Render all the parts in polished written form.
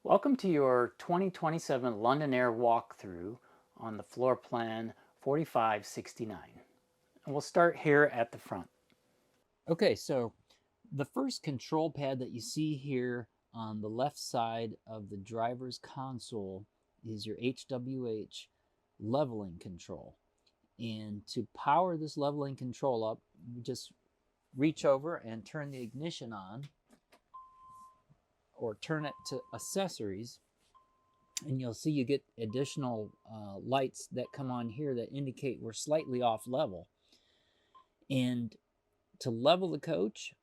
Welcome to your 2027 London Aire walkthrough on the floor plan 4569. And we'll start here at the front. Okay, so the first control pad that you see here on the left side of the driver's console is your HWH leveling control. And to power this leveling control up, you just reach over and turn the ignition on or turn it to accessories, and you'll see you get additional lights that come on here that indicate we're slightly off level. And to level the coach,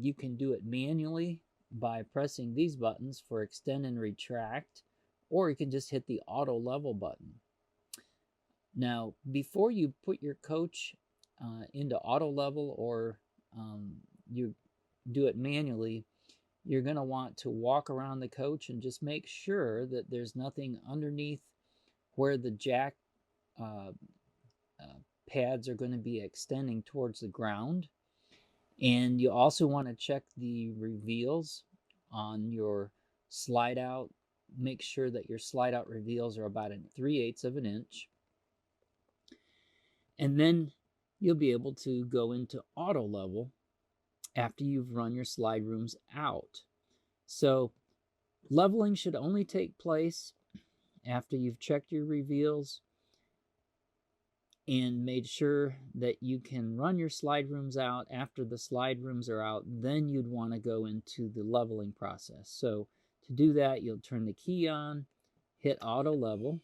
you can do it manually by pressing these buttons for extend and retract, or you can just hit the auto level button. Now, before you put your coach into auto level or you do it manually, you're going to want to walk around the coach and just make sure that there's nothing underneath where the jack pads are going to be extending towards the ground. And you also want to check the reveals on your slide out. Make sure that your slide out reveals are about 3/8 of an inch. And then you'll be able to go into auto level after you've run your slide rooms out. So leveling should only take place after you've checked your reveals and made sure that you can run your slide rooms out. After the slide rooms are out, then you'd want to go into the leveling process. So to do that, you'll turn the key on, hit auto level,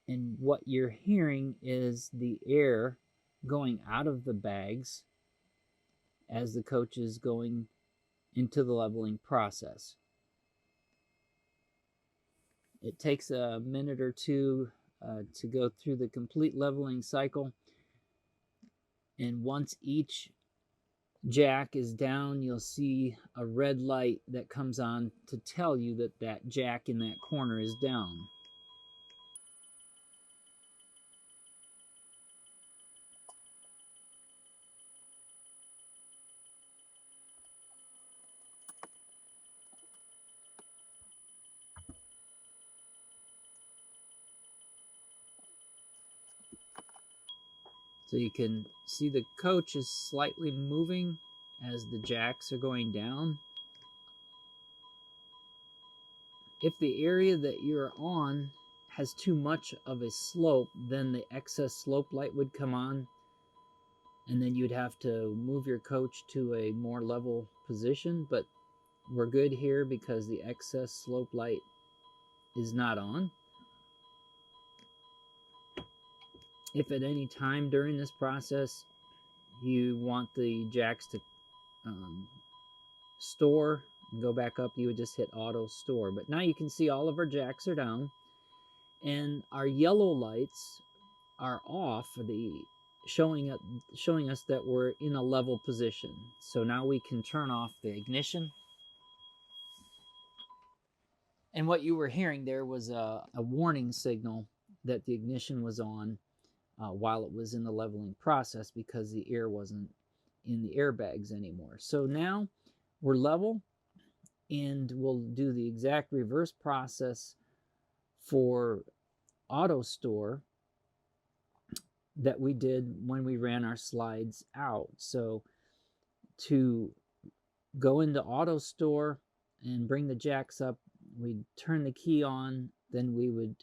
and what you're hearing is the air going out of the bags as the coach is going into the leveling process. It takes a minute or two to go through the complete leveling cycle, and once each jack is down, you'll see a red light that comes on to tell you that that jack in that corner is down. So you can see the coach is slightly moving as the jacks are going down. If the area that you're on has too much of a slope, then the excess slope light would come on, and then you'd have to move your coach to a more level position. But we're good here because the excess slope light is not on. If at any time during this process you want the jacks to store and go back up, you would just hit auto store. But now you can see all of our jacks are down and our yellow lights are off, showing us that we're in a level position. So now we can turn off the ignition. And what you were hearing there was a warning signal that the ignition was on while it was in the leveling process, because the air wasn't in the airbags anymore. So now we're level, and we'll do the exact reverse process for auto store that we did when we ran our slides out. So to go into auto store and bring the jacks up, we'd turn the key on, then we would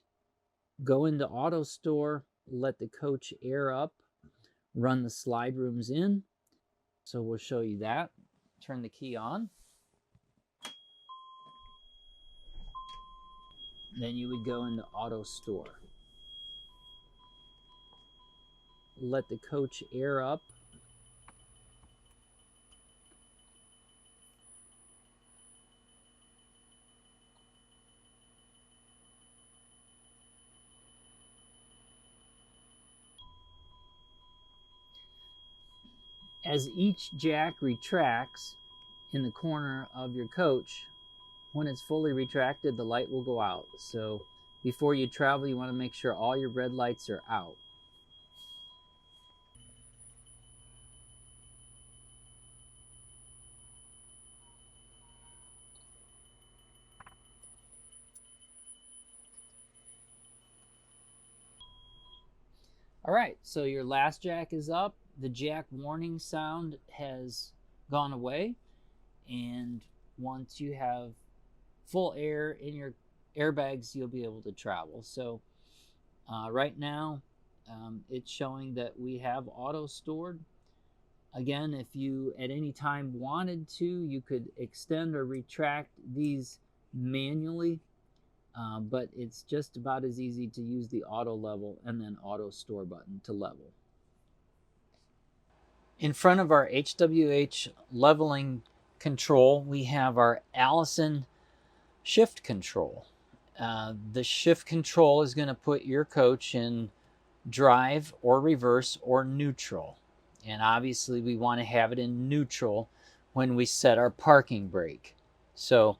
go into auto store, let the coach air up, run the slide rooms in. So we'll show you that. Turn the key on. Then you would go into auto store. Let the coach air up. As each jack retracts in the corner of your coach, when it's fully retracted, the light will go out. So before you travel, you want to make sure all your red lights are out. All right, so your last jack is up. The jack warning sound has gone away. And once you have full air in your airbags, you'll be able to travel. So right now, it's showing that we have auto stored. Again, if you at any time wanted to, you could extend or retract these manually, but it's just about as easy to use the auto level and then auto store button to level. In front of our HWH leveling control, we have our Allison shift control. The shift control is going to put your coach in drive or reverse or neutral. And obviously we want to have it in neutral when we set our parking brake. So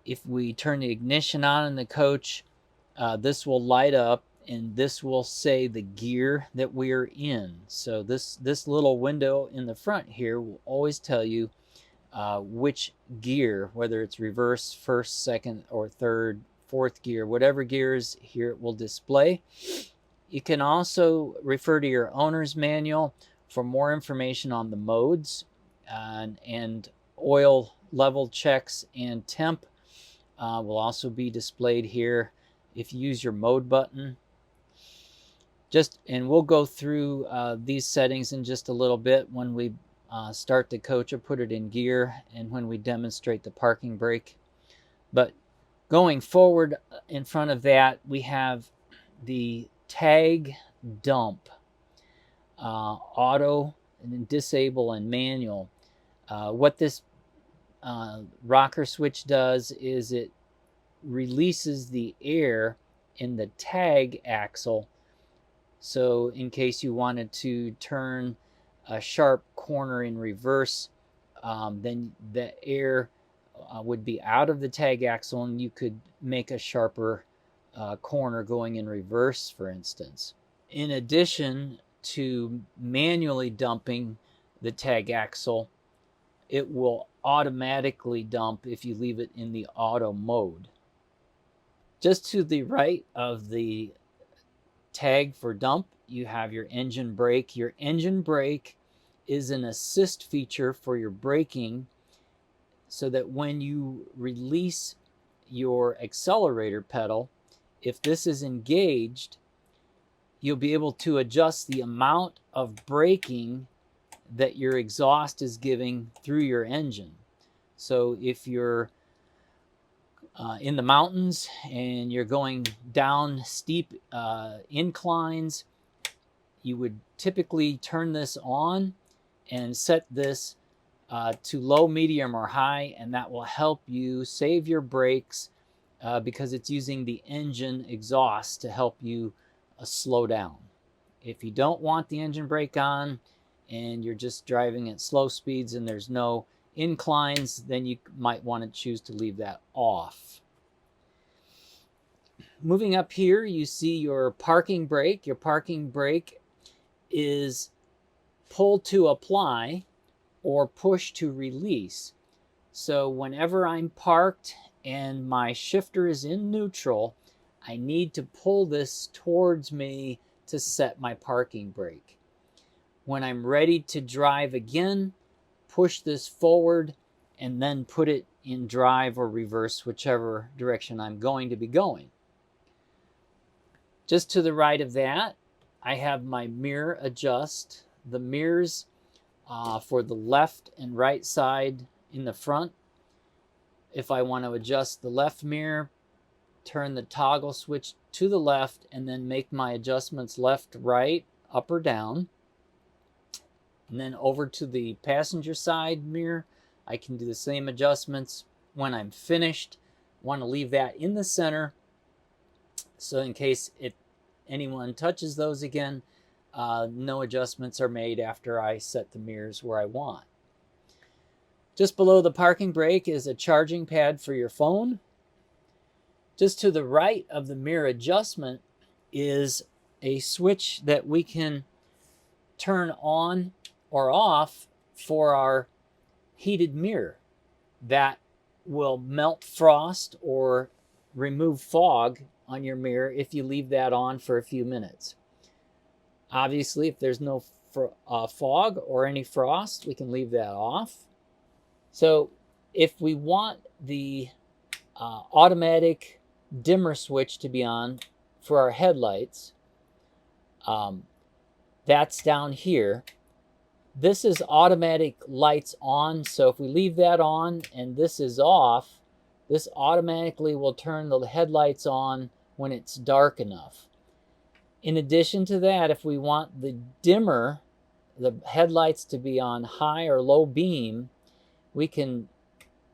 if we turn the ignition on in the coach, this will light up and this will say the gear that we're in. So this little window in the front here will always tell you which gear, whether it's reverse, first, second, or third, fourth gear, whatever gears here it will display. You can also refer to your owner's manual for more information on the modes and oil level checks, and temp will also be displayed here if you use your mode button. And we'll go through these settings in just a little bit when we start the coach or put it in gear and when we demonstrate the parking brake. But going forward, in front of that, we have the tag dump, auto, and then disable and manual. What this rocker switch does is it releases the air in the tag axle. So in case you wanted to turn a sharp corner in reverse, then the air would be out of the tag axle and you could make a sharper corner going in reverse, for instance. In addition to manually dumping the tag axle, it will automatically dump if you leave it in the auto mode. Just to the right of the tag for dump, you have your engine brake. Your engine brake is an assist feature for your braking, so that when you release your accelerator pedal, if this is engaged, you'll be able to adjust the amount of braking that your exhaust is giving through your engine. So if you're in the mountains and you're going down steep inclines, you would typically turn this on and set this to low, medium, or high, and that will help you save your brakes because it's using the engine exhaust to help you slow down. If you don't want the engine brake on and you're just driving at slow speeds and there's no inclines, then you might want to choose to leave that off. Moving up here, you see your parking brake. Your parking brake is pull to apply or push to release. So whenever I'm parked and my shifter is in neutral, I need to pull this towards me to set my parking brake. When I'm ready to drive again, push this forward and then put it in drive or reverse, whichever direction I'm going to be going. Just to the right of that, I have my mirror adjust. The mirrors for the left and right side in the front. If I want to adjust the left mirror, turn the toggle switch to the left and then make my adjustments left, right, up or down. And then over to the passenger side mirror, I can do the same adjustments. When I'm finished, I want to leave that in the center, so in case if anyone touches those again, no adjustments are made after I set the mirrors where I want. Just below the parking brake is a charging pad for your phone. Just to the right of the mirror adjustment is a switch that we can turn on or off for our heated mirror. That will melt frost or remove fog on your mirror if you leave that on for a few minutes. Obviously, if there's no fog or any frost, we can leave that off. So if we want the automatic dimmer switch to be on for our headlights, that's down here. This is automatic lights on, so if we leave that on and this is off, this automatically will turn the headlights on when it's dark enough. In addition to that, if we want the dimmer, the headlights to be on high or low beam, we can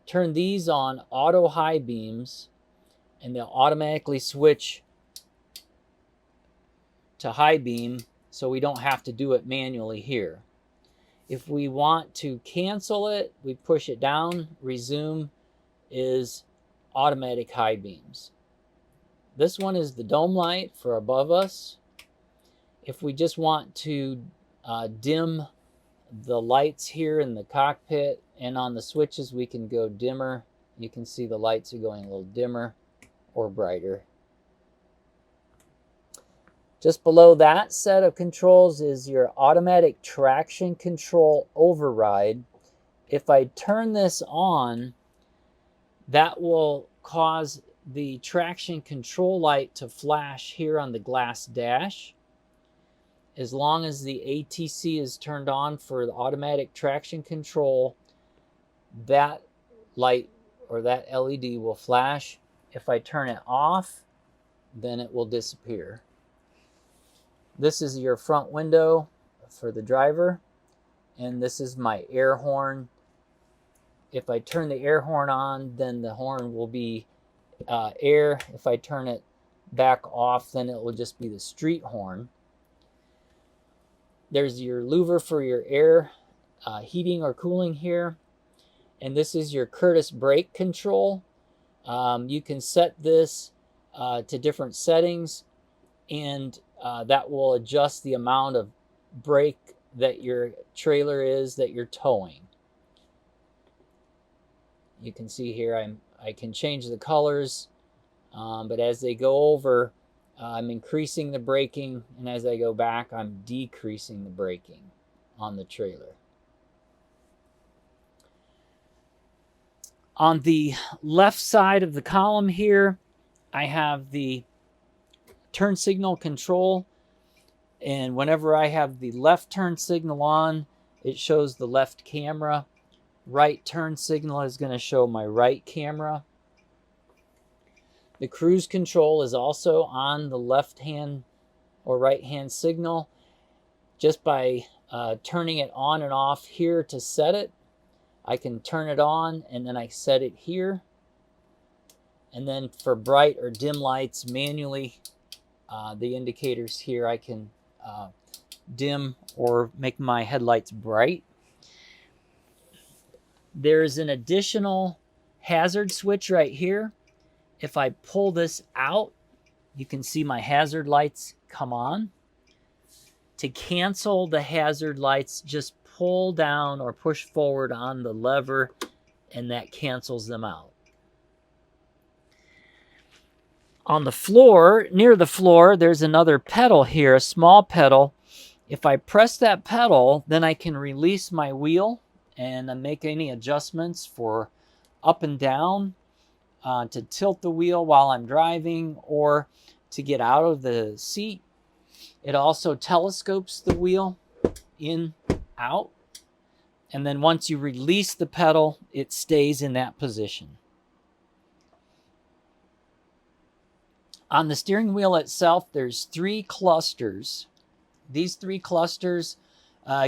turn these on auto high beams and they'll automatically switch to high beam, so we don't have to do it manually here. If we want to cancel it, we push it down. Resume is automatic high beams. This one is the dome light for above us. If we just want to dim the lights here in the cockpit and on the switches, we can go dimmer. You can see the lights are going a little dimmer or brighter. Just below that set of controls is your automatic traction control override. If I turn this on, that will cause the traction control light to flash here on the glass dash. As long as the ATC is turned on for the automatic traction control, that light or that LED will flash. If I turn it off, then it will disappear. This is your front window for the driver, and this is my air horn. If I turn the air horn on, then the horn will be air. If I turn it back off, then it will just be the street horn. There's your louver for your air heating or cooling here, and this is your Curtis brake control. You can set this to different settings, and that will adjust the amount of brake that your trailer is that you're towing. You can see here I can change the colors, but as they go over, I'm increasing the braking, and as I go back, I'm decreasing the braking on the trailer. On the left side of the column here, I have the turn signal control, and whenever I have the left turn signal on, it shows the left camera. Right turn signal is going to show my right camera. The cruise control is also on the left hand or right hand signal. Just by turning it on and off here to set it, I can turn it on and then I set it here. And then for bright or dim lights manually, the indicators here, I can dim or make my headlights bright. There's an additional hazard switch right here. If I pull this out, you can see my hazard lights come on. To cancel the hazard lights, just pull down or push forward on the lever, and that cancels them out. On the floor, near the floor, there's another pedal here, a small pedal. If I press that pedal, then I can release my wheel and make any adjustments for up and down, to tilt the wheel while I'm driving or to get out of the seat. It also telescopes the wheel in, out, and then once you release the pedal, it stays in that position. On the steering wheel itself, there's 3 clusters. These 3 clusters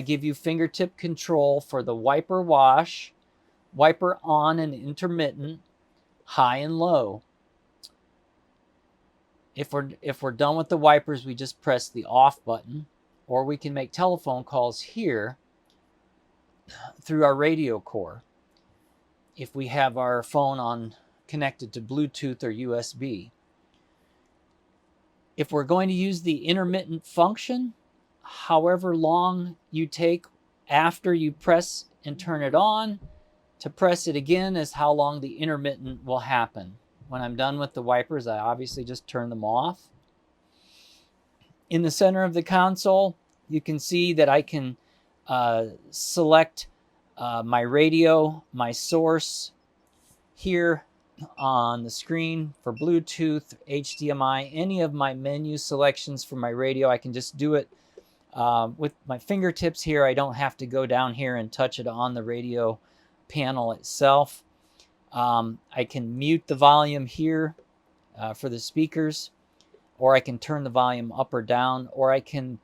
give you fingertip control for the wiper wash, wiper on and intermittent, high and low. If we're done with the wipers, we just press the off button, or we can make telephone calls here through our radio core if we have our phone on connected to Bluetooth or USB. If we're going to use the intermittent function, however long you take after you press and turn it on, to press it again is how long the intermittent will happen. When I'm done with the wipers, I obviously just turn them off. In the center of the console, you can see that I can select my radio, my source here on the screen for Bluetooth, HDMI, any of my menu selections for my radio. I can just do it with my fingertips here. I don't have to go down here and touch it on the radio panel itself. I can mute the volume here for the speakers, or I can turn the volume up or down, or I can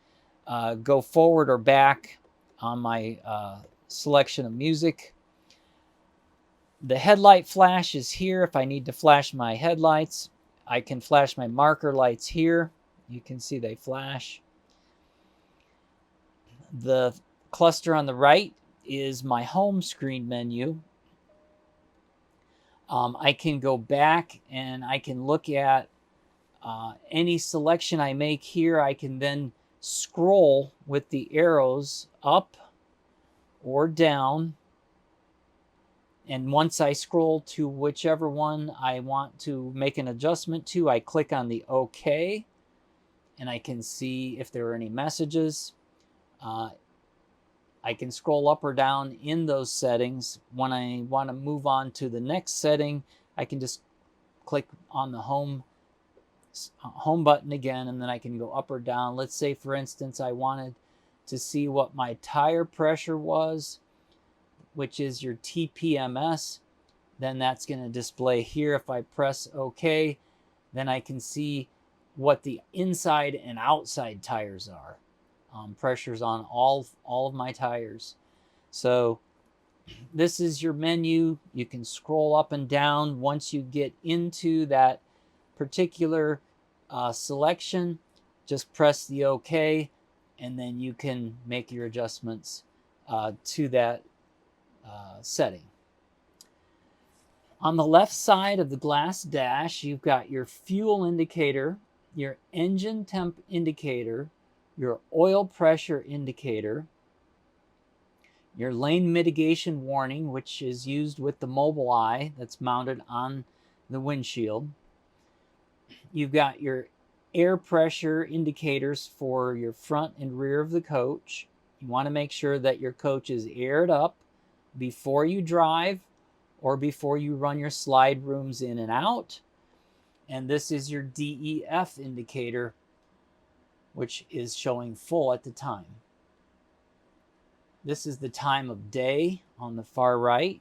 go forward or back on my selection of music. The headlight flash is here. If I need to flash my headlights, I can flash my marker lights here. You can see they flash. The cluster on the right is my home screen menu. I can go back and I can look at any selection I make here. I can then scroll with the arrows up or down. And once I scroll to whichever one I want to make an adjustment to, I click on the OK, and I can see if there are any messages. I can scroll up or down in those settings. When I want to move on to the next setting, I can just click on the home button again, and then I can go up or down. Let's say, for instance, I wanted to see what my tire pressure was, which is your TPMS. Then that's going to display here. If I press OK, then I can see what the inside and outside tires are. Pressures on all of my tires. So this is your menu. You can scroll up and down. Once you get into that particular selection, just press the OK, and then you can make your adjustments to that setting. On the left side of the glass dash, you've got your fuel indicator, your engine temp indicator, your oil pressure indicator, your lane mitigation warning, which is used with the mobile eye that's mounted on the windshield. You've got your air pressure indicators for your front and rear of the coach. You want to make sure that your coach is aired up before you drive or before you run your slide rooms in and out. And this is your DEF indicator, which is showing full at the time. This is the time of day on the far right.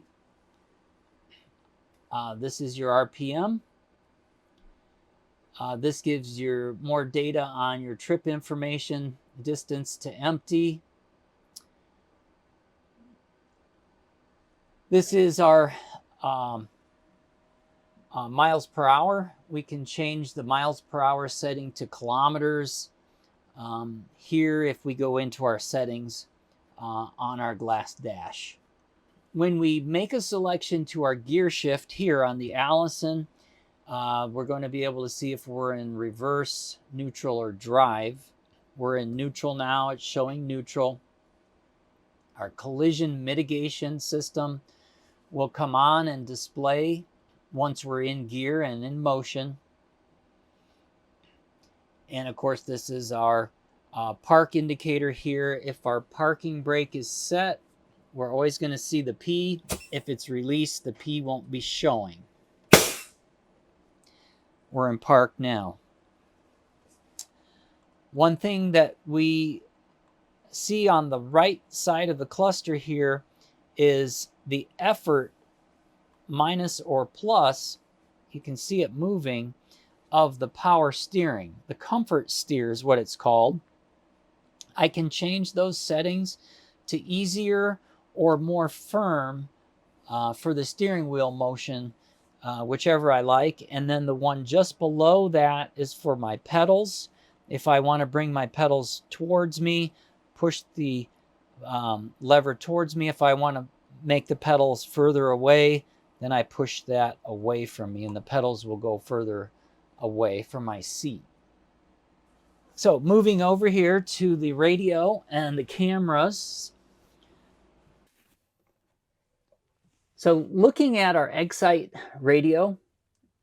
This is your RPM. This gives you more data on your trip information, distance to empty. This is our miles per hour. We can change the miles per hour setting to kilometers. Here, if we go into our settings on our glass dash. When we make a selection to our gear shift here on the Allison, we're going to be able to see if we're in reverse, neutral, or drive. We're in neutral now. It's showing neutral. Our collision mitigation system will come on and display once we're in gear and in motion. And of course, this is our park indicator here. If our parking brake is set, we're always going to see the P. If it's released, the P won't be showing. We're in park now. One thing that we see on the right side of the cluster here is the effort minus or plus. You can see it moving, of the power steering. The comfort steer is what it's called. I can change those settings to easier or more firm for the steering wheel motion, whichever I like. And then the one just below that is for my pedals. If I want to bring my pedals towards me, push the lever towards me. If I want to make the pedals further away, then I push that away from me, and the pedals will go further away from my seat. So moving over here to the radio and the cameras. So looking at our Excite radio,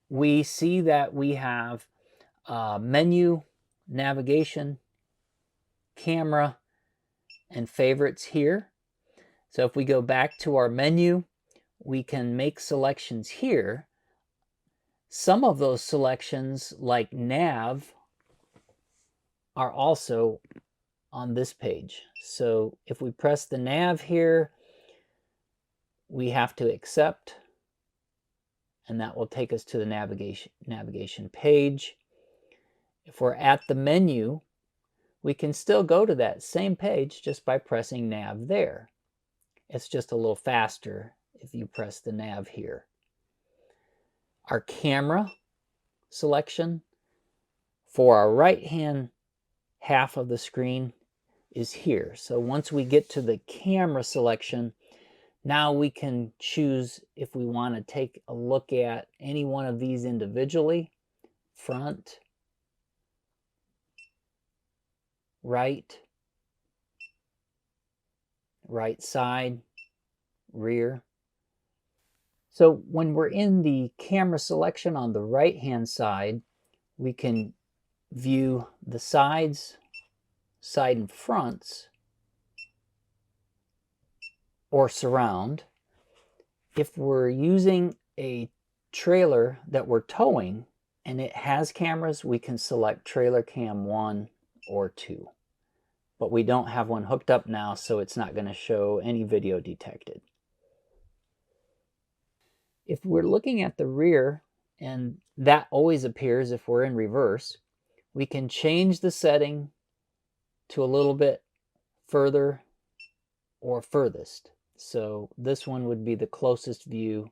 we see that we have menu, navigation, camera and favorites here. So if we go back to our menu, we can make selections here. Some of those selections, like nav, are also on this page. So if we press the nav here, we have to accept, and that will take us to the navigation page. If we're at the menu, we can still go to that same page just by pressing nav there. It's just a little faster if you press the nav here. Our camera selection for our right-hand half of the screen is here. So once we get to the camera selection, now we can choose if we want to take a look at any one of these individually: front, right, right side, rear. So when we're in the camera selection on the right hand side, we can view the sides, side and fronts, or surround. If we're using a trailer that we're towing and it has cameras, we can select trailer cam 1 or 2. But we don't have one hooked up now, so it's not going to show any video detected. If we're looking at the rear, and that always appears if we're in reverse, we can change the setting to a little bit further or furthest. So this one would be the closest view.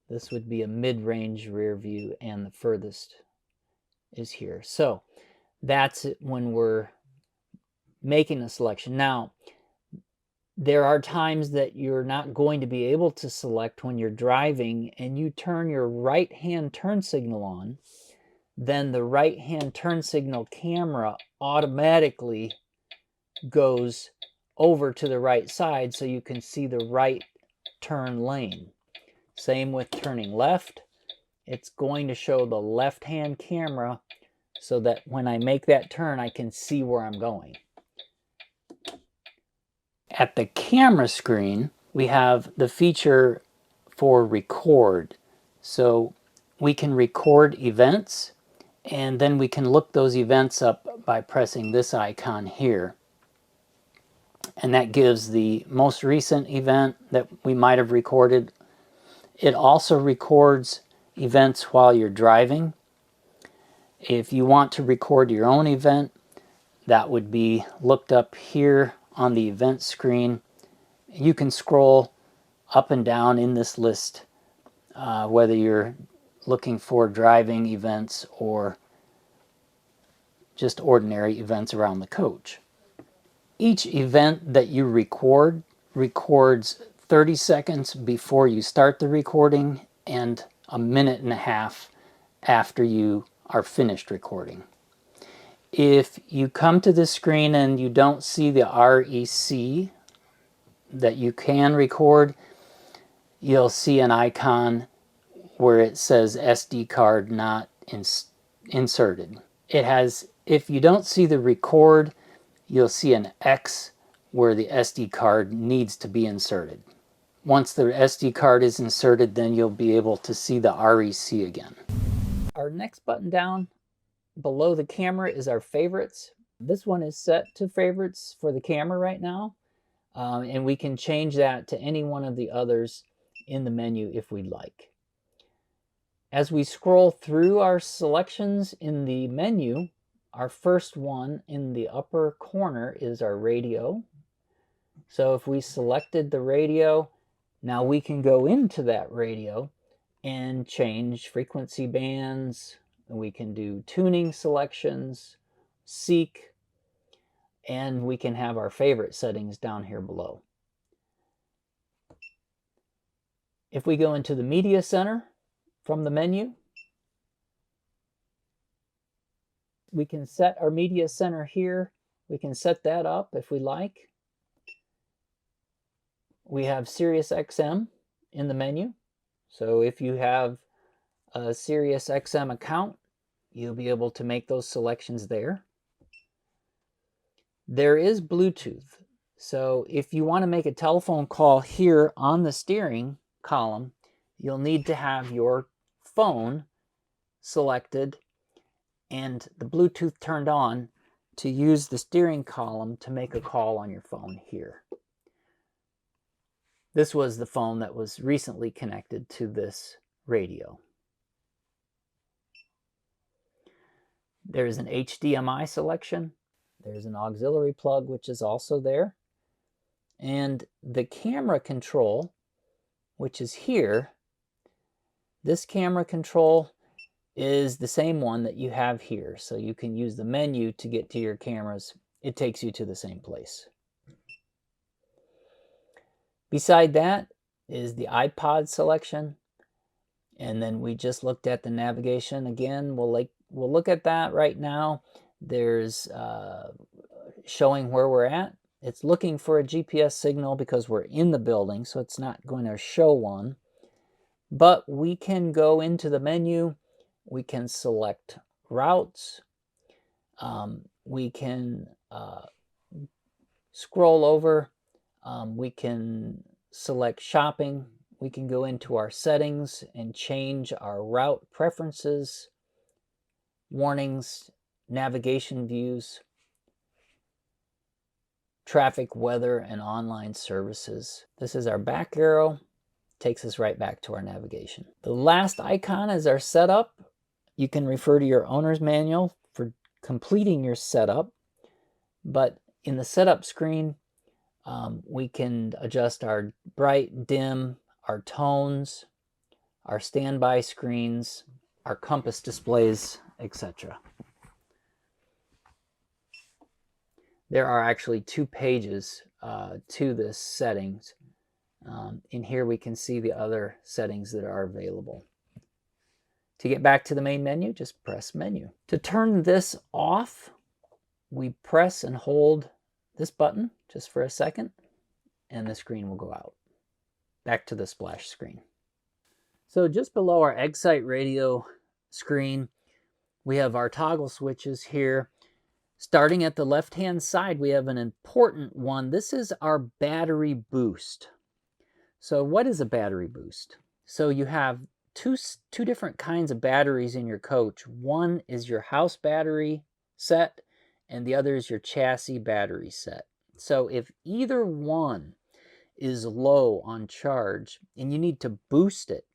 This would be a mid-range rear view, and the furthest is here. So that's it when we're making a selection. Now, there are times that you're not going to be able to select when you're driving and you turn your right-hand turn signal on. Then the right-hand turn signal camera automatically goes over to the right side so you can see the right turn lane. Same with turning left. It's going to show the left-hand camera so that when I make that turn, I can see where I'm going. At the camera screen, we have the feature for record. So we can record events, and then we can look those events up by pressing this icon here. And that gives the most recent event that we might have recorded. It also records events while you're driving. If you want to record your own event, that would be looked up here on the event screen. You can scroll up and down in this list, whether you're looking for driving events or just ordinary events around the coach. Each event that you record records 30 seconds before you start the recording and a minute and a half after you are finished recording. If you come to this screen and you don't see the REC that you can record, you'll see an icon where it says SD card not inserted. It has, if you don't see the record, you'll see an X where the SD card needs to be inserted. Once the SD card is inserted, then you'll be able to see the REC again. Our next button down below the camera is our favorites. This one is set to favorites for the camera right now, and we can change that to any one of the others in the menu if we'd like. As we scroll through our selections in the menu, our first one in the upper corner is our radio. So if we selected the radio, now we can go into that radio and change frequency bands. We can do tuning selections, seek, and we can have our favorite settings down here below. If we go into the media center from the menu, we can set our media center here. We can set that up if we like. We have Sirius XM in the menu. So if you have a Sirius XM account, you'll be able to make those selections there. There is Bluetooth. So if you want to make a telephone call here on the steering column, you'll need to have your phone selected and the Bluetooth turned on to use the steering column to make a call on your phone here. This was the phone that was recently connected to this radio. There's an HDMI selection. There's an auxiliary plug, which is also there. And the camera control, which is here, this camera control is the same one that you have here. So you can use the menu to get to your cameras. It takes you to the same place. Beside that is the iPod selection. And then we just looked at the navigation again. We'll look at that right now. There's showing where we're at. It's looking for a GPS signal because we're in the building, so it's not going to show one. But we can go into the menu. We can select routes. We can scroll over. We can select shopping. We can go into our settings and change our route preferences, warnings, navigation views, traffic, weather, and online services. This is our back arrow. Takes us right back to our navigation. The last icon is our setup. You can refer to your owner's manual for completing your setup. But in the setup screen, we can adjust our bright, dim, our tones, our standby screens, our compass displays, etc. There are actually 2 pages to this settings. In here we can see the other settings that are available. To get back to the main menu, just press menu. To turn this off, we press and hold this button just for a second, and the screen will go out. Back to the splash screen. So just below our Excite radio screen, we have our toggle switches here. Starting at the left-hand side, we have an important one. This is our battery boost. So what is a battery boost? So you have two different kinds of batteries in your coach. One is your house battery set, and the other is your chassis battery set. So if either one is low on charge and you need to boost it,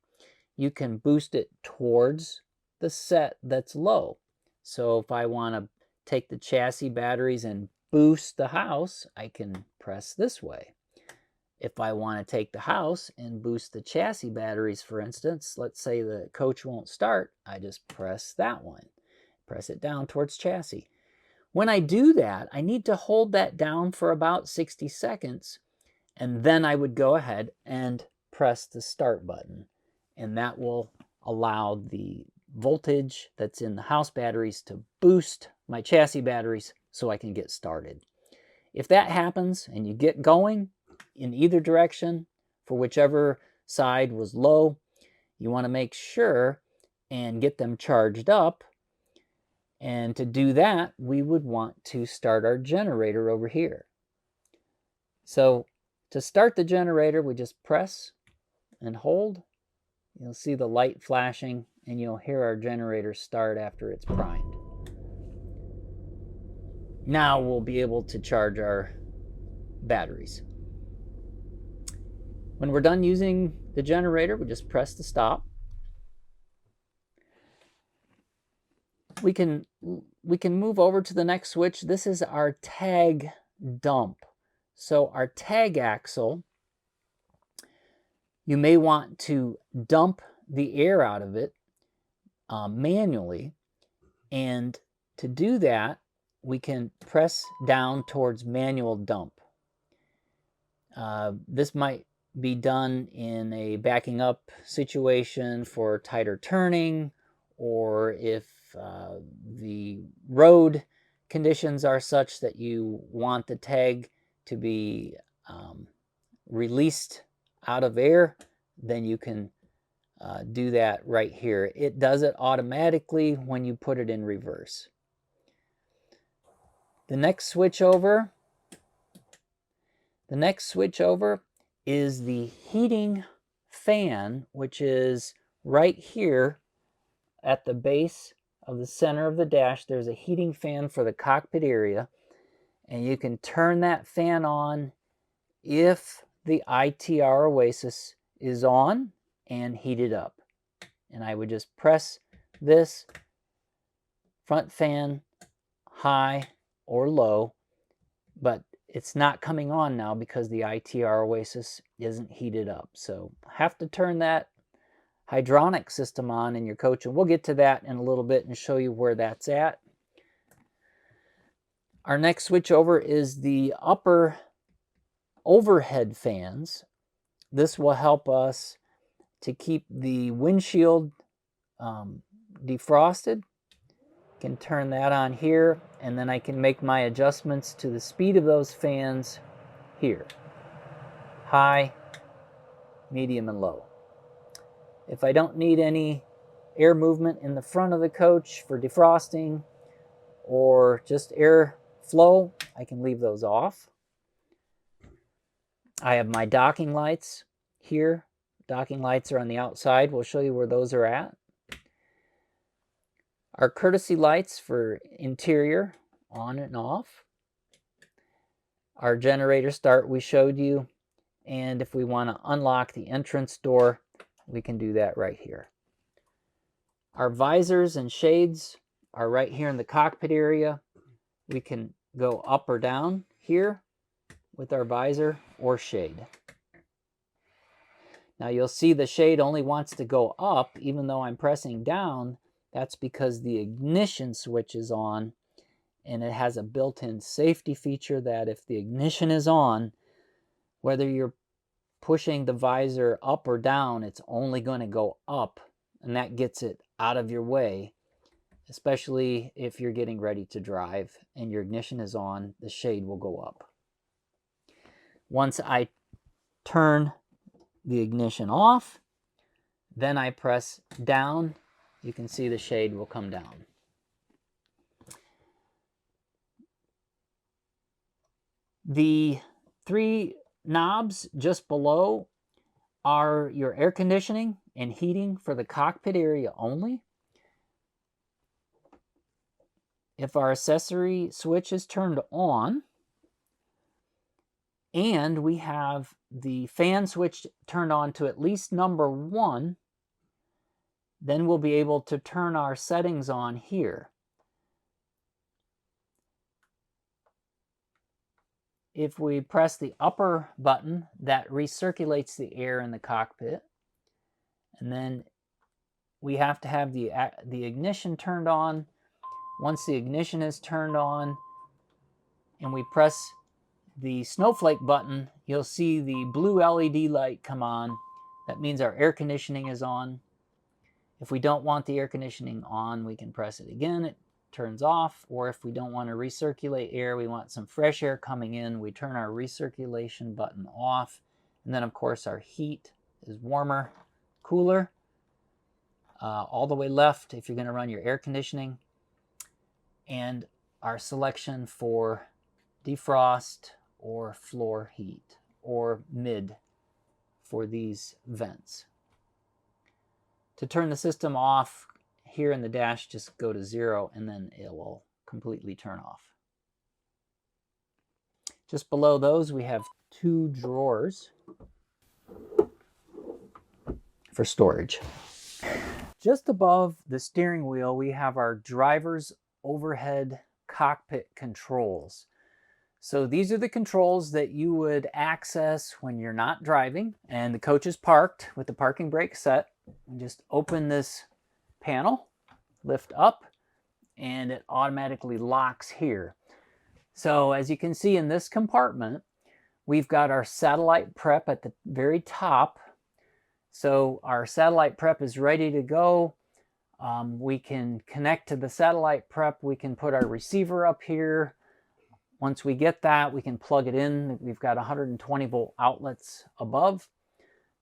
you can boost it towards the set that's low. So if I want to take the chassis batteries and boost the house, I can press this way. If I want to take the house and boost the chassis batteries, for instance, let's say the coach won't start, I just press that one. Press it down towards chassis. When I do that, I need to hold that down for about 60 seconds, and then I would go ahead and press the start button. And that will allow the voltage that's in the house batteries to boost my chassis batteries so I can get started. If that happens and you get going in either direction for whichever side was low, you want to make sure and get them charged up. And to do that, we would want to start our generator over here. So to start the generator, we just press and hold. You'll see the light flashing, and you'll hear our generator start after it's primed. Now we'll be able to charge our batteries. When we're done using the generator, we just press the stop. We can move over to the next switch. This is our tag dump. So our tag axle, you may want to dump the air out of it manually. And to do that, we can press down towards manual dump. This might be done in a backing up situation for tighter turning, or if the road conditions are such that you want the tag to be released out of air, then you can do that right here. It does it automatically when you put it in reverse. The next switch over is the heating fan, which is right here at the base of the center of the dash. There's a heating fan for the cockpit area, and you can turn that fan on if the ITR Oasis is on and heated up. And I would just press this front fan high or low, but it's not coming on now because the ITR Oasis isn't heated up. So have to turn that hydronic system on in your coach, and we'll get to that in a little bit and show you where that's at. Our next switch over is the upper overhead fans. This will help us to keep the windshield defrosted. Can turn that on here, and then I can make my adjustments to the speed of those fans here. High, medium, and low. If I don't need any air movement in the front of the coach for defrosting or just air flow, I can leave those off. I have my docking lights here. Docking lights are on the outside. We'll show you where those are at. Our courtesy lights for interior, on and off. Our generator start we showed you. And if we want to unlock the entrance door, we can do that right here. Our visors and shades are right here in the cockpit area. We can go up or down here with our visor or shade. Now you'll see the shade only wants to go up even though I'm pressing down. That's because the ignition switch is on, and it has a built-in safety feature that if the ignition is on, whether you're pushing the visor up or down, it's only going to go up, and that gets it out of your way, especially if you're getting ready to drive and your ignition is on, the shade will go up. Once I turn the ignition off, then I press down, you can see the shade will come down. The three knobs just below are your air conditioning and heating for the cockpit area only. If our accessory switch is turned on and we have the fan switch turned on to at least number 1, then we'll be able to turn our settings on here. If we press the upper button, that recirculates the air in the cockpit. And then we have to have the ignition turned on. Once the ignition is turned on and we press the snowflake button, you'll see the blue LED light come on. That means our air conditioning is on. If we don't want the air conditioning on, we can press it again. It turns off. Or if we don't want to recirculate air, we want some fresh air coming in, we turn our recirculation button off. And then, of course, our heat is warmer, cooler. All the way left if you're going to run your air conditioning. And our selection for defrost or floor heat or mid for these vents. To turn the system off, here in the dash, just go to 0 and then it will completely turn off. Just below those, we have 2 drawers for storage. Just above the steering wheel, we have our driver's overhead cockpit controls. So these are the controls that you would access when you're not driving and the coach is parked with the parking brake set. And just open this panel, lift up, and it automatically locks here. So as you can see in this compartment, we've got our satellite prep at the very top. So our satellite prep is ready to go. We can connect to the satellite prep. We can put our receiver up here. Once we get that, we can plug it in. We've got 120 volt outlets above.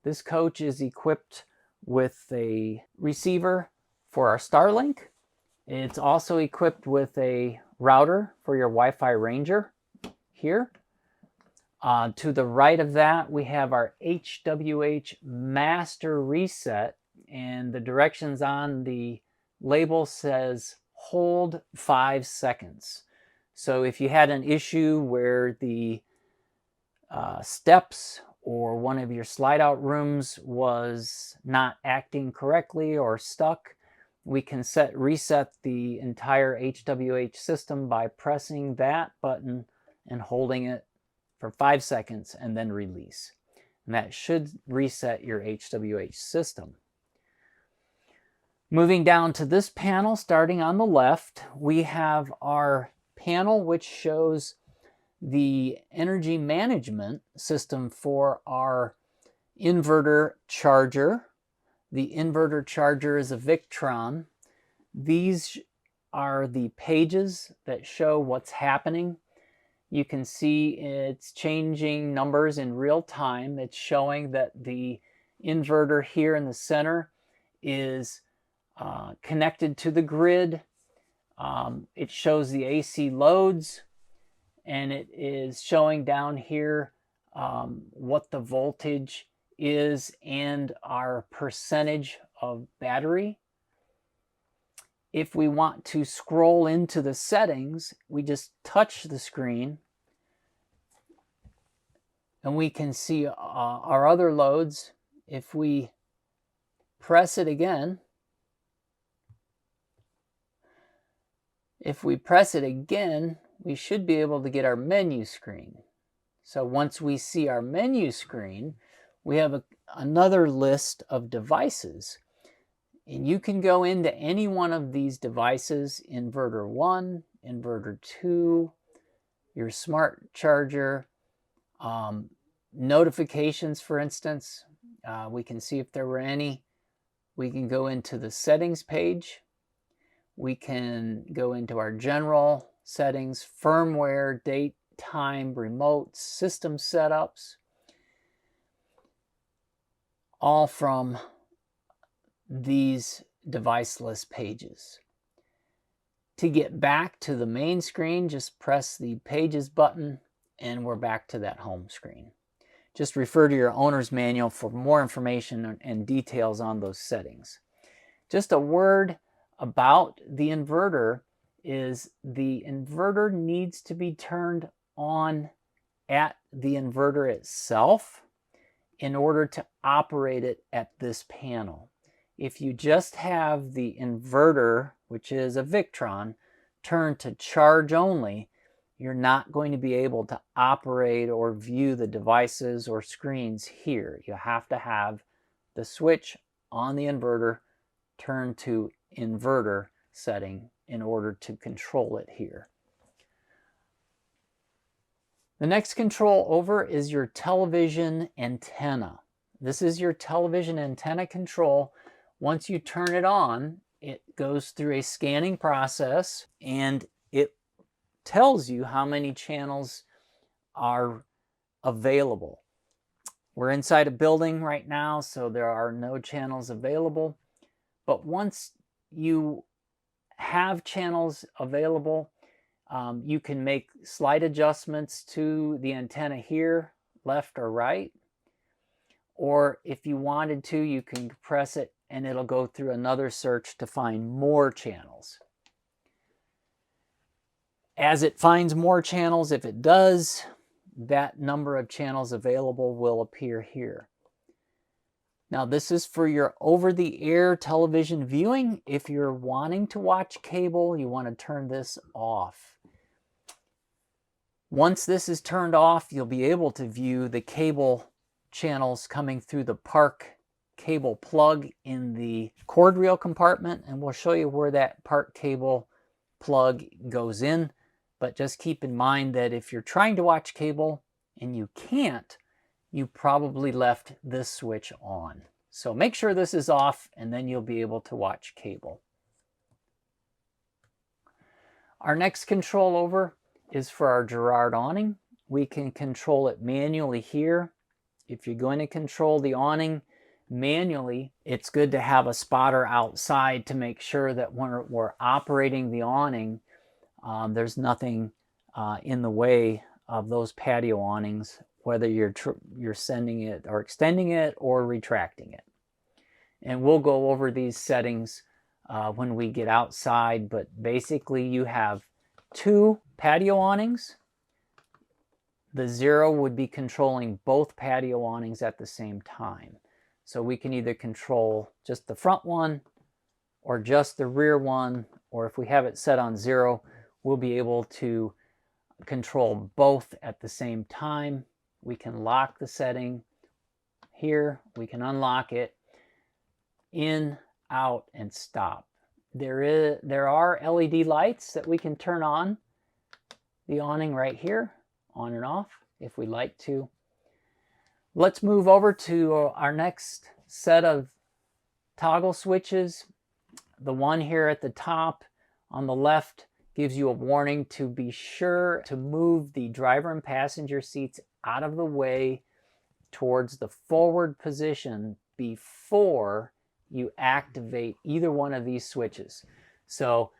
This coach is equipped with a receiver for our Starlink. It's also equipped with a router for your Wi-Fi Ranger here. To the right of that, we have our HWH master reset, and the directions on the label says hold 5 seconds. So if you had an issue where the steps or one of your slide out rooms was not acting correctly or stuck, we can reset the entire HWH system by pressing that button and holding it for 5 seconds and then release. And that should reset your HWH system. Moving down to this panel, starting on the left, we have our panel which shows the energy management system for our inverter charger. The inverter charger is a Victron. These are the pages that show what's happening. You can see it's changing numbers in real time. It's showing that the inverter here in the center is connected to the grid. It shows the AC loads, and it is showing down here what the voltage is and our percentage of battery. If we want to scroll into the settings, we just touch the screen and we can see our other loads. If we press it again, we should be able to get our menu screen. So once we see our menu screen, we have another list of devices. And you can go into any one of these devices, inverter 1, inverter 2, your smart charger, notifications, for instance. We can see if there were any. We can go into the settings page. We can go into our general settings, firmware, date, time, remote, system setups, all from these device list pages. To get back to the main screen, just press the Pages button and we're back to that home screen. Just refer to your owner's manual for more information and details on those settings. Just a word about the inverter is the inverter needs to be turned on at the inverter itself in order to operate it at this panel. If you just have the inverter, which is a Victron, turned to charge only, you're not going to be able to operate or view the devices or screens here. You have to have the switch on the inverter turned to inverter setting in order to control it here. The next control over is your television antenna. This is your television antenna control. Once you turn it on, it goes through a scanning process and it tells you how many channels are available. We're inside a building right now, so there are no channels available. But once you have channels available, you can make slight adjustments to the antenna here, left or right. Or if you wanted to, you can press it and it'll go through another search to find more channels. As it finds more channels, if it does, that number of channels available will appear here. Now this is for your over-the-air television viewing. If you're wanting to watch cable, you want to turn this off. Once this is turned off, you'll be able to view the cable channels coming through the park cable plug in the cord reel compartment, and we'll show you where that park cable plug goes in. But just keep in mind that if you're trying to watch cable and you can't, you probably left this switch on. So make sure this is off and then you'll be able to watch cable. Our next control over is for our Girard awning. We can control it manually here. If you're going to control the awning manually, it's good to have a spotter outside to make sure that when we're operating the awning, There's nothing in the way of those patio awnings, whether you're sending it or extending it or retracting it. And we'll go over these settings when we get outside, but basically you have 2 patio awnings. The 0 would be controlling both patio awnings at the same time. So we can either control just the front one or just the rear one, or if we have it set on 0, we'll be able to control both at the same time. We can lock the setting here, we can unlock it, in, out, and stop. There are LED lights that we can turn on the awning right here, on and off, if we like to. Let's move over to our next set of toggle switches. The one here at the top on the left gives you a warning to be sure to move the driver and passenger seats out of the way towards the forward position before you activate either one of these switches. So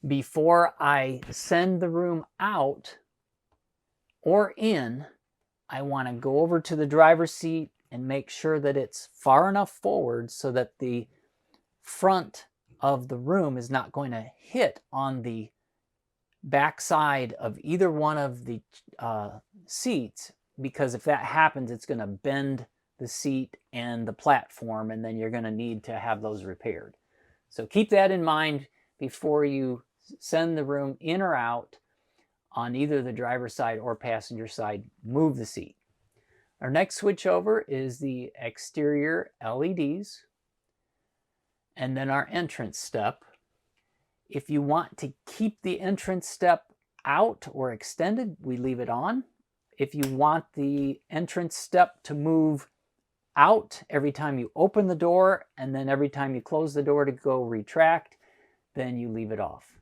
before I send the room out or in, I want to go over to the driver's seat and make sure that it's far enough forward so that the front of the room is not going to hit on the back side of either one of the seats, because if that happens, it's going to bend the seat and the platform, and then you're going to need to have those repaired. So keep that in mind before you send the room in or out on either the driver's side or passenger side. Move the seat. Our next switch over is the exterior LEDs, and then our entrance step. If you want to keep the entrance step out or extended, we leave it on. If you want the entrance step to move out every time you open the door and then every time you close the door to go retract, then you leave it off.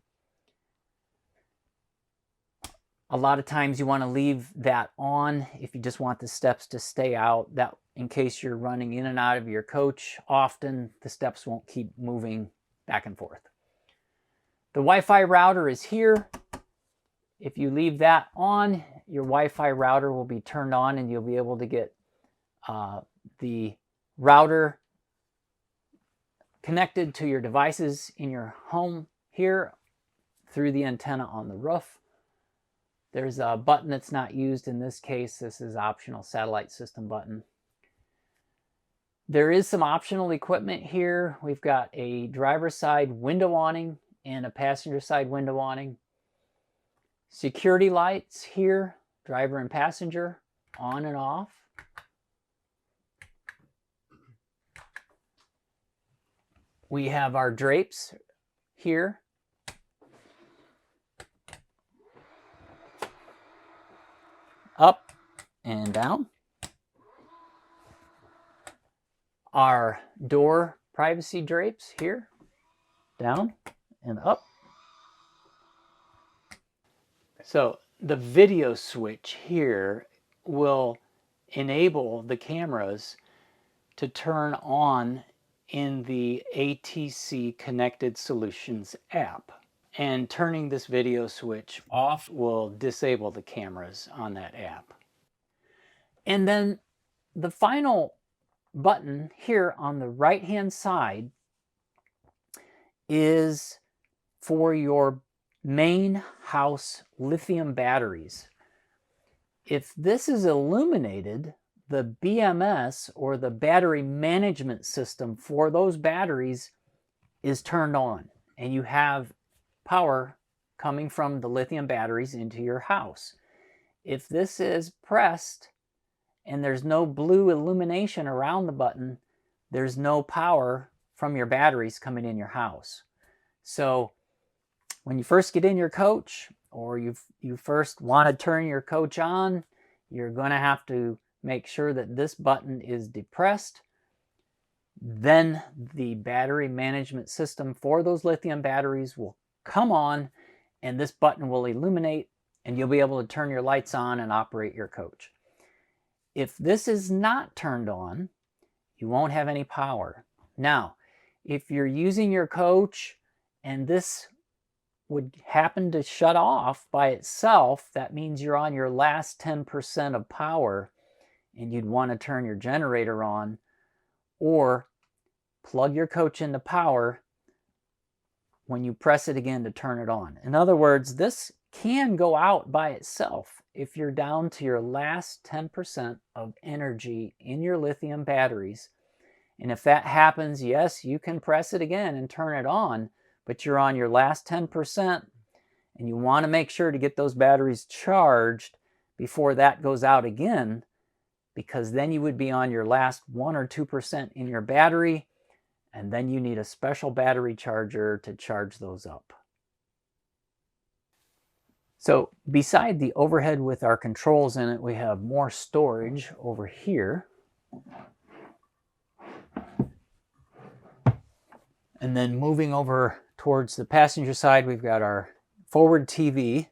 A lot of times you want to leave that on if you just want the steps to stay out. That in case you're running in and out of your coach often, the steps won't keep moving back and forth. The Wi-Fi router is here. If you leave that on, your Wi-Fi router will be turned on and you'll be able to get the router connected to your devices in your home here through the antenna on the roof. There's a button that's not used in this case. This is optional satellite system button. There is some optional equipment here. We've got a driver's side window awning and a passenger side window awning. Security lights here, driver and passenger, on and off. We have our drapes here. Up and down. Our door privacy drapes here, down and up. So the video switch here will enable the cameras to turn on in the ATC Connected Solutions app. And turning this video switch off will disable the cameras on that app. And then the final button here on the right-hand side is for your main house lithium batteries. If this is illuminated, the BMS, or the battery management system for those batteries, is turned on, and you have power coming from the lithium batteries into your house. If this is pressed and there's no blue illumination around the button, there's no power from your batteries coming in your house. So when you first get in your coach, or you first want to turn your coach on, you're going to have to make sure that this button is depressed. Then the battery management system for those lithium batteries will come on, and this button will illuminate, and you'll be able to turn your lights on and operate your coach. If this is not turned on, you won't have any power. Now, if you're using your coach and this would happen to shut off by itself, that means you're on your last 10% of power and you'd want to turn your generator on or plug your coach into power when you press it again to turn it on. In other words, this can go out by itself if you're down to your last 10% of energy in your lithium batteries. And if that happens, yes, you can press it again and turn it on, but you're on your last 10%, and you want to make sure to get those batteries charged before that goes out again, because then you would be on your last 1 or 2% in your battery, and then you need a special battery charger to charge those up. So beside the overhead with our controls in it, we have more storage over here. And then moving over towards the passenger side, we've got our forward TV,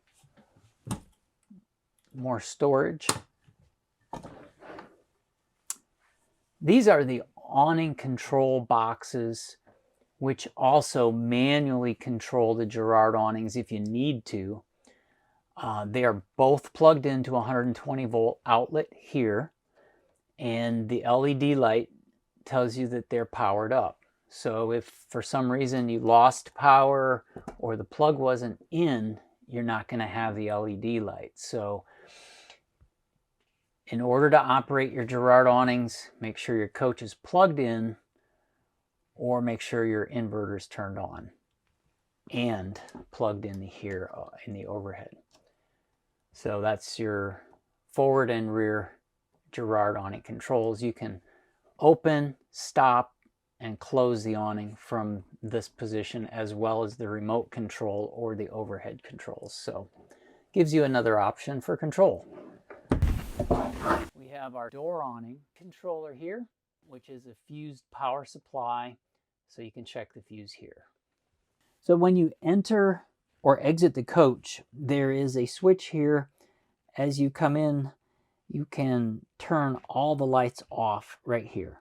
more storage. These are the awning control boxes, which also manually control the Girard awnings if you need to. They are both plugged into a 120 volt outlet here, and the LED light tells you that they're powered up. So if for some reason you lost power or the plug wasn't in, you're not going to have the LED light. So in order to operate your Girard awnings, make sure your coach is plugged in or make sure your inverter is turned on and plugged in here in the overhead. So that's your forward and rear Girard awning controls. You can open, stop, and close the awning from this position, as well as the remote control or the overhead controls. So gives you another option for control. We have our door awning controller here, which is a fused power supply, so you can check the fuse here. So when you enter or exit the coach, there is a switch here. As you come in, you can turn all the lights off right here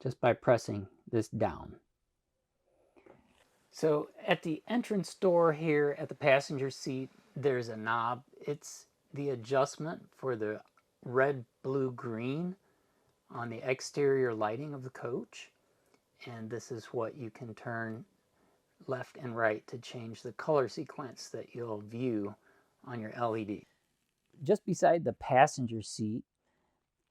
just by pressing this down. So at the entrance door here at the passenger seat, there's a knob. It's the adjustment for the red, blue, green on the exterior lighting of the coach. And this is what you can turn left and right to change the color sequence that you'll view on your LED. Just beside the passenger seat,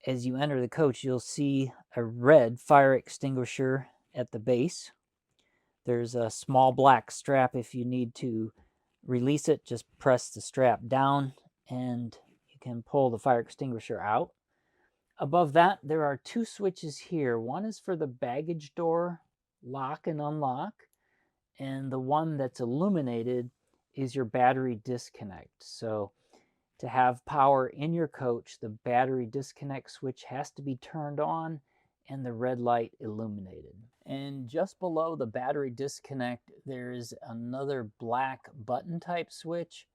as you enter the coach, you'll see a red fire extinguisher at the base. There's a small black strap. If you need to release it, just press the strap down and you can pull the fire extinguisher out. Above that, there are two switches here. One is for the baggage door lock and unlock, and the one that's illuminated is your battery disconnect. So to have power in your coach, the battery disconnect switch has to be turned on and the red light illuminated. And just below the battery disconnect, there's another black button type switch.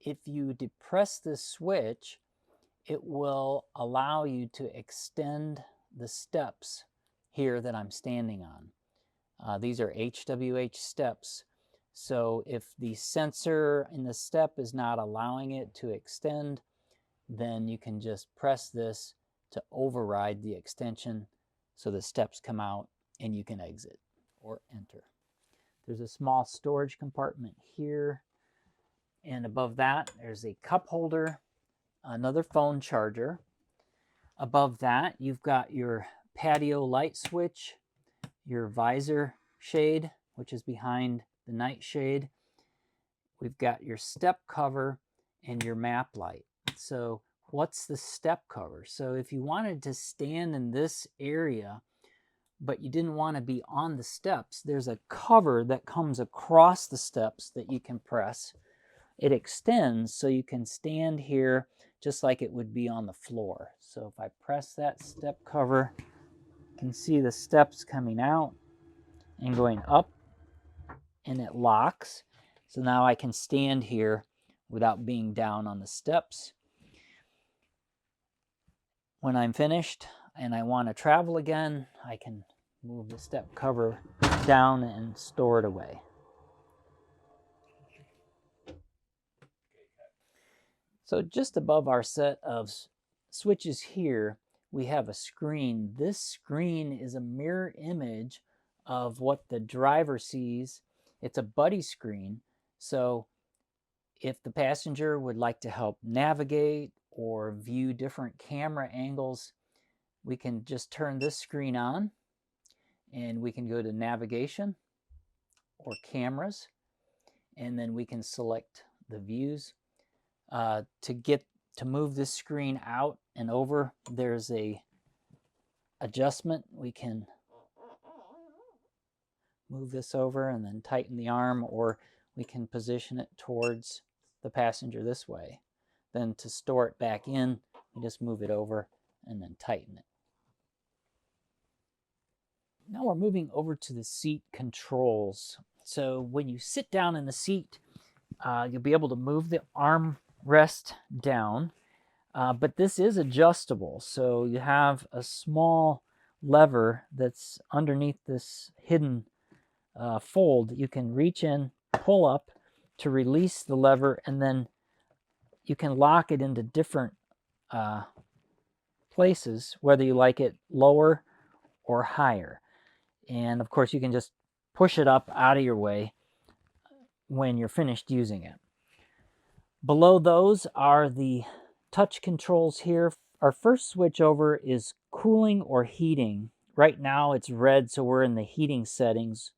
If you depress this switch, it will allow you to extend the steps here that I'm standing on. These are HWH steps. So if the sensor in the step is not allowing it to extend, then you can just press this to override the extension so the steps come out and you can exit or enter. There's a small storage compartment here, and above that there's a cup holder, another phone charger. Above that you've got your patio light switch, your visor shade, which is behind the night shade. We've got your step cover and your map light. So what's the step cover? So if you wanted to stand in this area but you didn't want to be on the steps, there's a cover that comes across the steps that you can press. It extends so you can stand here just like it would be on the floor. So if I press that step cover, you can see the steps coming out and going up, and it locks. So now I can stand here without being down on the steps. When I'm finished and I want to travel again, I can move the step cover down and store it away. So just above our set of switches here, we have a screen. This screen is a mirror image of what the driver sees. It's a buddy screen. So if the passenger would like to help navigate or view different camera angles, we can just turn this screen on and we can go to navigation or cameras, and then we can select the views. To move this screen out and over, there's a adjustment. We can move this over and then tighten the arm, or we can position it towards the passenger this way. Then to store it back in, we just move it over and then tighten it. Now we're moving over to the seat controls. So when you sit down in the seat, you'll be able to move the armrest down, but this is adjustable. So you have a small lever that's underneath this hidden fold. You can reach in, pull up to release the lever, and then you can lock it into different places, whether you like it lower or higher. And of course, you can just push it up out of your way when you're finished using it. Below those are the touch controls here. Our first switch over is cooling or heating. Right now it's red, so we're in the heating settings.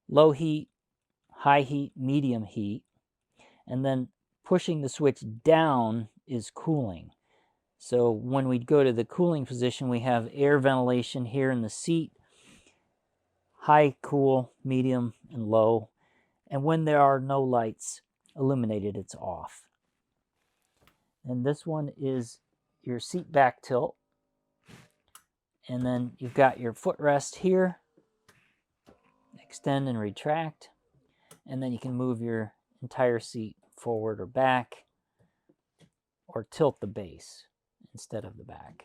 Low heat, high heat, medium heat. And then pushing the switch down is cooling. So when we go to the cooling position, we have air ventilation here in the seat, high, cool, medium, and low. And when there are no lights illuminated, it's off. And this one is your seat back tilt. And then you've got your footrest here, extend and retract. And then you can move your entire seat forward or back, or tilt the base instead of the back.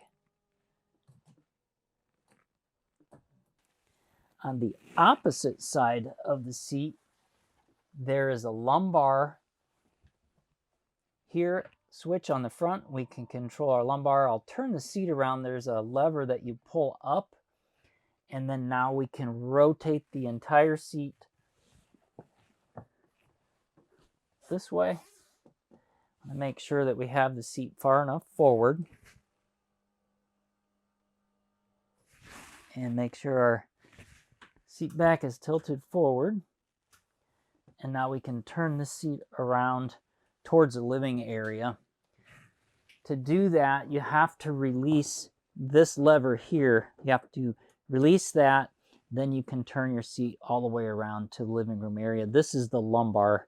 On the opposite side of the seat, there is a lumbar here switch on the front. We can control our lumbar. I'll turn the seat around. There's a lever that you pull up, and then now we can rotate the entire seat this way. I make sure that we have the seat far enough forward, and make sure our seat back is tilted forward. And now we can turn the seat around towards the living area. To do that, you have to release this lever here. You have to release that, then you can turn your seat all the way around to the living room area. This is the lumbar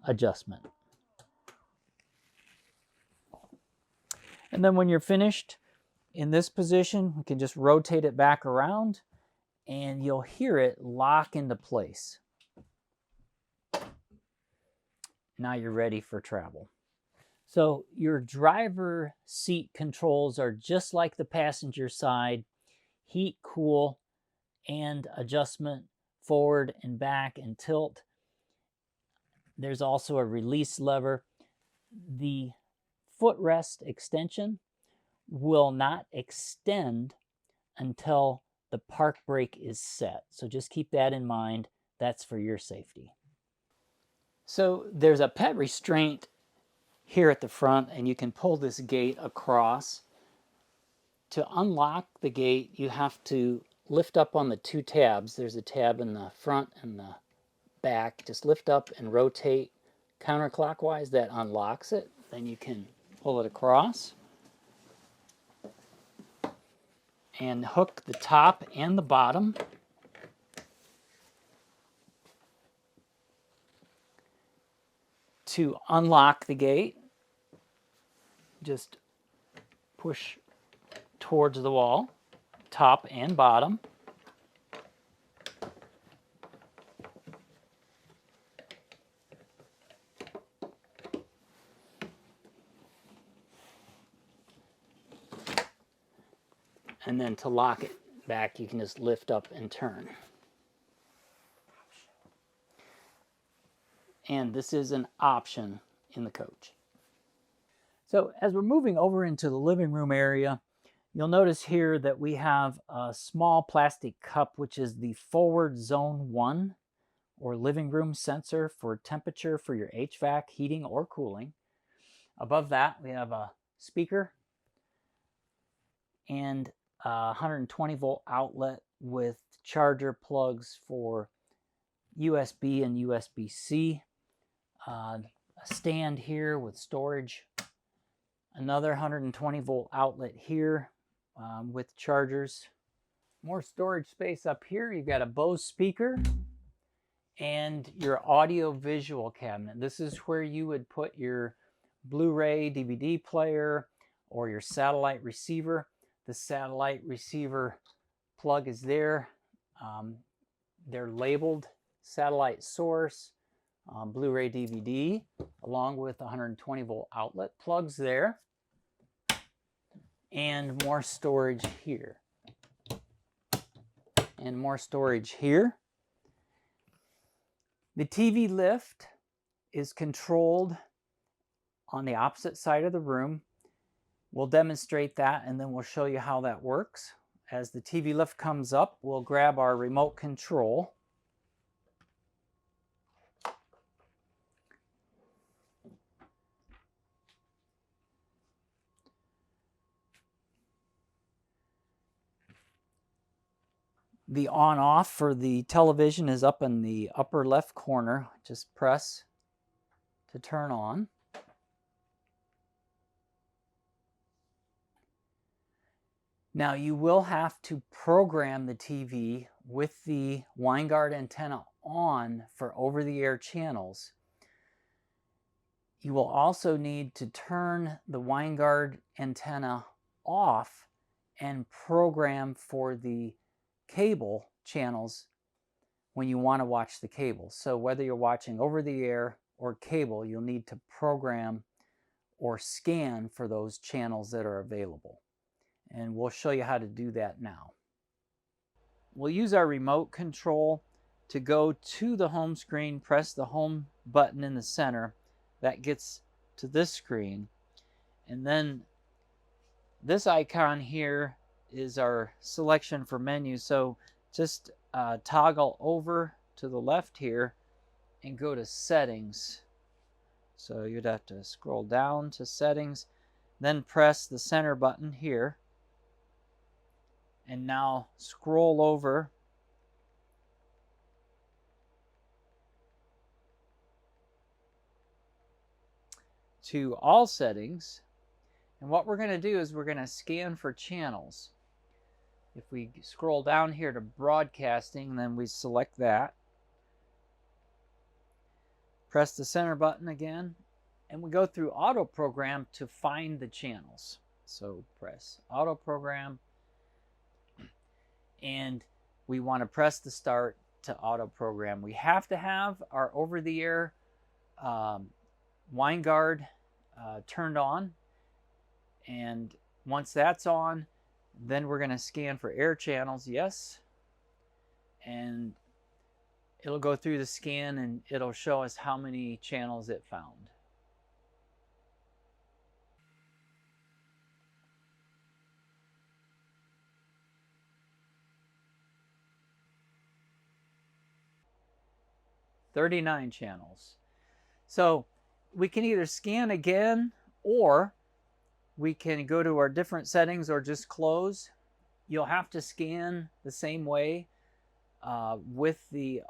adjustment. And then when you're finished in this position, we can just rotate it back around and you'll hear it lock into place. Now you're ready for travel. So your driver seat controls are just like the passenger side: heat, cool, and adjustment forward and back and tilt. There's also a release lever. The footrest extension will not extend until the park brake is set. So just keep that in mind. That's for your safety. So there's a pet restraint here at the front, and you can pull this gate across. To unlock the gate, you have to lift up on the two tabs. There's a tab in the front and the back. Just lift up and rotate counterclockwise. That unlocks it. Then you can pull it across and hook the top and the bottom. To unlock the gate, just push towards the wall, top and bottom. And then to lock it back, you can just lift up and turn. And this is an option in the coach. So as we're moving over into the living room area, you'll notice here that we have a small plastic cup, which is the forward zone 1 or living room sensor for temperature for your HVAC, heating or cooling. Above that, we have a speaker and a 120 volt outlet with charger plugs for USB and USB-C. A stand here with storage. Another 120 volt outlet here with chargers. More storage space up here. You've got a Bose speaker and your audio visual cabinet. This is where you would put your Blu-ray DVD player or your satellite receiver. The satellite receiver plug is there. They're labeled satellite source, Blu-ray DVD, along with 120 volt outlet plugs there. And more storage here. And more storage here. The TV lift is controlled on the opposite side of the room. We'll demonstrate that and then we'll show you how that works. As the TV lift comes up, we'll grab our remote control. The on-off for the television is up in the upper left corner. Just press to turn on. Now you will have to program the TV with the WineGuard antenna on for over-the-air channels. You will also need to turn the WineGuard antenna off and program for the cable channels when you want to watch the cable. So whether you're watching over the air or cable, you'll need to program or scan for those channels that are available. And we'll show you how to do that now. We'll use our remote control to go to the home screen, press the home button in the center. That gets to this screen. And then this icon here is our selection for menu. So just toggle over to the left here and go to settings. So you'd have to scroll down to settings, then press the center button here. And now scroll over to all settings. And what we're going to do is we're going to scan for channels. If we scroll down here to broadcasting, then we select that. Press the center button again, and we go through auto program to find the channels. So press auto program, and we want to press the start to auto program. We have to have our over-the-air WineGuard turned on, and once that's on, then we're going to scan for air channels, yes, and it'll go through the scan and it'll show us how many channels it found. "39 channels." So we can either scan again, or we can go to our different settings or just close. You'll have to scan the same way with the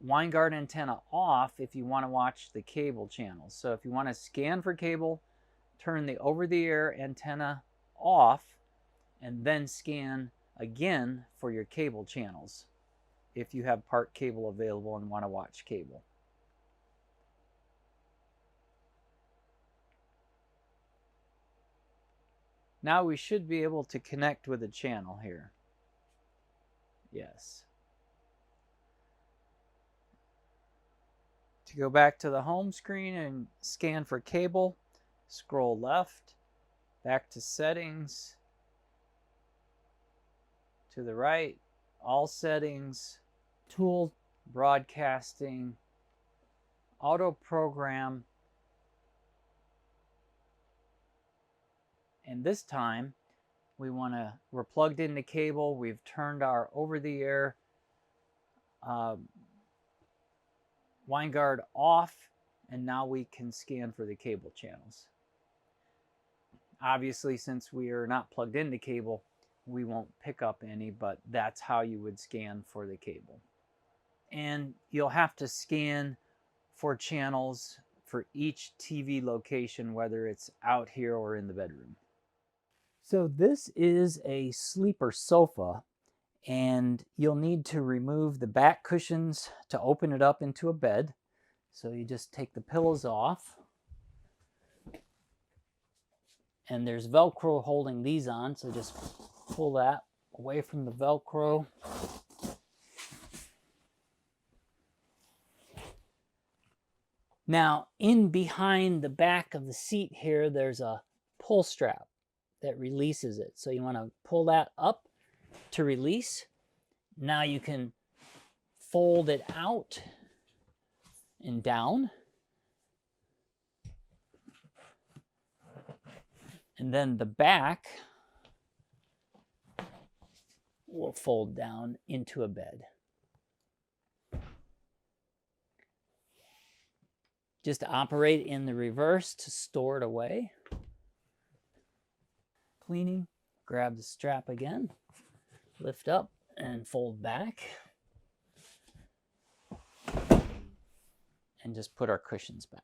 WineGuard antenna off if you want to watch the cable channels. So if you want to scan for cable, turn the over-the-air antenna off and then scan again for your cable channels if you have part cable available and want to watch cable. Now we should be able to connect with a channel here. Yes. To go back to the home screen and scan for cable, scroll left, back to settings, to the right, all settings, tool, broadcasting, auto program, And this time we're plugged in the cable, we've turned our over-the-air line guard off, and now we can scan for the cable channels. Obviously, since we are not plugged into cable, we won't pick up any, but that's how you would scan for the cable. And you'll have to scan for channels for each TV location, whether it's out here or in the bedroom. So this is a sleeper sofa, and you'll need to remove the back cushions to open it up into a bed. So you just take the pillows off, and there's Velcro holding these on, so just pull that away from the Velcro. Now, in behind the back of the seat here, there's a pull strap that releases it. So you want to pull that up to release. Now you can fold it out and down. And then the back will fold down into a bed. Just operate in the reverse to store it away. Cleaning, grab the strap again, lift up and fold back. And just put our cushions back.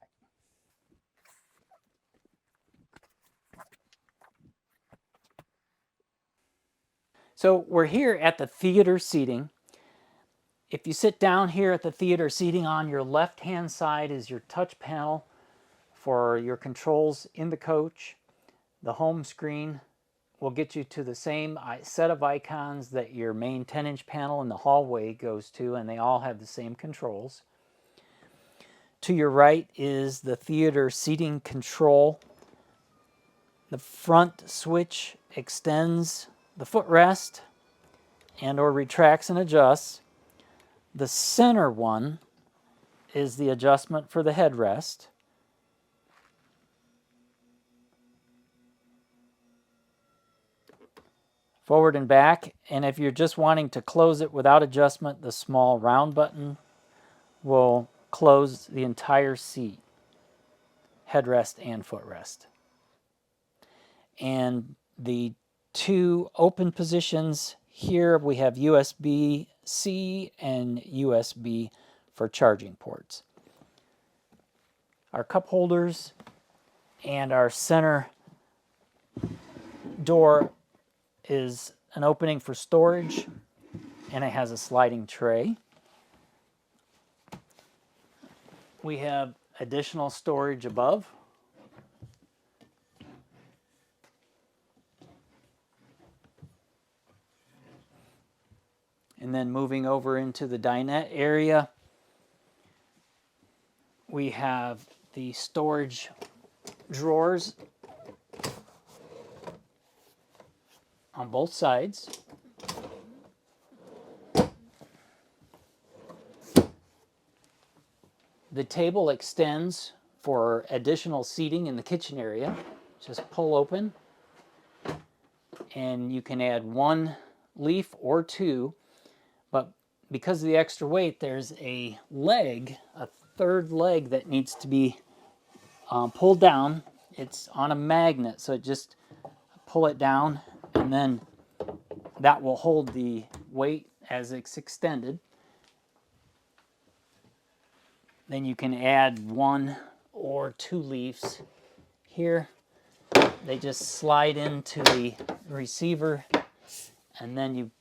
So we're here at the theater seating. If you sit down here at the theater seating, on your left-hand side is your touch panel for your controls in the coach. The home screen will get you to the same set of icons that your main 10-inch panel in the hallway goes to, and they all have the same controls. To your right is the theater seating control. The front switch extends the footrest and or retracts and adjusts. The center one is the adjustment for the headrest. Forward and back, and if you're just wanting to close it without adjustment, the small round button will close the entire seat, headrest and footrest. And the two open positions here, we have USB-C and USB for charging ports. Our cup holders and our center door is an opening for storage, and it has a sliding tray. We have additional storage above. And then moving over into the dinette area, we have the storage drawers on both sides. The table extends for additional seating in the kitchen area. Just pull open, and you can add one leaf or two. But because of the extra weight, there's a leg, a third leg that needs to be pulled down. It's on a magnet, so just pull it down, and then that will hold the weight as it's extended. Then you can add one or two leaves here. They just slide into the receiver, and then you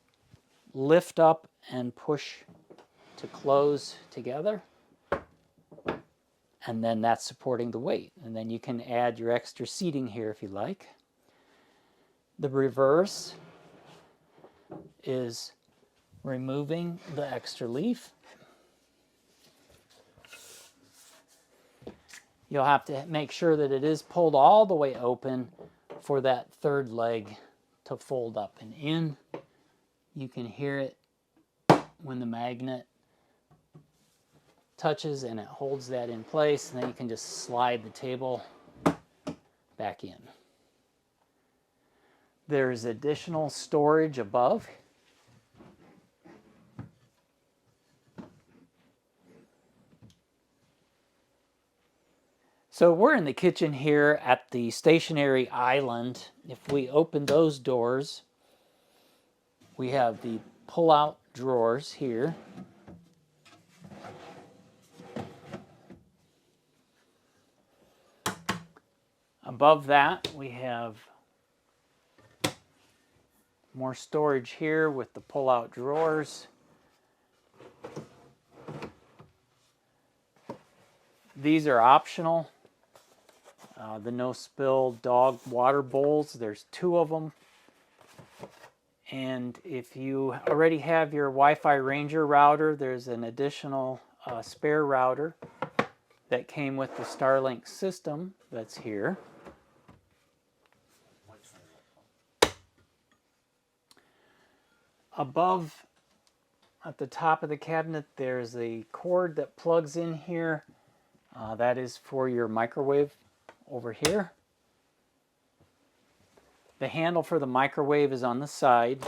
lift up and push to close together, and then that's supporting the weight. And then you can add your extra seating here if you like. The reverse is removing the extra leaf. You'll have to make sure that it is pulled all the way open for that third leg to fold up and in. You can hear it when the magnet touches, and it holds that in place, and then you can just slide the table back in. There's additional storage above. So we're in the kitchen here at the stationary island. If we open those doors, we have the pull-out drawers here. Above that, we have more storage here with the pull-out drawers. These are optional. The no-spill dog water bowls, there's 2 of them. And if you already have your Wi-Fi Ranger router, there's an additional spare router that came with the Starlink system that's here. Above, at the top of the cabinet, there's a cord that plugs in here. That is for your microwave over here. The handle for the microwave is on the side.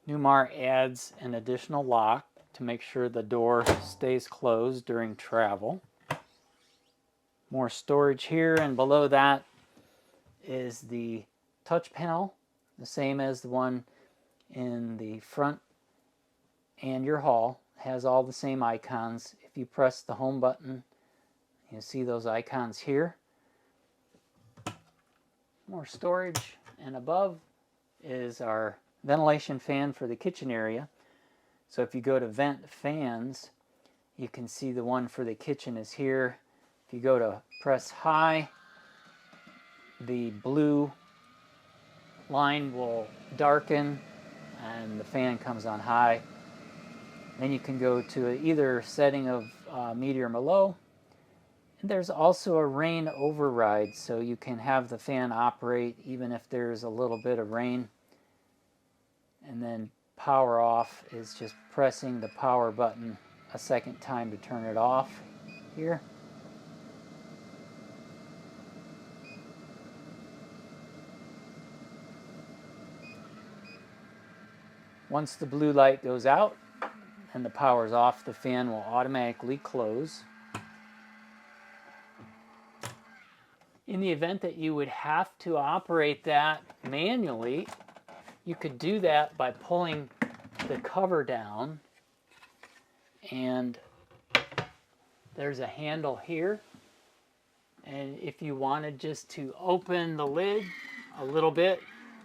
Newmar adds an additional lock to make sure the door stays closed during travel. More storage here, and below that is the touch panel, the same as the one in the front and your hall. Has all the same icons. If you press the home button, you see those icons here. More storage, and above is our ventilation fan for the kitchen area. So if you go to vent fans, you can see the one for the kitchen is here. If you go to press high, the blue line will darken and the fan comes on high. Then you can go to either setting of medium or low. And there's also a rain override, so you can have the fan operate even if there's a little bit of rain. And then power off is just pressing the power button a second time to turn it off here. Once the blue light goes out and the power's off, the fan will automatically close. In the event that you would have to operate that manually, you could do that by pulling the cover down, and there's a handle here, and if you wanted just to open the lid a little bit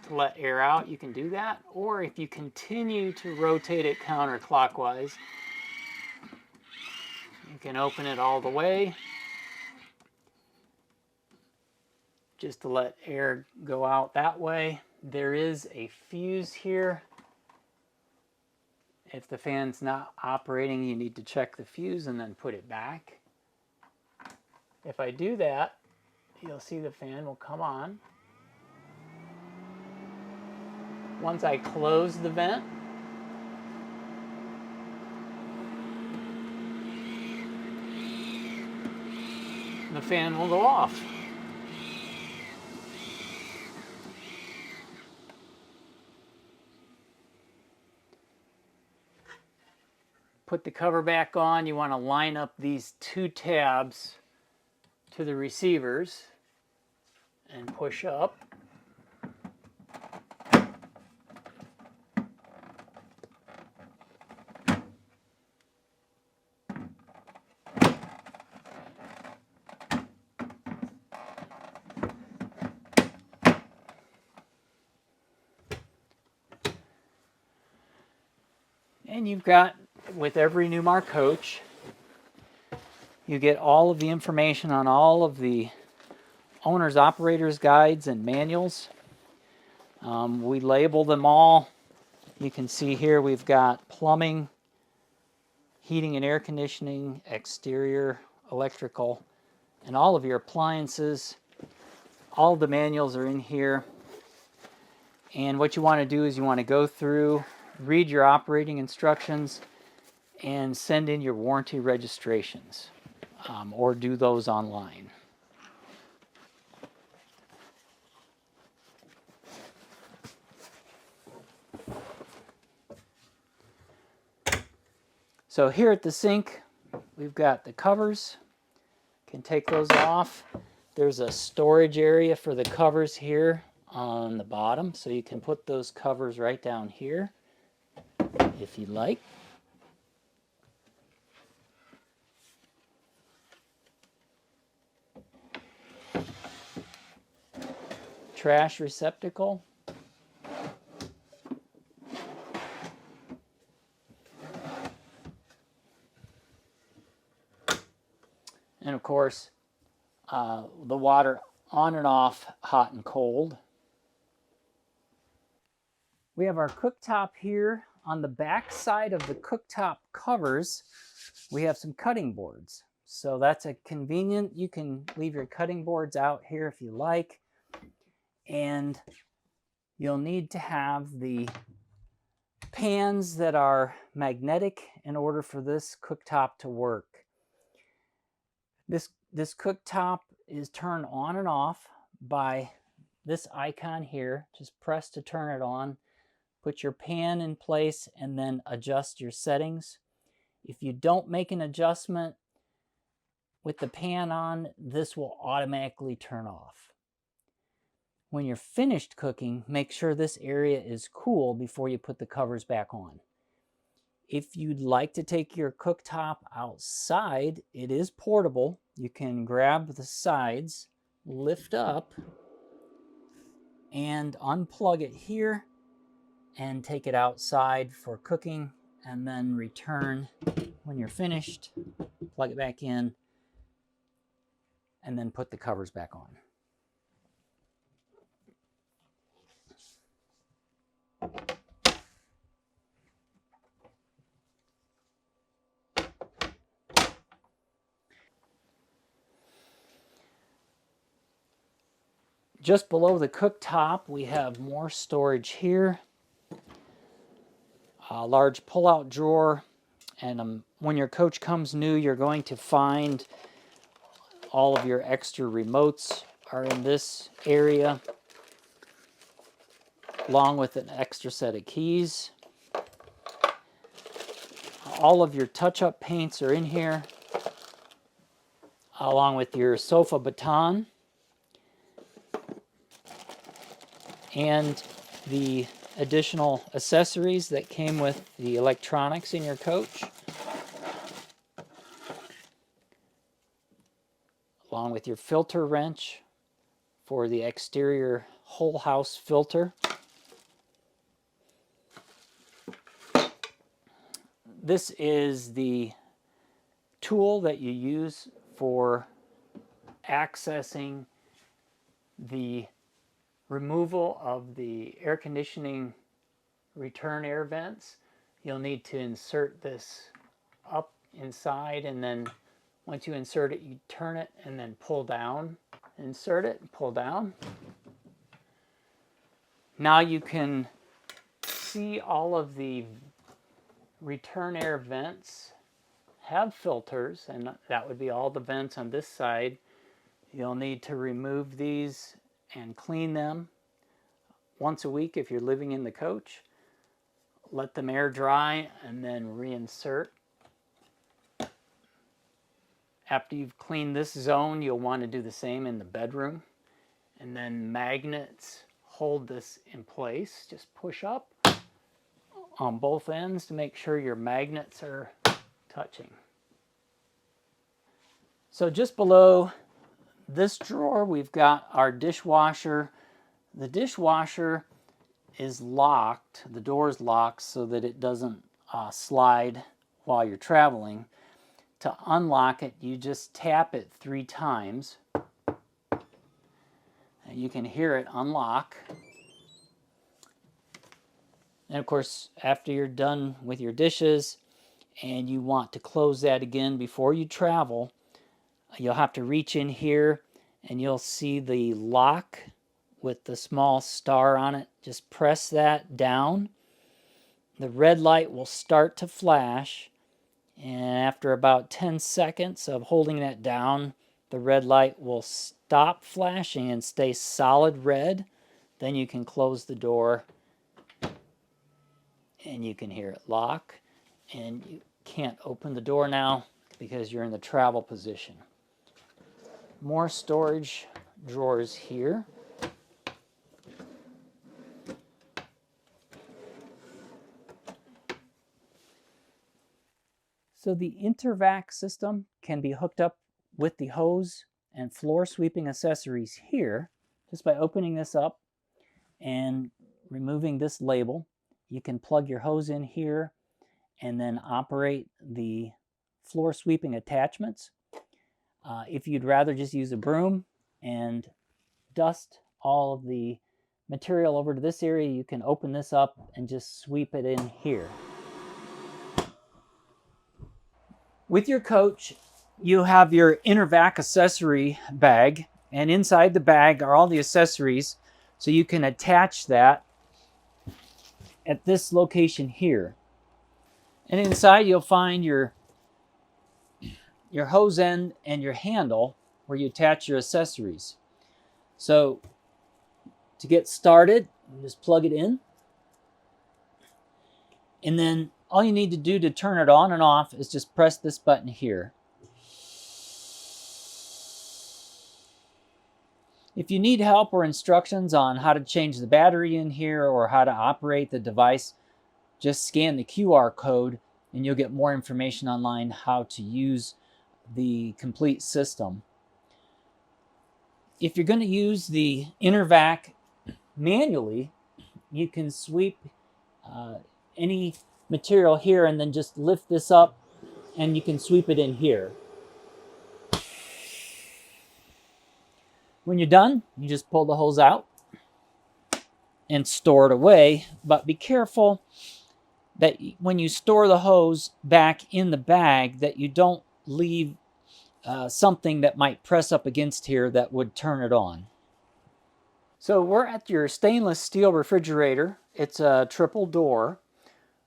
to let air out, you can do that. Or if you continue to rotate it counterclockwise, you can open it all the way just to let air go out that way. There is a fuse here. If the fan's not operating, you need to check the fuse and then put it back. If I do that, you'll see the fan will come on. Once I close the vent, the fan will go off. Put the cover back on. You want to line up these 2 tabs to the receivers and push up. And you've got, with every Newmar coach, you get all of the information on all of the owner's operators guides and manuals. We label them all. You can see here we've got plumbing, heating and air conditioning, exterior, electrical, and all of your appliances. All the manuals are in here. And what you want to do is you want to go through, read your operating instructions, and send in your warranty registrations, or do those online. So here at the sink, we've got the covers. Can take those off. There's a storage area for the covers here on the bottom, so you can put those covers right down here if you like. Trash receptacle. And of course, the water on and off, hot and cold. We have our cooktop here. On the back side of the cooktop covers, we have some cutting boards. So that's a convenient, you can leave your cutting boards out here if you like. And you'll need to have the pans that are magnetic in order for this cooktop to work. This cooktop is turned on and off by this icon here. Just press to turn it on. Put your pan in place and then adjust your settings. If you don't make an adjustment with the pan on, this will automatically turn off. When you're finished cooking, make sure this area is cool before you put the covers back on. If you'd like to take your cooktop outside, it is portable. You can grab the sides, lift up, and unplug it here and take it outside for cooking, and then return when you're finished, plug it back in, and then put the covers back on. Just below the cooktop, we have more storage here. A large pull-out drawer, and when your coach comes new, you're going to find all of your extra remotes are in this area, along with an extra set of keys. All of your touch-up paints are in here, along with your sofa baton and the additional accessories that came with the electronics in your coach, along with your filter wrench for the exterior whole house filter. This is the tool that you use for accessing the removal of the air conditioning return air vents. You'll need to insert this up inside, and then once you insert it, you turn it and then pull down. Insert it and pull down. Now you can see all of the return air vents have filters, and that would be all the vents on this side. You'll need to remove these and clean them once a week if you're living in the coach. Let them air dry and then reinsert. After you've cleaned this zone, you'll want to do the same in the bedroom. And then magnets hold this in place. Just push up on both ends to make sure your magnets are touching. So just below this drawer, we've got our dishwasher. The dishwasher is locked. The door is locked so that it doesn't slide while you're traveling. To unlock it, you just tap it 3 times. And you can hear it unlock. And of course, after you're done with your dishes and you want to close that again before you travel, you'll have to reach in here and you'll see the lock with the small star on it. Just press that down. The red light will start to flash, and after about 10 seconds of holding that down, the red light will stop flashing and stay solid red. Then you can close the door and you can hear it lock, and you can't open the door now because you're in the travel position. More storage drawers here. So the InterVac system can be hooked up with the hose and floor sweeping accessories here just by opening this up and removing this label. You can plug your hose in here and then operate the floor sweeping attachments. If you'd rather just use a broom and dust all of the material over to this area, you can open this up and just sweep it in here. With your coach, you have your InterVac accessory bag, and inside the bag are all the accessories, so you can attach that at this location here. And inside you'll find your hose end and your handle where you attach your accessories. So to get started, you just plug it in. And then all you need to do to turn it on and off is just press this button here. If you need help or instructions on how to change the battery in here or how to operate the device, just scan the QR code and you'll get more information online how to use the complete system. If you're going to use the InterVac manually, you can sweep any material here and then just lift this up and you can sweep it in here. When you're done, you just pull the hose out and store it away, but be careful that when you store the hose back in the bag that you don't leave something that might press up against here that would turn it on. So we're at your stainless steel refrigerator. It's a triple door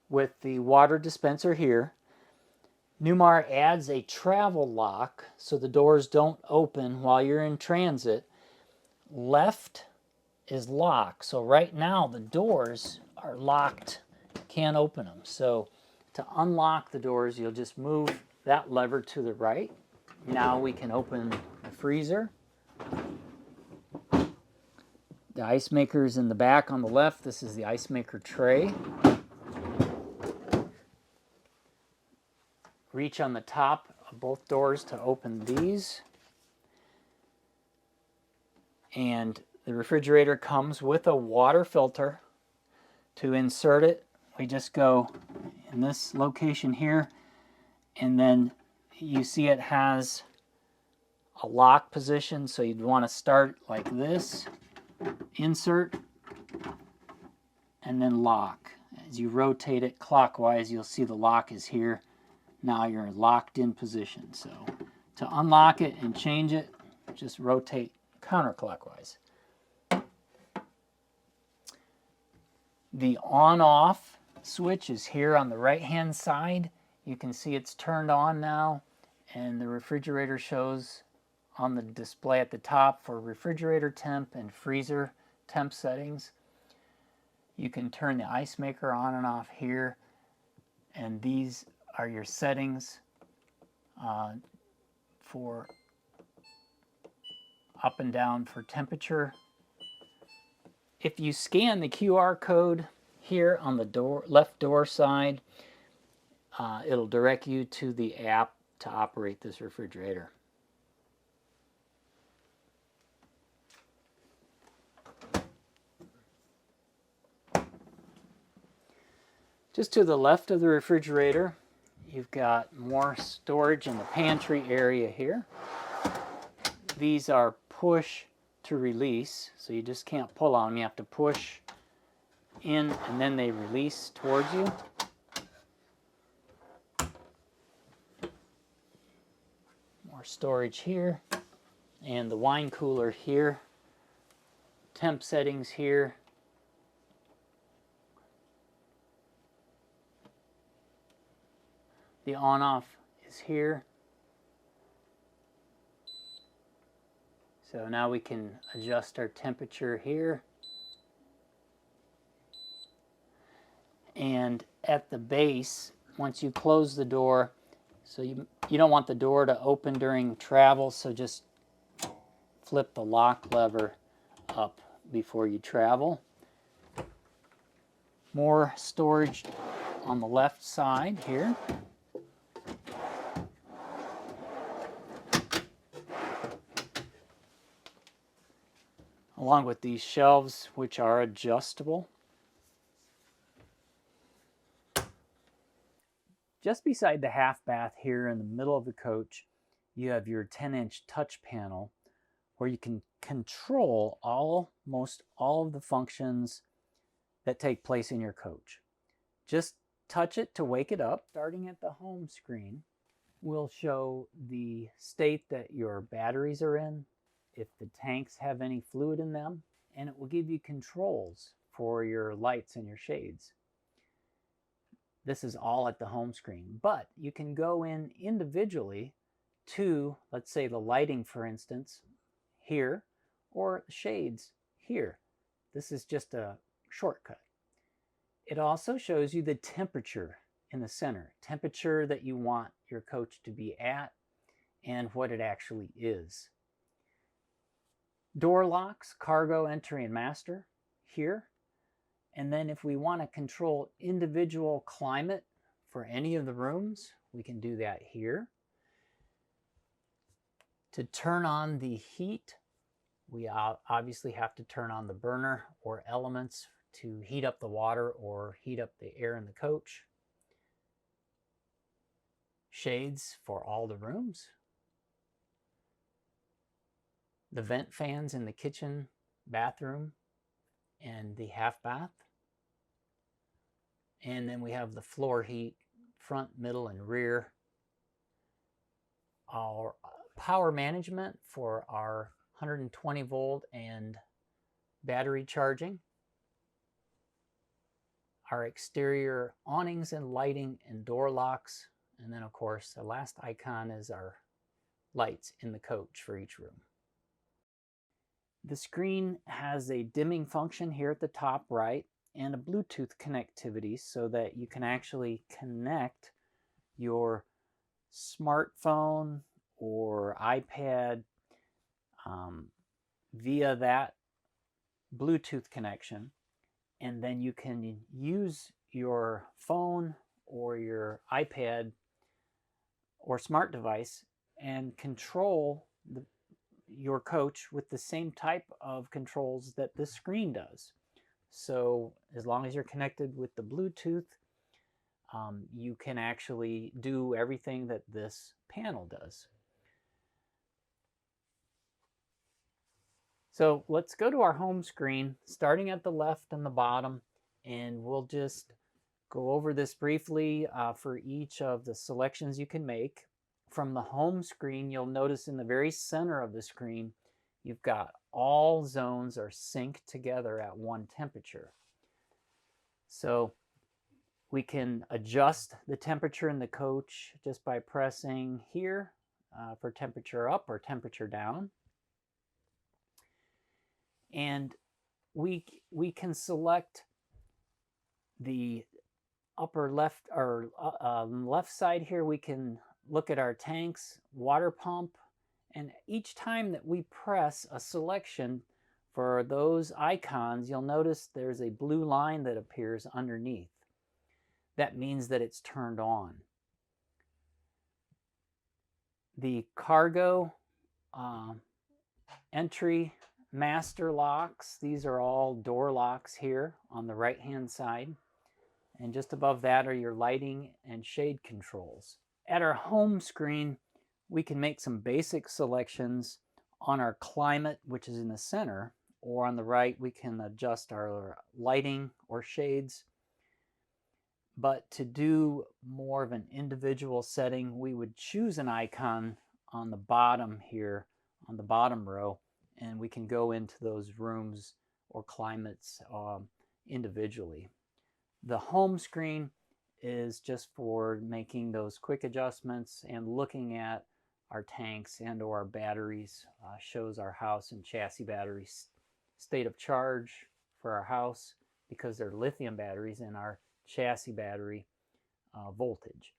with the water dispenser here. Newmar adds a travel lock so the doors don't open while you're in transit. Left is locked, so right now the doors are locked, can't open them. So to unlock the doors, you'll just move that lever to the right. Now we can open the freezer. The ice maker is in the back on the left. This is the ice maker tray. Reach on the top of both doors to open these. And the refrigerator comes with a water filter. To insert it, we just go in this location here, and then you see it has a lock position, so you'd want to start like this, insert, and then lock. As you rotate it clockwise, you'll see the lock is here. Now you're locked in position. So to unlock it and change it, just rotate counterclockwise. The on-off switch is here on the right-hand side. You can see it's turned on now, and the refrigerator shows on the display at the top for refrigerator temp and freezer temp settings. You can turn the ice maker on and off here, and these are your settings for up and down for temperature. If you scan the QR code here on the left door side, it'll direct you to the app to operate this refrigerator. Just to the left of the refrigerator, you've got more storage in the pantry area here. These are push to release, so you just can't pull on them. You have to push in and then they release towards you. More storage here, and the wine cooler here. Temp settings here. The on-off is here. So now we can adjust our temperature here. And at the base, once you close the door. So you don't want the door to open during travel, so just flip the lock lever up before you travel. More storage on the left side here. Along with these shelves, which are adjustable. Just beside the half bath here in the middle of the coach, you have your 10-inch touch panel where you can control almost all of the functions that take place in your coach. Just touch it to wake it up. Starting at the home screen, we'll show the state that your batteries are in, if the tanks have any fluid in them, and it will give you controls for your lights and your shades. This is all at the home screen, but you can go in individually to, let's say, the lighting, for instance, here, or shades here. This is just a shortcut. It also shows you the temperature in the center, temperature that you want your coach to be at and what it actually is. Door locks, cargo, entry, and master here. And then if we want to control individual climate for any of the rooms, we can do that here. To turn on the heat, we obviously have to turn on the burner or elements to heat up the water or heat up the air in the coach. Shades for all the rooms. The vent fans in the kitchen, bathroom, and the half bath. And then we have the floor heat, front, middle, and rear. Our power management for our 120 volt and battery charging. Our exterior awnings and lighting and door locks. And then, of course, the last icon is our lights in the coach for each room. The screen has a dimming function here at the top right and a Bluetooth connectivity so that you can actually connect your smartphone or iPad via that Bluetooth connection, and then you can use your phone or your iPad or smart device and control your coach with the same type of controls that this screen does. So as long as you're connected with the Bluetooth, you can actually do everything that this panel does. So let's go to our home screen, starting at the left and the bottom, and we'll just go over this briefly for each of the selections you can make. From the home screen, you'll notice in the very center of the screen, you've got all zones are synced together at one temperature. So we can adjust the temperature in the coach just by pressing here for temperature up or temperature down. And we can select the upper left or left side here. We can look at our tanks, water pump, and each time that we press a selection for those icons, you'll notice there's a blue line that appears underneath. That means that it's turned on. The cargo, entry, master locks, these are all door locks here on the right hand side. And just above that are your lighting and shade controls. At our home screen, we can make some basic selections on our climate, which is in the center, or on the right, we can adjust our lighting or shades. But to do more of an individual setting, we would choose an icon on the bottom here, on the bottom row, and we can go into those rooms or climates individually. The home screen is just for making those quick adjustments and looking at our tanks and or our batteries. Shows our house and chassis batteries state of charge for our house because they're lithium batteries, and our chassis battery voltage.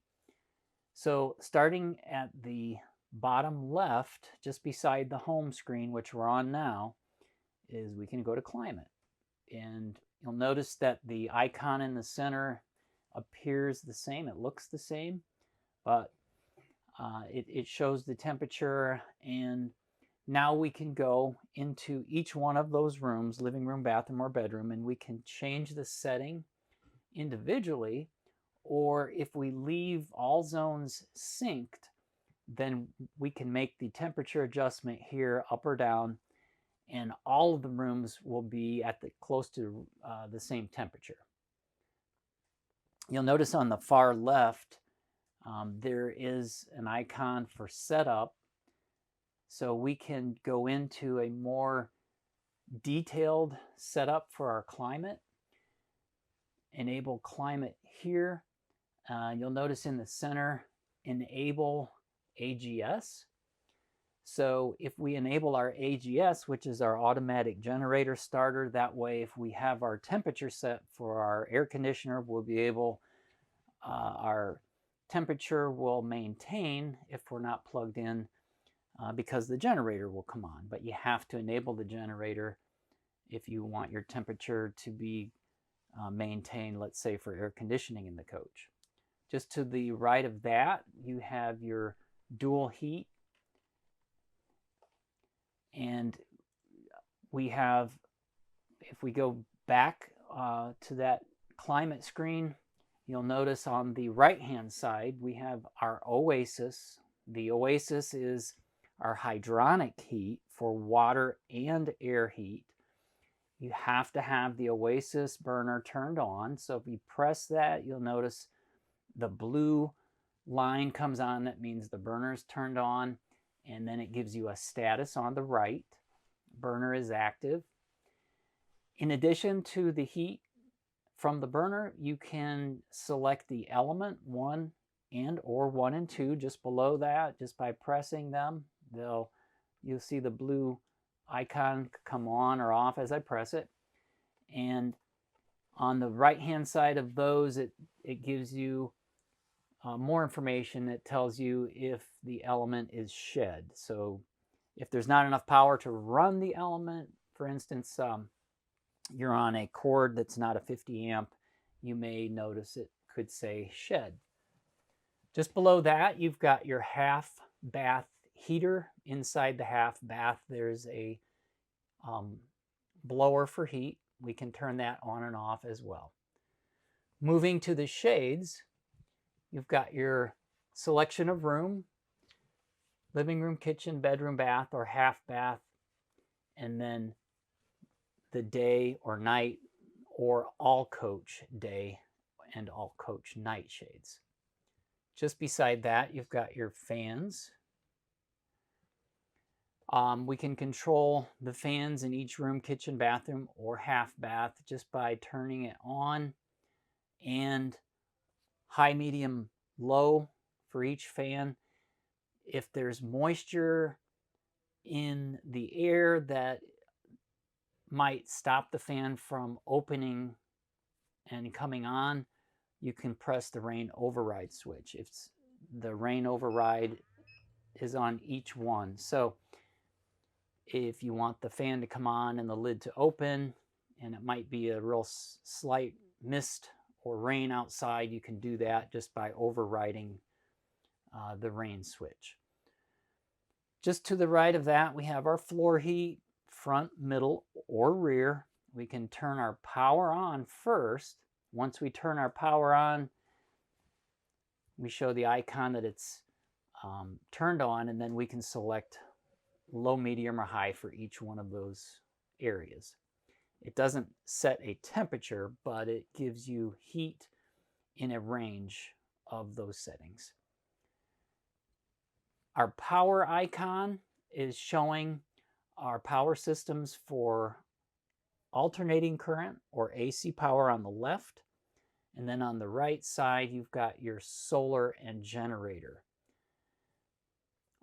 So starting at the bottom left, just beside the home screen, which we're on now, is we can go to climate. And you'll notice that the icon in the center appears the same. It looks the same, but it shows the temperature. And now we can go into each one of those rooms, living room, bathroom, or bedroom, and we can change the setting individually. Or if we leave all zones synced, then we can make the temperature adjustment here up or down, and all of the rooms will be at close to the same temperature. You'll notice on the far left, there is an icon for setup. So we can go into a more detailed setup for our climate. Enable climate here. You'll notice in the center, enable AGS. So if we enable our AGS, which is our automatic generator starter, that way if we have our temperature set for our air conditioner, we'll be able, our temperature will maintain if we're not plugged in, because the generator will come on. But you have to enable the generator if you want your temperature to be maintained, let's say for air conditioning in the coach. Just to the right of that, you have your dual heat. And we have, if we go back to that climate screen, you'll notice on the right-hand side, we have our Oasis. The Oasis is our hydronic heat for water and air heat. You have to have the Oasis burner turned on. So if you press that, you'll notice the blue line comes on. That means the burner is turned on. And then it gives you a status on the right. Burner is active. In addition to the heat from the burner, you can select the element 1 and or 1 and 2 just below that. Just by pressing them, you'll see the blue icon come on or off as I press it. And on the right hand side of those, it gives you more information. That tells you if the element is shed. So if there's not enough power to run the element, for instance, you're on a cord that's not a 50 amp, you may notice it could say shed. Just below that, you've got your half bath heater. Inside the half bath, there's a blower for heat. We can turn that on and off as well. Moving to the shades, you've got your selection of room, living room, kitchen, bedroom, bath, or half bath, and then the day or night or all coach day and all coach night shades. Just beside that, you've got your fans. We can control the fans in each room, kitchen, bathroom, or half bath just by turning it on, and high, medium, low for each fan. If there's moisture in the air that might stop the fan from opening and coming on, you can press the rain override switch. If the rain override is on each one. So if you want the fan to come on and the lid to open, and it might be a real slight mist or rain outside, you can do that just by overriding the rain switch. Just to the right of that, we have our floor heat, front, middle, or rear. We can turn our power on first. Once we turn our power on, we show the icon that it's turned on, and then we can select low, medium, or high for each one of those areas. It doesn't set a temperature, but it gives you heat in a range of those settings. Our power icon is showing our power systems for alternating current or AC power on the left. And then on the right side, you've got your solar and generator.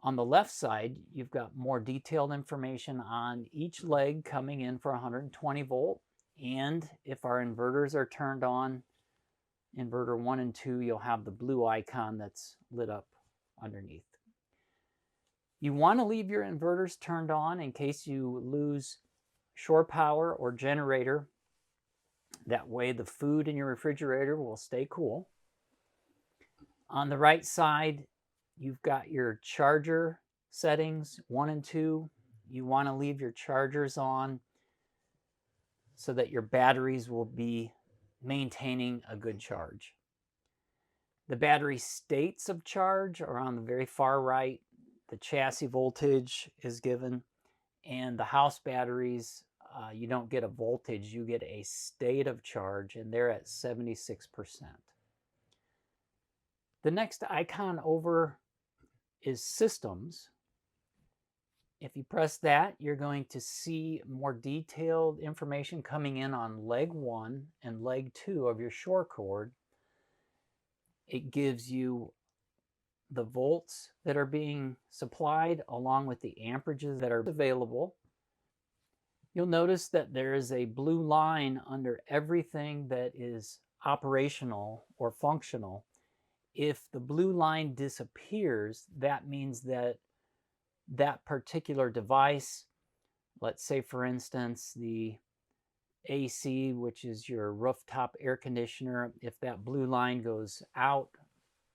On the left side, you've got more detailed information on each leg coming in for 120 volt. And if our inverters are turned on, inverter 1 and 2, you'll have the blue icon that's lit up underneath. You want to leave your inverters turned on in case you lose shore power or generator. That way the food in your refrigerator will stay cool. On the right side, you've got your charger settings, 1 and 2. You want to leave your chargers on so that your batteries will be maintaining a good charge. The battery states of charge are on the very far right. The chassis voltage is given, and the house batteries, you don't get a voltage, you get a state of charge, and they're at 76%. The next icon over is systems. If you press that, you're going to see more detailed information coming in on leg 1 and leg 2 of your shore cord. It gives you the volts that are being supplied along with the amperages that are available. You'll notice that there is a blue line under everything that is operational or functional. If the blue line disappears, that means that that particular device, let's say for instance the AC, which is your rooftop air conditioner, if that blue line goes out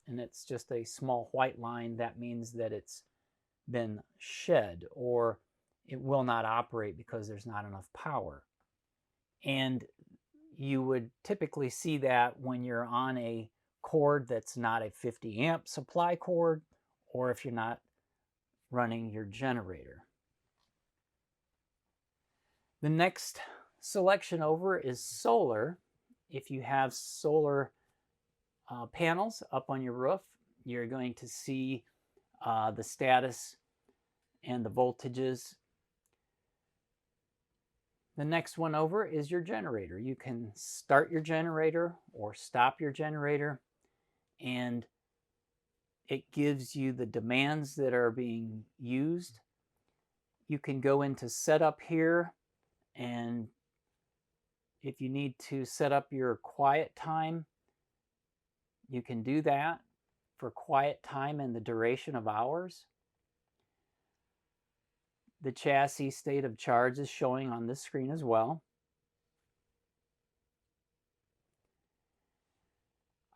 and it's just a small white line, that means that it's been shed or it will not operate because there's not enough power. And you would typically see that when you're on a cord that's not a 50 amp supply cord, or if you're not running your generator. The next selection over is solar. If you have solar panels up on your roof, you're going to see the status and the voltages. The next one over is your generator. You can start your generator or stop your generator, and it gives you the demands that are being used. You can go into setup here, and if you need to set up your quiet time, you can do that for quiet time and the duration of hours. The chassis state of charge is showing on this screen as well.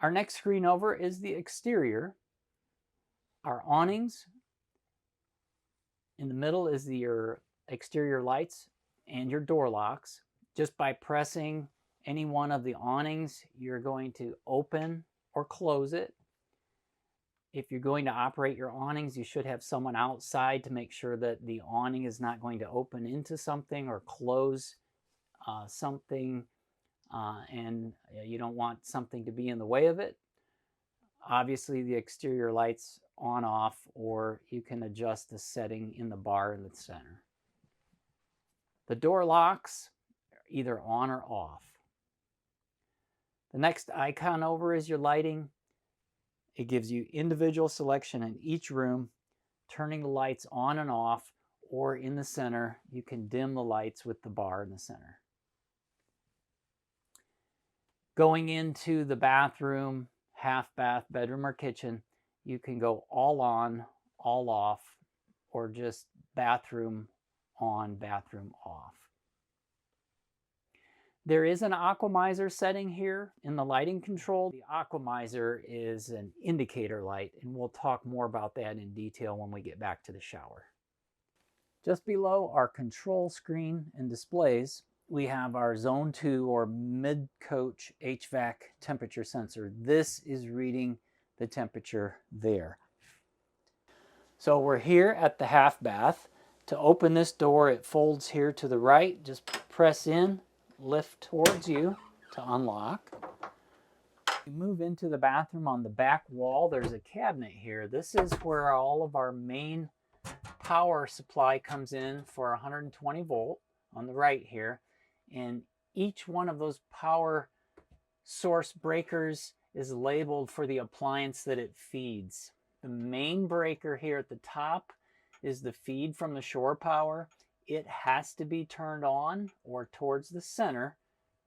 Our next screen over is the exterior. Our awnings. In the middle is your exterior lights and your door locks. Just by pressing any one of the awnings, you're going to open or close it. If you're going to operate your awnings, you should have someone outside to make sure that the awning is not going to open into something or close something, and you don't want something to be in the way of it. Obviously, the exterior lights on, off, or you can adjust the setting in the bar in the center. The door locks are either on or off. The next icon over is your lighting. It gives you individual selection in each room, turning the lights on and off, or in the center, you can dim the lights with the bar in the center. Going into the bathroom, half bath, bedroom, or kitchen, you can go all on, all off, or just bathroom on, bathroom off. There is an aquamizer setting here in the lighting control. The aquamizer is an indicator light, and we'll talk more about that in detail when we get back to the shower. Just below our control screen and displays, we have our Zone 2 or mid-coach HVAC temperature sensor. This is reading the temperature there. So we're here at the half bath. To open this door, it folds here to the right. Just press in, lift towards you to unlock. You move into the bathroom. On the back wall, there's a cabinet here. This is where all of our main power supply comes in for 120 volt on the right here. And each one of those power source breakers is labeled for the appliance that it feeds. The main breaker here at the top is the feed from the shore power. It has to be turned on or towards the center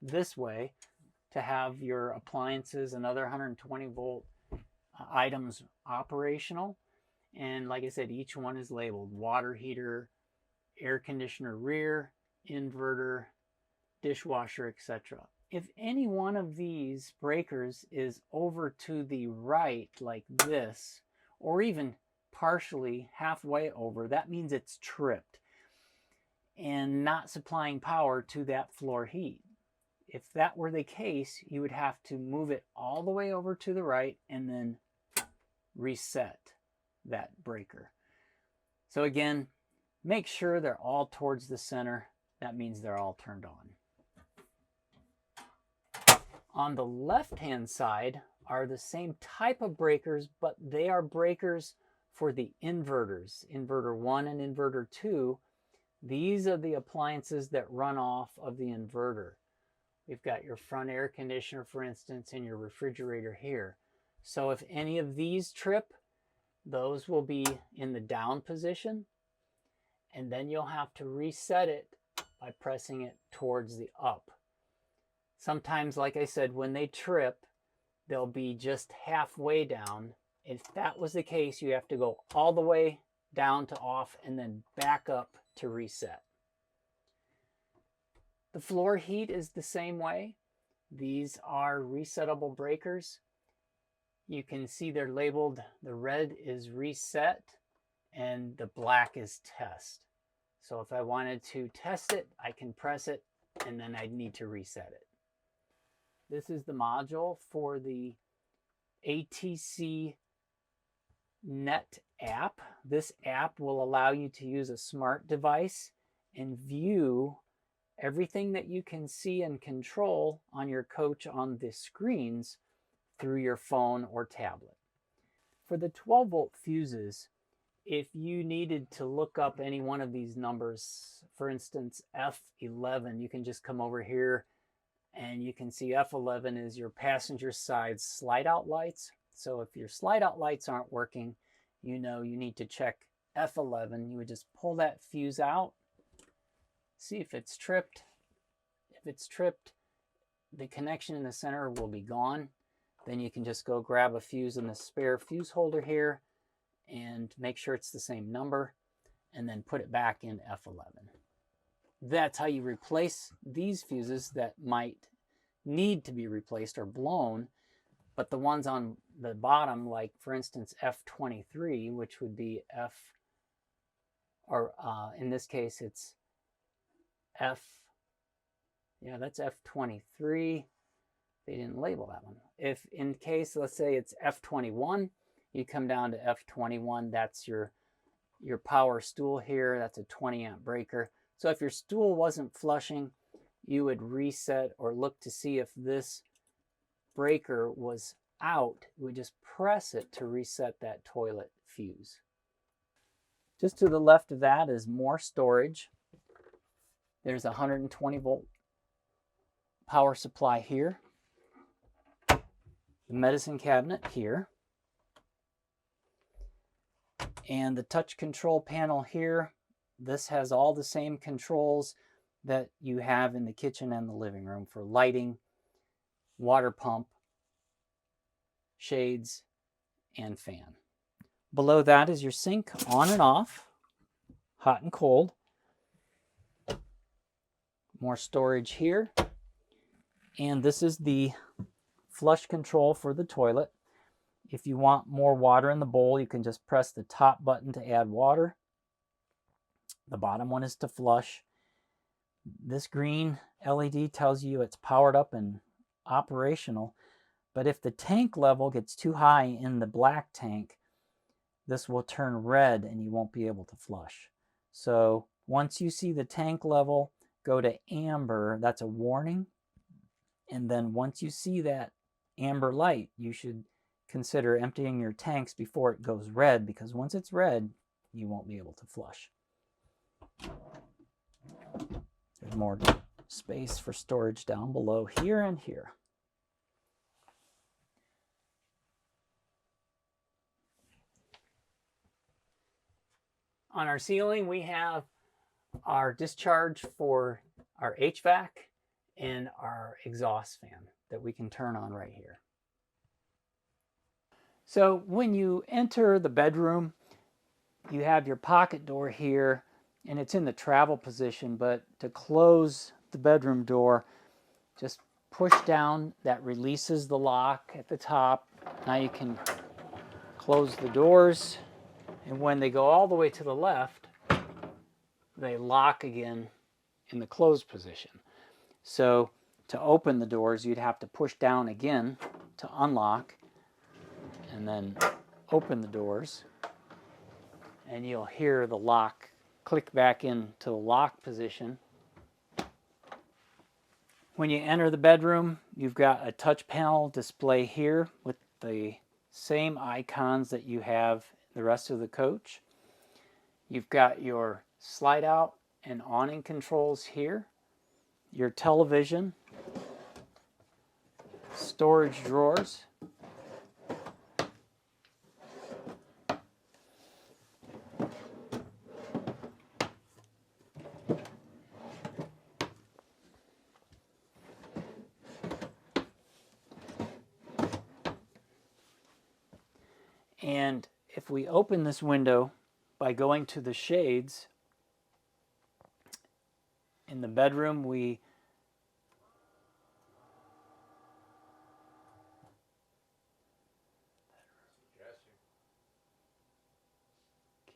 this way to have your appliances and other 120 volt items operational. And like I said, each one is labeled: water heater, air conditioner rear, inverter, dishwasher, etc. If any one of these breakers is over to the right like this, or even partially halfway over, that means it's tripped and not supplying power to that floor heat. If that were the case, you would have to move it all the way over to the right and then reset that breaker. So again, make sure they're all towards the center. That means they're all turned on. On the left-hand side are the same type of breakers, but they are breakers for the inverters, inverter 1 and inverter 2. These are the appliances that run off of the inverter. We've got your front air conditioner, for instance, and your refrigerator here. So if any of these trip, those will be in the down position, and then you'll have to reset it by pressing it towards the up. Sometimes, like I said, when they trip, they'll be just halfway down. If that was the case, you have to go all the way down to off and then back up to reset. The floor heat is the same way. These are resettable breakers. You can see they're labeled, the red is reset and the black is test. So if I wanted to test it, I can press it and then I'd need to reset it. This is the module for the ATC Net app. This app will allow you to use a smart device and view everything that you can see and control on your coach on the screens through your phone or tablet. For the 12 volt fuses, if you needed to look up any one of these numbers, for instance F11, you can just come over here and you can see F11 is your passenger side slide out lights. So if your slide out lights aren't working, you know you need to check F11. You would just pull that fuse out, see if it's tripped. If it's tripped, the connection in the center will be gone. Then you can just go grab a fuse in the spare fuse holder here and make sure it's the same number and then put it back in F11. That's how you replace these fuses that might need to be replaced or blown. But the ones on the bottom, like for instance F23, which would be F, or in this case it's F, yeah, that's F23. They didn't label that one. If in case, let's say it's F21, you come down to F21, that's your power stool here. That's a 20 amp breaker. So if your stool wasn't flushing, you would reset or look to see if this breaker was out. You would just press it to reset that toilet fuse. Just to the left of that is more storage. There's a 120 volt power supply here. The medicine cabinet here. And the touch control panel here. This has all the same controls that you have in the kitchen and the living room for lighting, water pump, shades, and fan. Below that is your sink on and off, hot and cold. More storage here. And this is the flush control for the toilet. If you want more water in the bowl, you can just press the top button to add water. The bottom one is to flush. This green LED tells you it's powered up and operational. But if the tank level gets too high in the black tank, this will turn red and you won't be able to flush. So once you see the tank level go to amber, that's a warning. And then once you see that amber light, you should consider emptying your tanks before it goes red, because once it's red, you won't be able to flush. There's more space for storage down below here and here. On our ceiling, we have our discharge for our HVAC and our exhaust fan. that we can turn on right here. So when you enter the bedroom, you have your pocket door here, and it's in the travel position, but to close the bedroom door, just push down. That releases the lock at the top. Now you can close the doors, and when they go all the way to the left, they lock again in the closed position. So to open the doors, you'd have to push down again to unlock, and then open the doors, and you'll hear the lock click back into the lock position. When you enter the bedroom, you've got a touch panel display here with the same icons that you have the rest of the coach. You've got your slide out and awning controls here, your television, storage drawers, and if we open this window by going to the shades, in the bedroom we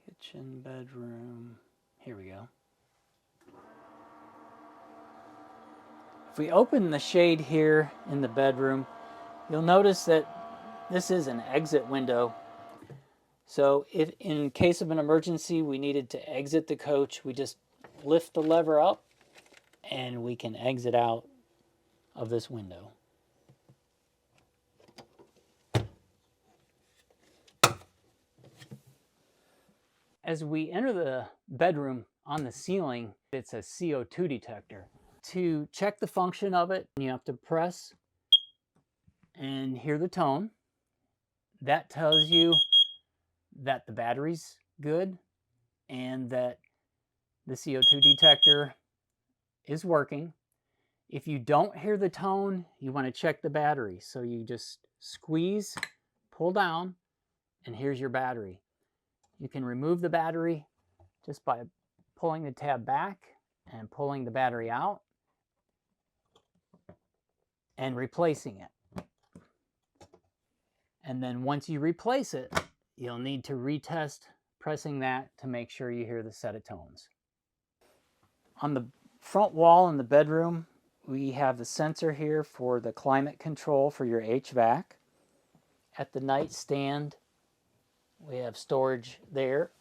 kitchen, bedroom, here we go. If we open the shade here in the bedroom, you'll notice that this is an exit window. So if in case of an emergency we needed to exit the coach, we just lift the lever up and we can exit out of this window. As we enter the bedroom, on the ceiling, it's a CO2 detector. To check the function of it, you have to press and hear the tone. That tells you that the battery's good and that the CO2 detector is working. If you don't hear the tone, you want to check the battery. So you just squeeze, pull down, and here's your battery. You can remove the battery just by pulling the tab back and pulling the battery out and replacing it. And then once you replace it, you'll need to retest pressing that to make sure you hear the set of tones. On the front wall in the bedroom, we have the sensor here for the climate control for your HVAC. At the nightstand, we have storage there.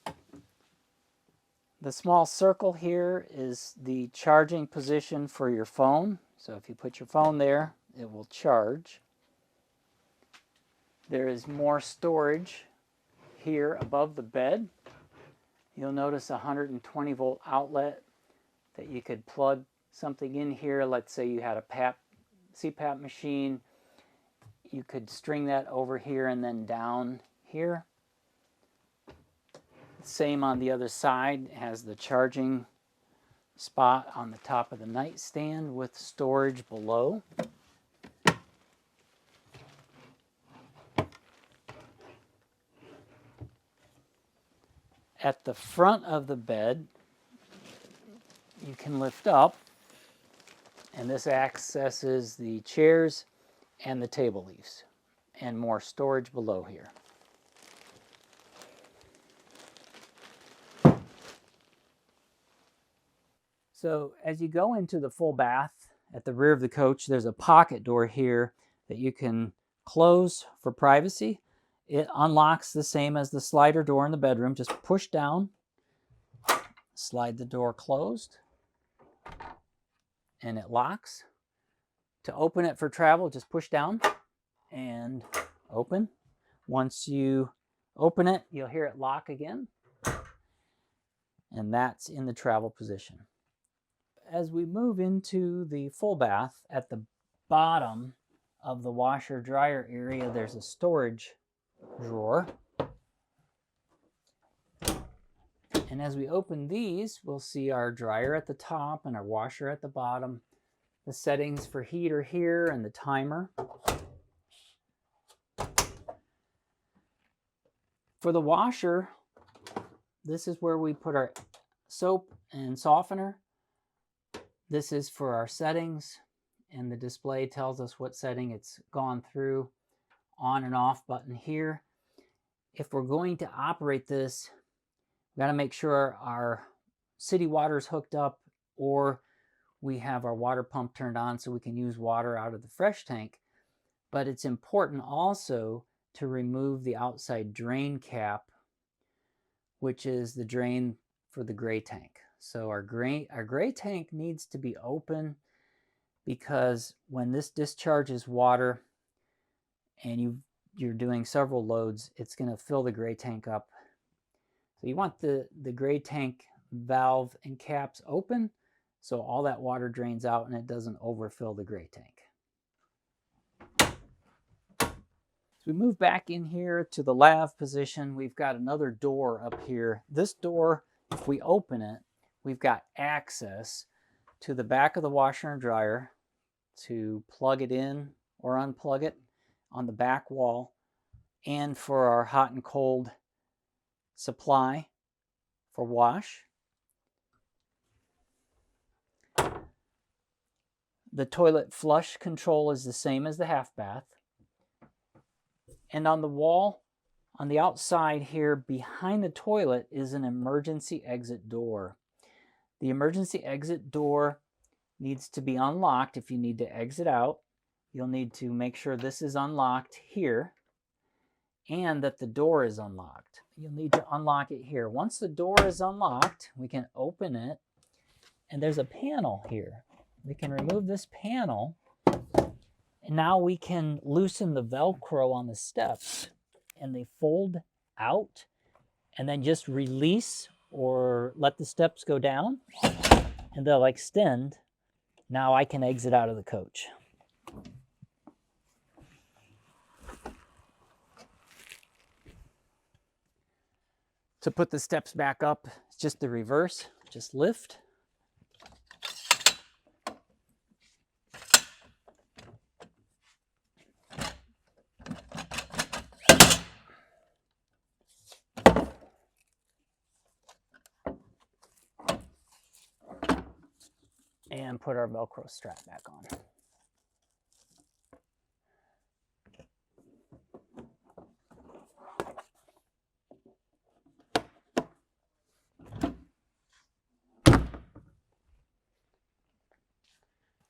The small circle here is the charging position for your phone. So if you put your phone there, it will charge. There is more storage here above the bed. You'll notice a 120 volt outlet that you could plug something in here. Let's say you had a CPAP machine. You could string that over here and then down here. Same on the other side. It has the charging spot on the top of the nightstand with storage below. At the front of the bed, you can lift up, and this accesses the chairs and the table leaves, and more storage below here. So as you go into the full bath, at the rear of the coach, there's a pocket door here that you can close for privacy. It unlocks the same as the slider door in the bedroom. Just push down, slide the door closed, and it locks. To open it for travel, just push down and open. Once you open it, you'll hear it lock again, and that's in the travel position. As we move into the full bath, at the bottom of the washer dryer area, there's a storage drawer. And as we open these, we'll see our dryer at the top and our washer at the bottom. The settings for heat are here and the timer. For the washer, this is where we put our soap and softener. This is for our settings, and the display tells us what setting it's gone through. On and off button here. If we're going to operate this, we got to make sure our city water is hooked up, or we have our water pump turned on so we can use water out of the fresh tank. But it's important also to remove the outside drain cap, which is the drain for the gray tank. So our gray tank needs to be open, because when this discharges water and you're doing several loads, it's going to fill the gray tank up. So you want the gray tank valve and caps open so all that water drains out and it doesn't overfill the gray tank. We move back in here to the lav position. We've got another door up here. This door, if we open it, we've got access to the back of the washer and dryer to plug it in or unplug it on the back wall, and for our hot and cold supply for wash. The toilet flush control is the same as the half bath. And on the wall, on the outside here, behind the toilet is an emergency exit door. The emergency exit door needs to be unlocked. If you need to exit out, you'll need to make sure this is unlocked here and that the door is unlocked. You'll need to unlock it here. Once the door is unlocked, we can open it, and there's a panel here. We can remove this panel, and now we can loosen the Velcro on the steps, and they fold out, and then just release or let the steps go down, and they'll extend. Now I can exit out of the coach. To put the steps back up, it's just the reverse. Just lift. And put our Velcro strap back on.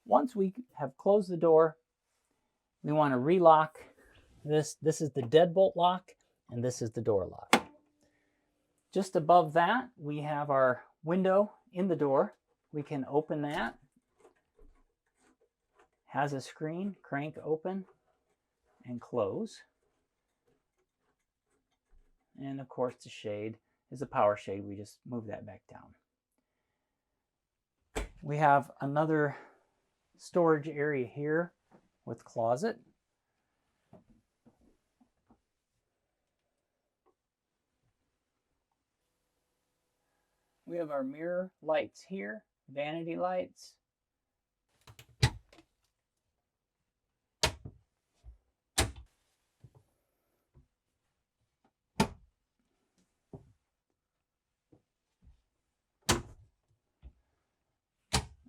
Once we have closed the door, we want to relock this. This is the deadbolt lock, and this is the door lock. Just above that, we have our window in the door. We can open that. Has a screen, crank open and close. And of course the shade is a power shade. We just move that back down. We have another storage area here with closet. We have our mirror lights here, vanity lights.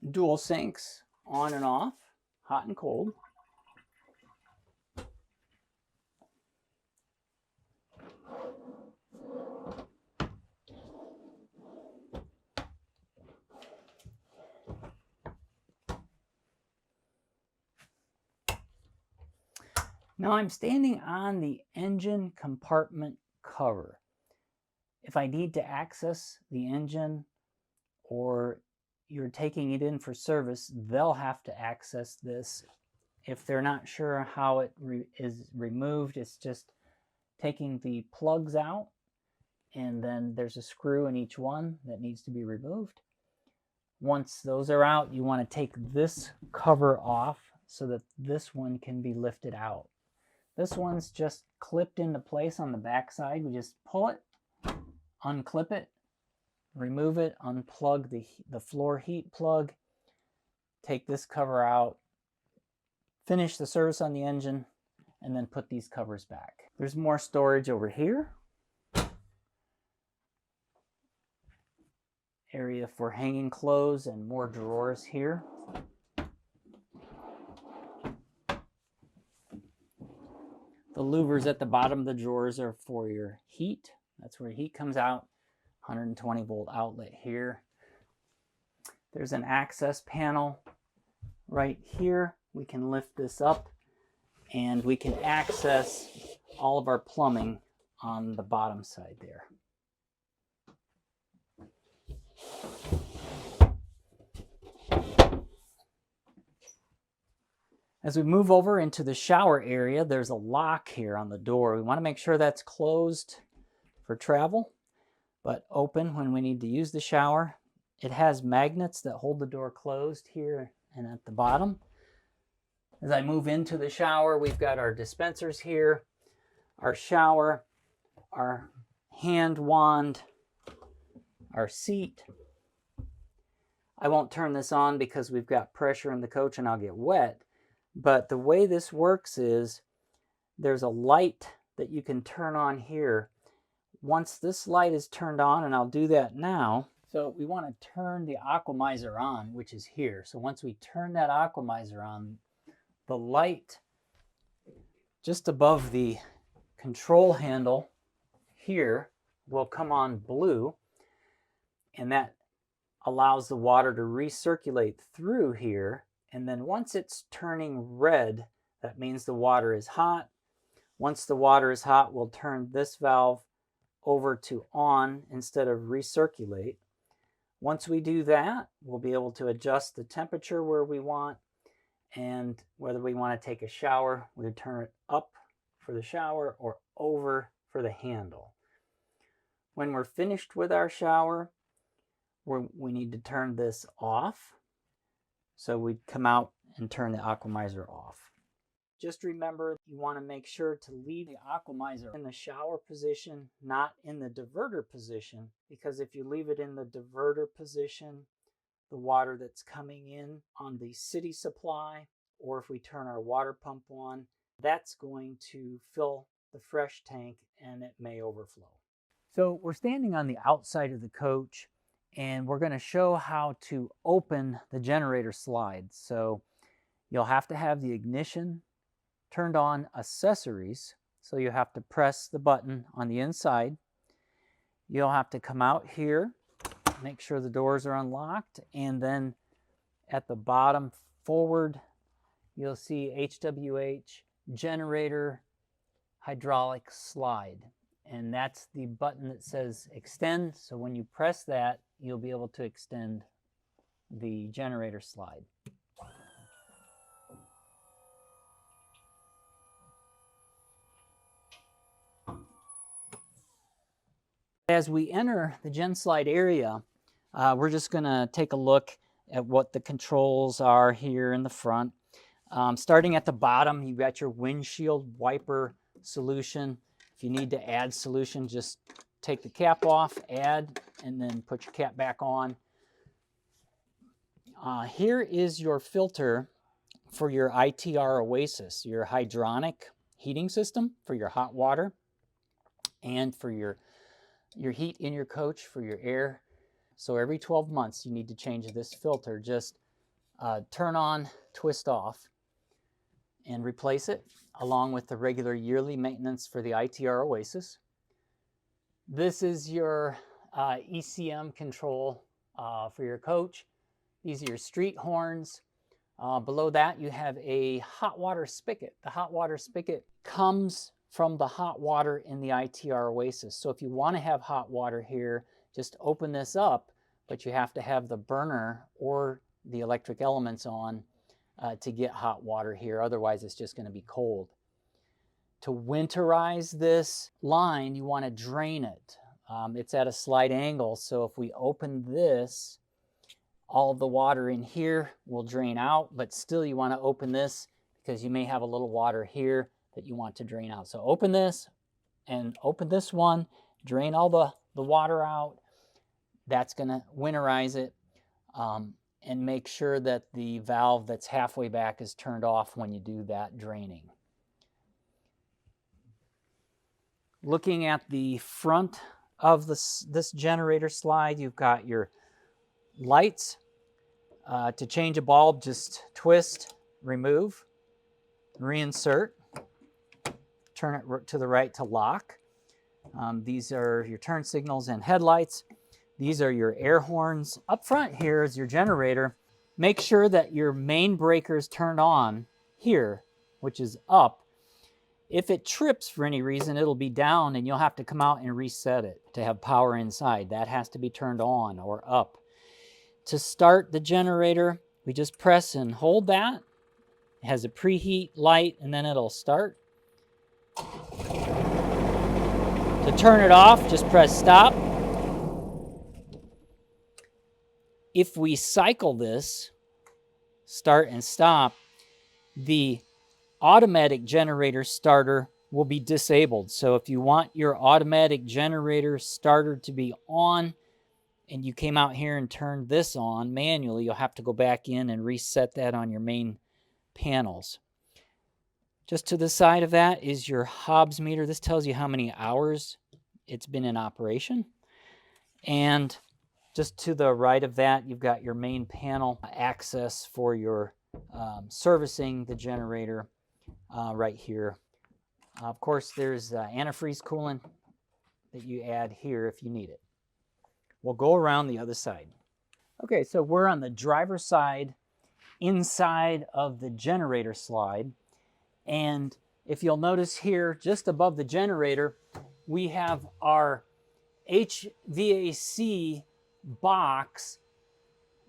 Dual sinks, on and off, hot and cold. Now I'm standing on the engine compartment cover. If I need to access the engine, or you're taking it in for service, they'll have to access this. If they're not sure how it is removed, it's just taking the plugs out, and then there's a screw in each one that needs to be removed. Once those are out, you want to take this cover off so that this one can be lifted out. This one's just clipped into place on the back side. We just pull it, unclip it, remove it, unplug the floor heat plug, take this cover out, finish the service on the engine, and then put these covers back. There's more storage over here. Area for hanging clothes and more drawers here. The louvers at the bottom of the drawers are for your heat. That's where heat comes out. 120 volt outlet here. There's an access panel right here. We can lift this up and we can access all of our plumbing on the bottom side there. As we move over into the shower area, there's a lock here on the door. We want to make sure that's closed for travel, but open when we need to use the shower. It has magnets that hold the door closed here and at the bottom. As I move into the shower, we've got our dispensers here, our shower, our hand wand, our seat. I won't turn this on because we've got pressure in the coach and I'll get wet. But the way this works is there's a light that you can turn on here. Once this light is turned on, and I'll do that now. So we want to turn the aquamizer on, which is here. So once we turn that aquamizer on, the light just above the control handle here will come on blue, and that allows the water to recirculate through here. And then once it's turning red, that means the water is hot. Once the water is hot, we'll turn this valve over to on instead of recirculate. Once we do that, we'll be able to adjust the temperature where we want, and whether we want to take a shower, we turn it up for the shower or over for the handle. When we're finished with our shower, we need to turn this off. So we'd come out and turn the aquamizer off. Just remember, you want to make sure to leave the aquamizer in the shower position, not in the diverter position, because if you leave it in the diverter position, the water that's coming in on the city supply, or if we turn our water pump on, that's going to fill the fresh tank and it may overflow. So we're standing on the outside of the coach, and we're going to show how to open the generator slide. So you'll have to have the ignition turned on accessories. So you have to press the button on the inside. You'll have to come out here, make sure the doors are unlocked, and then at the bottom forward, you'll see HWH generator hydraulic slide. And that's the button that says extend. So when you press that, you'll be able to extend the generator slide. As we enter the gen slide area, we're just going to take a look at what the controls are here in the front. Starting at the bottom, you've got your windshield wiper solution. If you need to add solution, just take the cap off, add, and then put your cap back on. Here is your filter for your ITR Oasis, your hydronic heating system for your hot water and for your heat in your coach for your air. So every 12 months you need to change this filter. Just turn on, twist off, and replace it along with the regular yearly maintenance for the ITR Oasis. This is your ECM control for your coach. These are your street horns. Below that you have a hot water spigot. The hot water spigot comes from the hot water in the ITR Oasis. So if you want to have hot water here, just open this up, but you have to have the burner or the electric elements on to get hot water here. Otherwise it's just going to be cold. To winterize this line, you want to drain it. It's at a slight angle, so if we open this, all of the water in here will drain out, but still you want to open this because you may have a little water here that you want to drain out. So open this and open this one, drain all the water out. That's going to winterize it. and make sure that the valve that's halfway back is turned off when you do that draining. Looking at the front of this generator slide, you've got your lights. To change a bulb, just twist, remove, reinsert, turn it to the right to lock. These are your turn signals and headlights. These are your air horns. Up front here is your generator. Make sure that your main breaker is turned on here, which is up. If it trips for any reason, it'll be down and you'll have to come out and reset it to have power inside. That has to be turned on or up. To start the generator, we just press and hold that. It has a preheat light and then it'll start. To turn it off, just press stop. If we cycle this, start and stop, the automatic generator starter will be disabled. So if you want your automatic generator starter to be on and you came out here and turned this on manually, you'll have to go back in and reset that on your main panels. Just to the side of that is your Hobbs meter. This tells you how many hours it's been in operation. And just to the right of that, you've got your main panel access for your servicing the generator right here. Of course, there's antifreeze coolant that you add here if you need it. We'll go around the other side. Okay, so we're on the driver's side inside of the generator slide. And if you'll notice here, just above the generator, we have our HVAC box,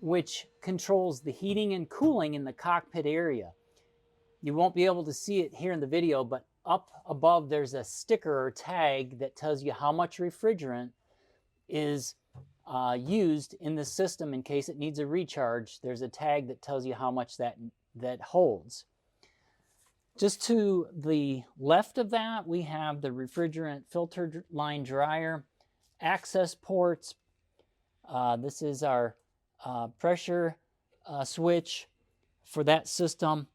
which controls the heating and cooling in the cockpit area. You won't be able to see it here in the video, but up above there's a sticker or tag that tells you how much refrigerant is used in the system in case it needs a recharge. There's a tag that tells you how much that holds. Just to the left of that, we have the refrigerant filter line dryer, access ports. This is our pressure switch for that system.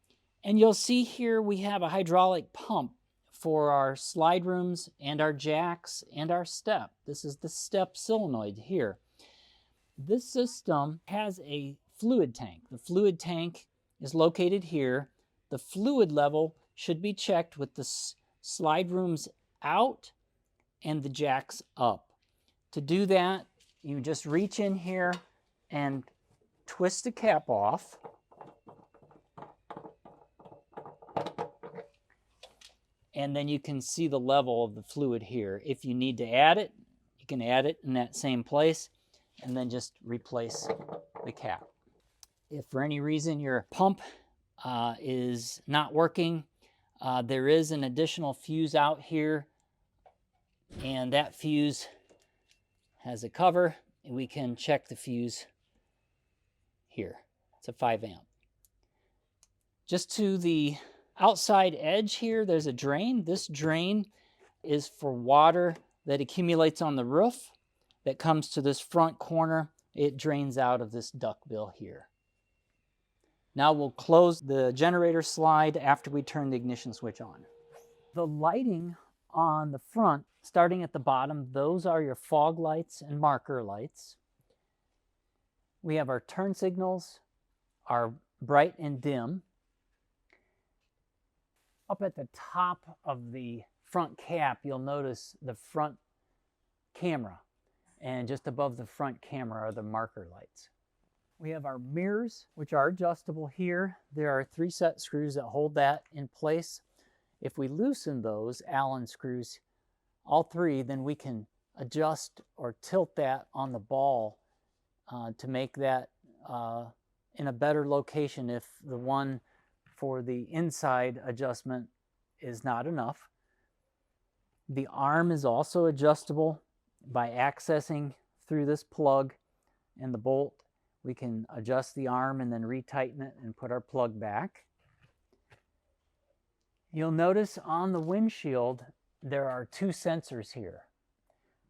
And you'll see here we have a hydraulic pump for our slide rooms and our jacks and our step. This is the step solenoid here. This system has a fluid tank. The fluid tank is located here. The fluid level should be checked with the slide rooms out and the jacks up. To do that, you just reach in here and twist the cap off. And then you can see the level of the fluid here. If you need to add it, you can add it in that same place and then just replace the cap. If for any reason your pump is not working, there is an additional fuse out here, and that fuse has a cover, and we can check the fuse here. It's a 5 amp. Just to the outside edge here, there's a drain. This drain is for water that accumulates on the roof that comes to this front corner. It drains out of this ductbill here. Now we'll close the generator slide after we turn the ignition switch on. The lighting on the front, starting at the bottom, those are your fog lights and marker lights. We have our turn signals, our bright and dim. Up at the top of the front cap, you'll notice the front camera. And just above the front camera are the marker lights. We have our mirrors, which are adjustable here. There are 3 set screws that hold that in place. If we loosen those Allen screws, all 3, then we can adjust or tilt that on the ball to make that in a better location if the one for the inside adjustment is not enough. The arm is also adjustable by accessing through this plug and the bolt. We can adjust the arm and then retighten it and put our plug back. You'll notice on the windshield there are 2 sensors here.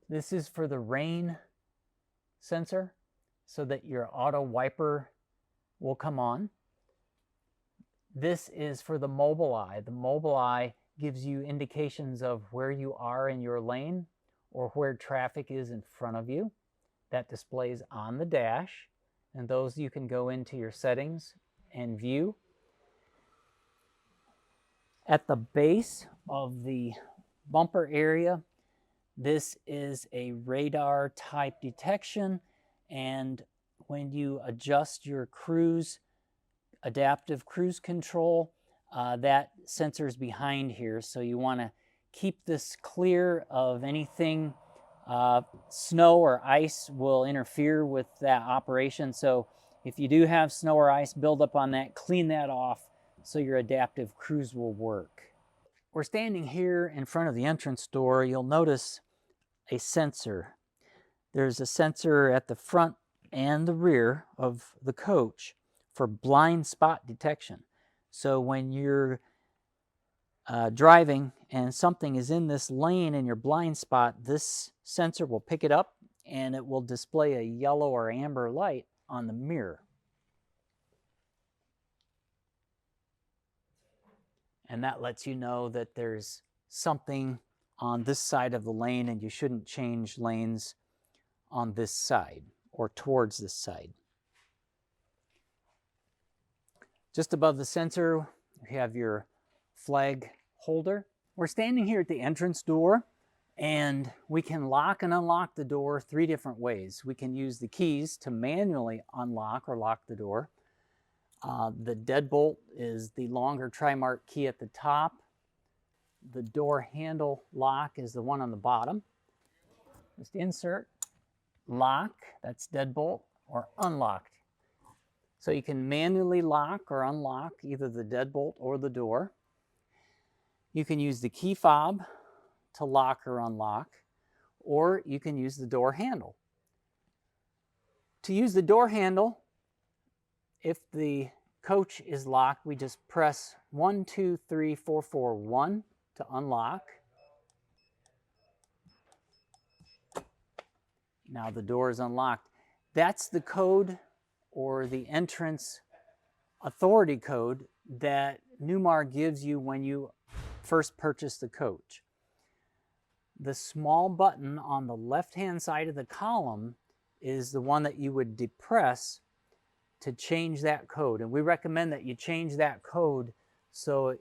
This is for the rain sensor so that your auto wiper will come on. This is for the mobile eye. The mobile eye gives you indications of where you are in your lane or where traffic is in front of you. That displays on the dash, and those you can go into your settings and view. At the base of the bumper area, this is a radar type detection, and when you adjust your cruise, adaptive cruise control, that sensor is behind here, so you want to keep this clear of anything. Snow or ice will interfere with that operation, so if you do have snow or ice build up on that, clean that off so your adaptive cruise will work. We're standing here in front of the entrance door. You'll notice a sensor. There's a sensor at the front and the rear of the coach for blind spot detection. So when you're driving and something is in this lane in your blind spot, this sensor will pick it up and it will display a yellow or amber light on the mirror. And that lets you know that there's something on this side of the lane and you shouldn't change lanes on this side or towards this side. Just above the sensor, you have your flag holder. We're standing here at the entrance door, and we can lock and unlock the door 3 different ways. We can use the keys to manually unlock or lock the door. The deadbolt is the longer tri-mark key at the top. The door handle lock is the one on the bottom. Just insert, lock, that's deadbolt, or unlocked. So you can manually lock or unlock either the deadbolt or the door. You can use the key fob to lock or unlock, or you can use the door handle. To use the door handle, if the coach is locked, we just press 1, 2, 3, 4, 4, 1 to unlock. Now the door is unlocked. That's the code or the entrance authority code that Newmar gives you when you first purchase the coach. The small button on the left-hand side of the column is the one that you would depress to change that code. And we recommend that you change that code so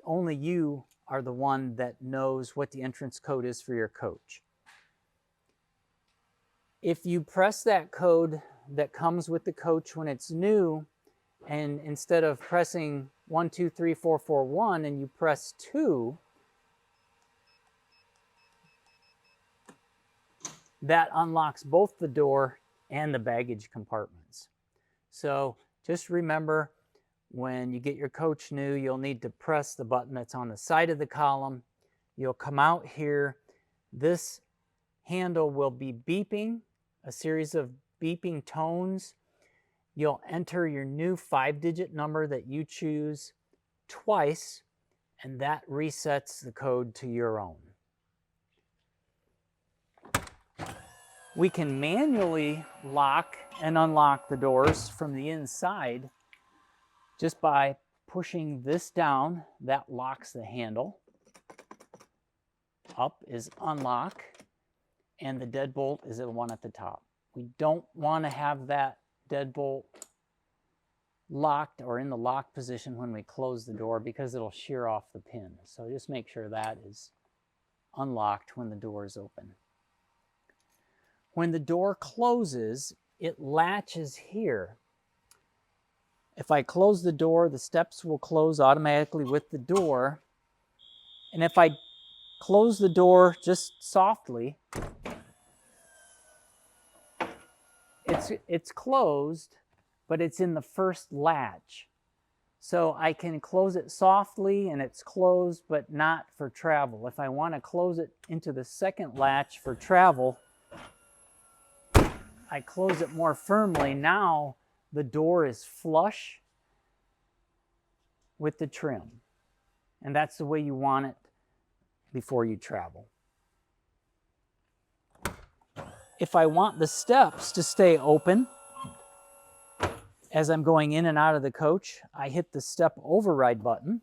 only you are the one that knows what the entrance code is for your coach. If you press that code that comes with the coach when it's new, and instead of pressing 1, 2, 3, 4, 4, 1, and you press 2, that unlocks both the door and the baggage compartments. So just remember, when you get your coach new, you'll need to press the button that's on the side of the column. You'll come out here. This handle will be beeping, a series of beeping tones. You'll enter your new 5-digit number that you choose twice, and that resets the code to your own. We can manually lock and unlock the doors from the inside just by pushing this down. That locks the handle. Up is unlock, and the deadbolt is the one at the top. We don't want to have that deadbolt locked or in the lock position when we close the door because it'll shear off the pin. So just make sure that is unlocked when the door is open. When the door closes, it latches here. If I close the door, the steps will close automatically with the door. And if I close the door just softly, it's closed, but it's in the first latch. So I can close it softly and it's closed, but not for travel. If I want to close it into the second latch for travel, I close it more firmly. Now the door is flush with the trim. And that's the way you want it before you travel. If I want the steps to stay open, As I'm going in and out of the coach, I hit the step override button.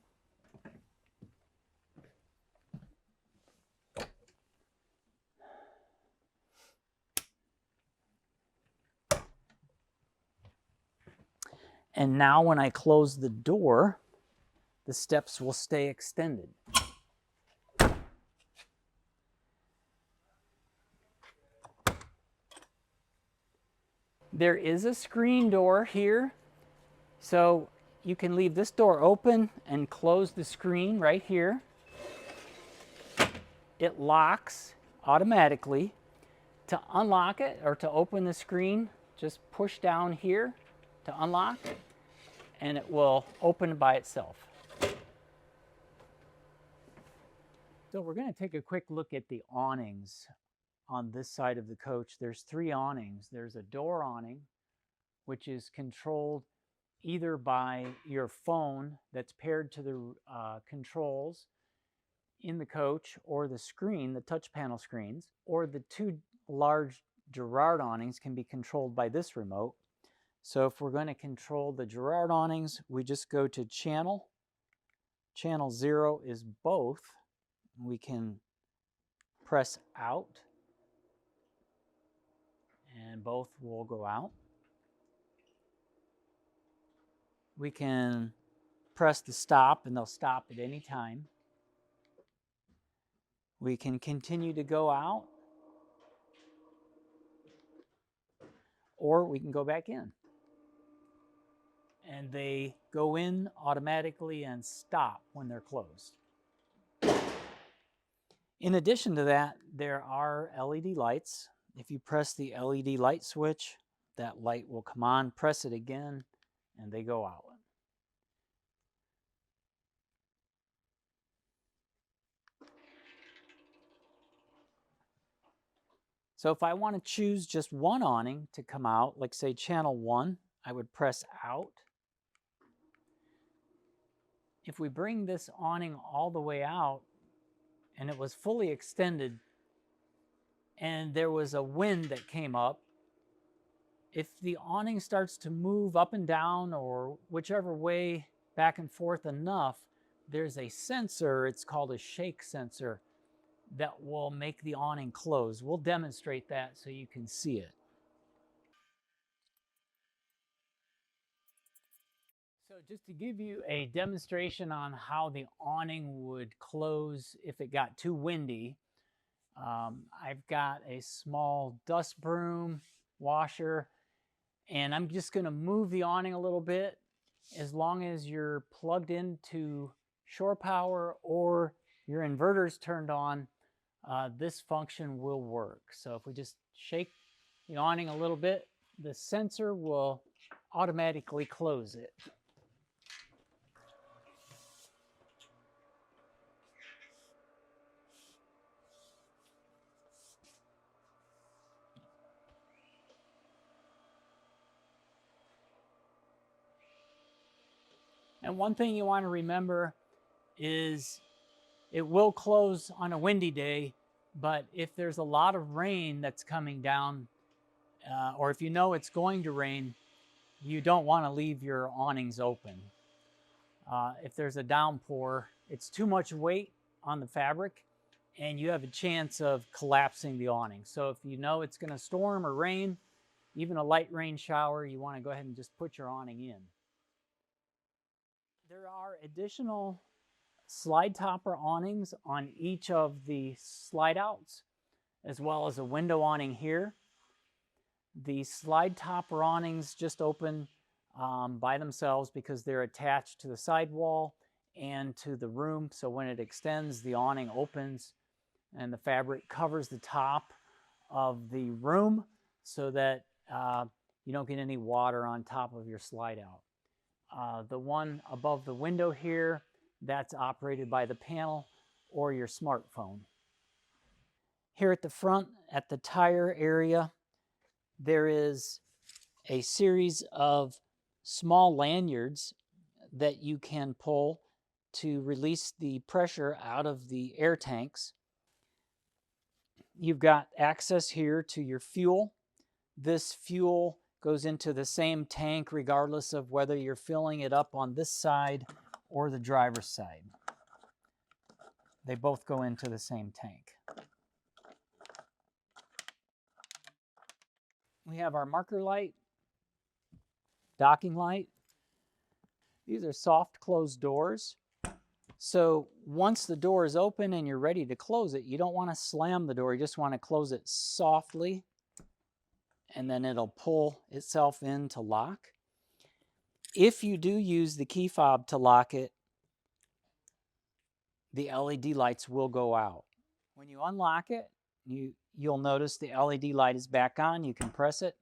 And now when I close the door, the steps will stay extended. There is a screen door here, so you can leave this door open and close the screen right here. It locks automatically. To unlock it or to open the screen, just push down here to unlock, and it will open by itself. So we're going to take a quick look at the awnings on this side of the coach. There's 3 awnings. There's a door awning, which is controlled either by your phone that's paired to the controls in the coach, or the screen, the touch panel screens, or the 2 large Girard awnings can be controlled by this remote. So if we're going to control the Girard awnings, we just go to channel. Channel 0 is both. We can press out, and both will go out. We can press the stop, and they'll stop at any time. We can continue to go out, or we can go back in. And they go in automatically and stop when they're closed. In addition to that, there are LED lights. If you press the LED light switch, that light will come on. Press it again, and they go out. So if I want to choose just one awning to come out, like say channel 1, I would press out. If we bring this awning all the way out and it was fully extended and there was a wind that came up, if the awning starts to move up and down or whichever way back and forth enough, there's a sensor, it's called a shake sensor, that will make the awning close. We'll demonstrate that so you can see it. So just to give you a demonstration on how the awning would close if it got too windy, I've got a small dust broom washer, and I'm just going to move the awning a little bit. As long as you're plugged into shore power or your inverter's turned on, this function will work. So if we just shake the awning a little bit, the sensor will automatically close it. And one thing you want to remember is it will close on a windy day, but if there's a lot of rain that's coming down, or if you know it's going to rain, you don't want to leave your awnings open. If there's a downpour, it's too much weight on the fabric, and you have a chance of collapsing the awning. So if you know it's going to storm or rain, even a light rain shower, you want to go ahead and just put your awning in. There are additional slide topper awnings on each of the slide outs, as well as a window awning here. The slide topper awnings just open by themselves because they're attached to the sidewall and to the room. So when it extends, the awning opens and the fabric covers the top of the room so that you don't get any water on top of your slide out. The one above the window here, that's operated by the panel or your smartphone. Here at the front, at the tire area, there is a series of small lanyards that you can pull to release the pressure out of the air tanks. You've got access here to your fuel. This fuel goes into the same tank regardless of whether you're filling it up on this side or the driver's side. They both go into the same tank. We have our marker light, docking light. These are soft closed doors. So once the door is open and you're ready to close it, you don't want to slam the door. You just want to close it softly, and then it'll pull itself in to lock. If you do use the key fob to lock it, the LED lights will go out. When you unlock it, you'll notice the LED light is back on. You can press it.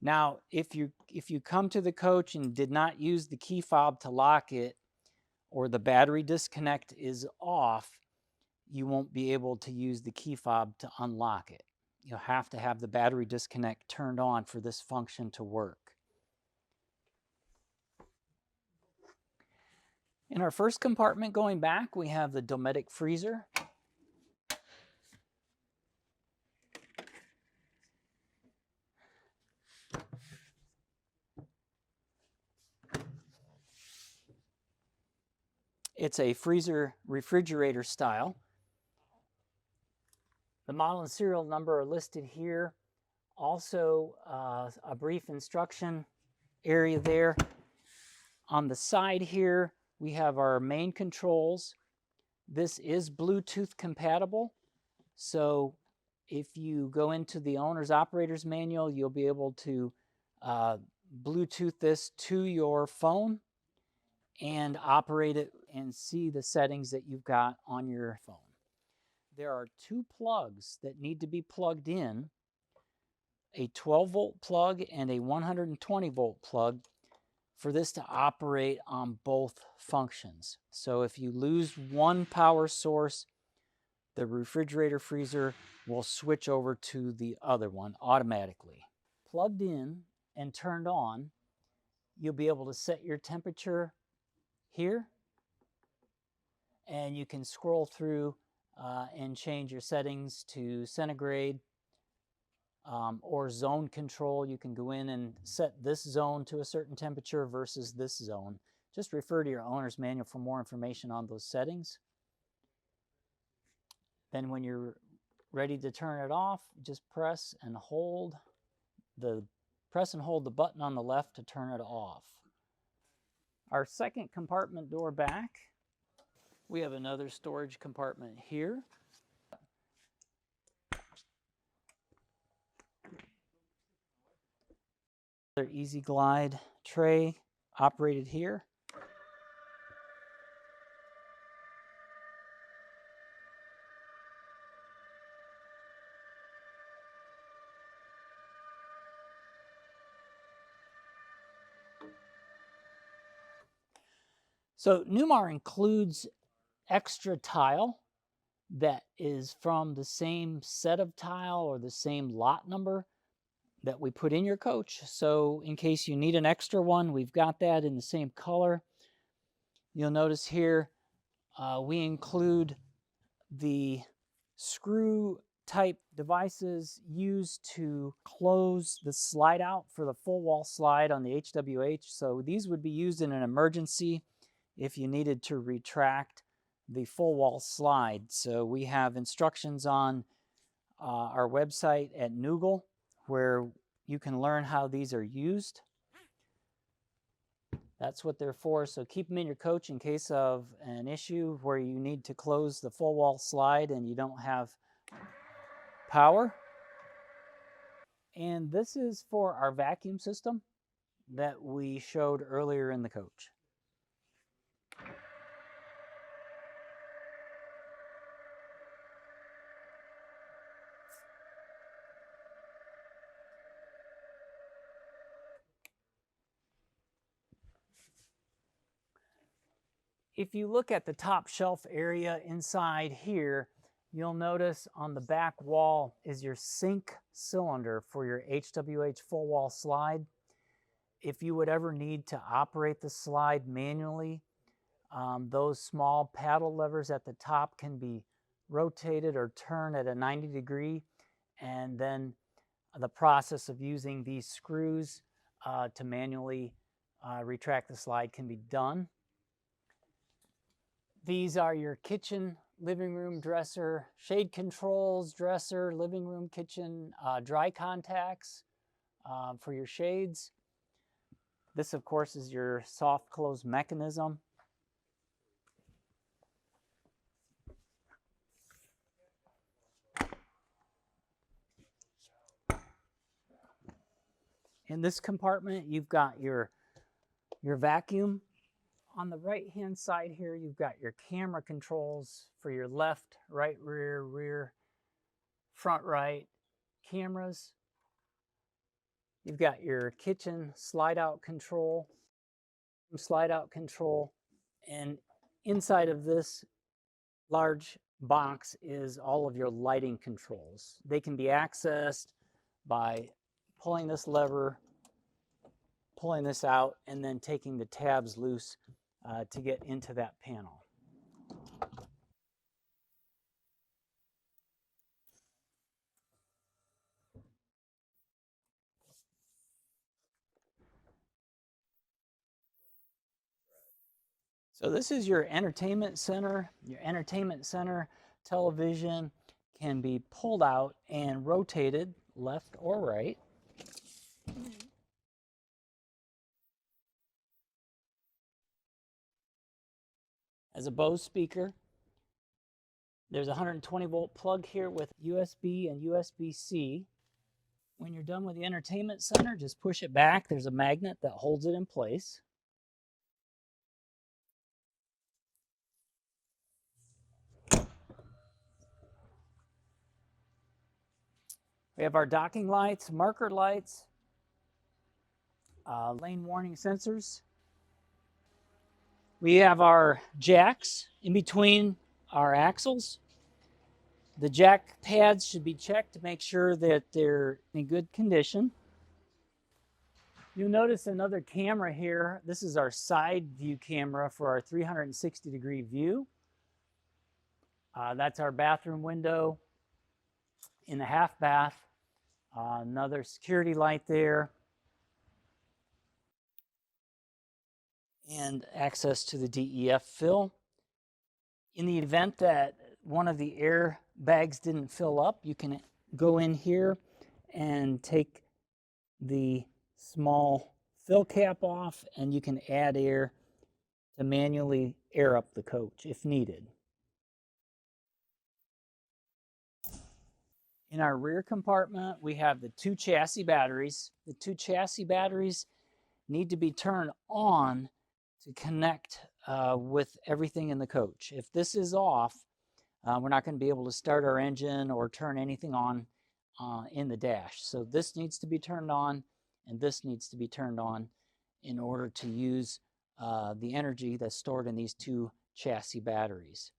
Now, if you come to the coach and did not use the key fob to lock it, or the battery disconnect is off, you won't be able to use the key fob to unlock it. You'll have to have the battery disconnect turned on for this function to work. In our first compartment going back, we have the Dometic freezer. It's a freezer refrigerator style. The model and serial number are listed here. Also, a brief instruction area there. On the side here, we have our main controls. This is Bluetooth compatible. So if you go into the owner's operator's manual, you'll be able to Bluetooth this to your phone and operate it and see the settings that you've got on your phone. There are two plugs that need to be plugged in, a 12-volt plug and a 120-volt plug, for this to operate on both functions. So if you lose one power source, the refrigerator freezer will switch over to the other one automatically. Plugged in and turned on, you'll be able to set your temperature here, and you can scroll through and change your settings to centigrade or zone control. You can go in and set this zone to a certain temperature versus this zone. Just refer to your owner's manual for more information on those settings. Then when you're ready to turn it off, just press and hold the button on the left to turn it off. Our second compartment door back, we have another storage compartment here. Another Easy Glide tray operated here. So Newmar includes extra tile that is from the same set of tile or the same lot number that we put in your coach. So in case you need an extra one, we've got that in the same color. You'll notice here we include the screw type devices used to close the slide out for the full wall slide on the HWH. So these would be used in an emergency if you needed to retract the full wall slide. So we have instructions on our website at Noogle where you can learn how these are used. That's what they're for. So keep them in your coach in case of an issue where you need to close the full wall slide and you don't have power. And this is for our vacuum system that we showed earlier in the coach. If you look at the top shelf area inside here, you'll notice on the back wall is your sink cylinder for your HWH full wall slide. If you would ever need to operate the slide manually, those small paddle levers at the top can be rotated or turned at a 90 degree, and then the process of using these screws to manually retract the slide can be done. These are your kitchen, living room, dresser, shade controls, dresser, living room, kitchen, dry contacts for your shades. This, of course, is your soft close mechanism. In this compartment, you've got your vacuum. On the right-hand side here, you've got your camera controls for your left, right, rear, front, right cameras. You've got your kitchen slide-out control, and inside of this large box is all of your lighting controls. They can be accessed by pulling this lever, pulling this out, and then taking the tabs loose to get into that panel. So this is your entertainment center. Your entertainment center television can be pulled out and rotated left or right. As a Bose speaker, there's a 120 volt plug here with USB and USB-C. When you're done with the entertainment center, just push it back. There's a magnet that holds it in place. We have our docking lights, marker lights, lane warning sensors. We have our jacks in between our axles. The jack pads should be checked to make sure that they're in good condition. You'll notice another camera here. This is our side view camera for our 360-degree view. That's our bathroom window in the half bath. Another security light there. And access to the DEF fill. In the event that one of the air bags didn't fill up, you can go in here and take the small fill cap off, and you can add air to manually air up the coach if needed. In our rear compartment, we have the 2 chassis batteries. The 2 chassis batteries need to be turned on to connect with everything in the coach. If this is off, we're not going to be able to start our engine or turn anything on in the dash. So this needs to be turned on, and this needs to be turned on in order to use the energy that's stored in these 2 chassis batteries.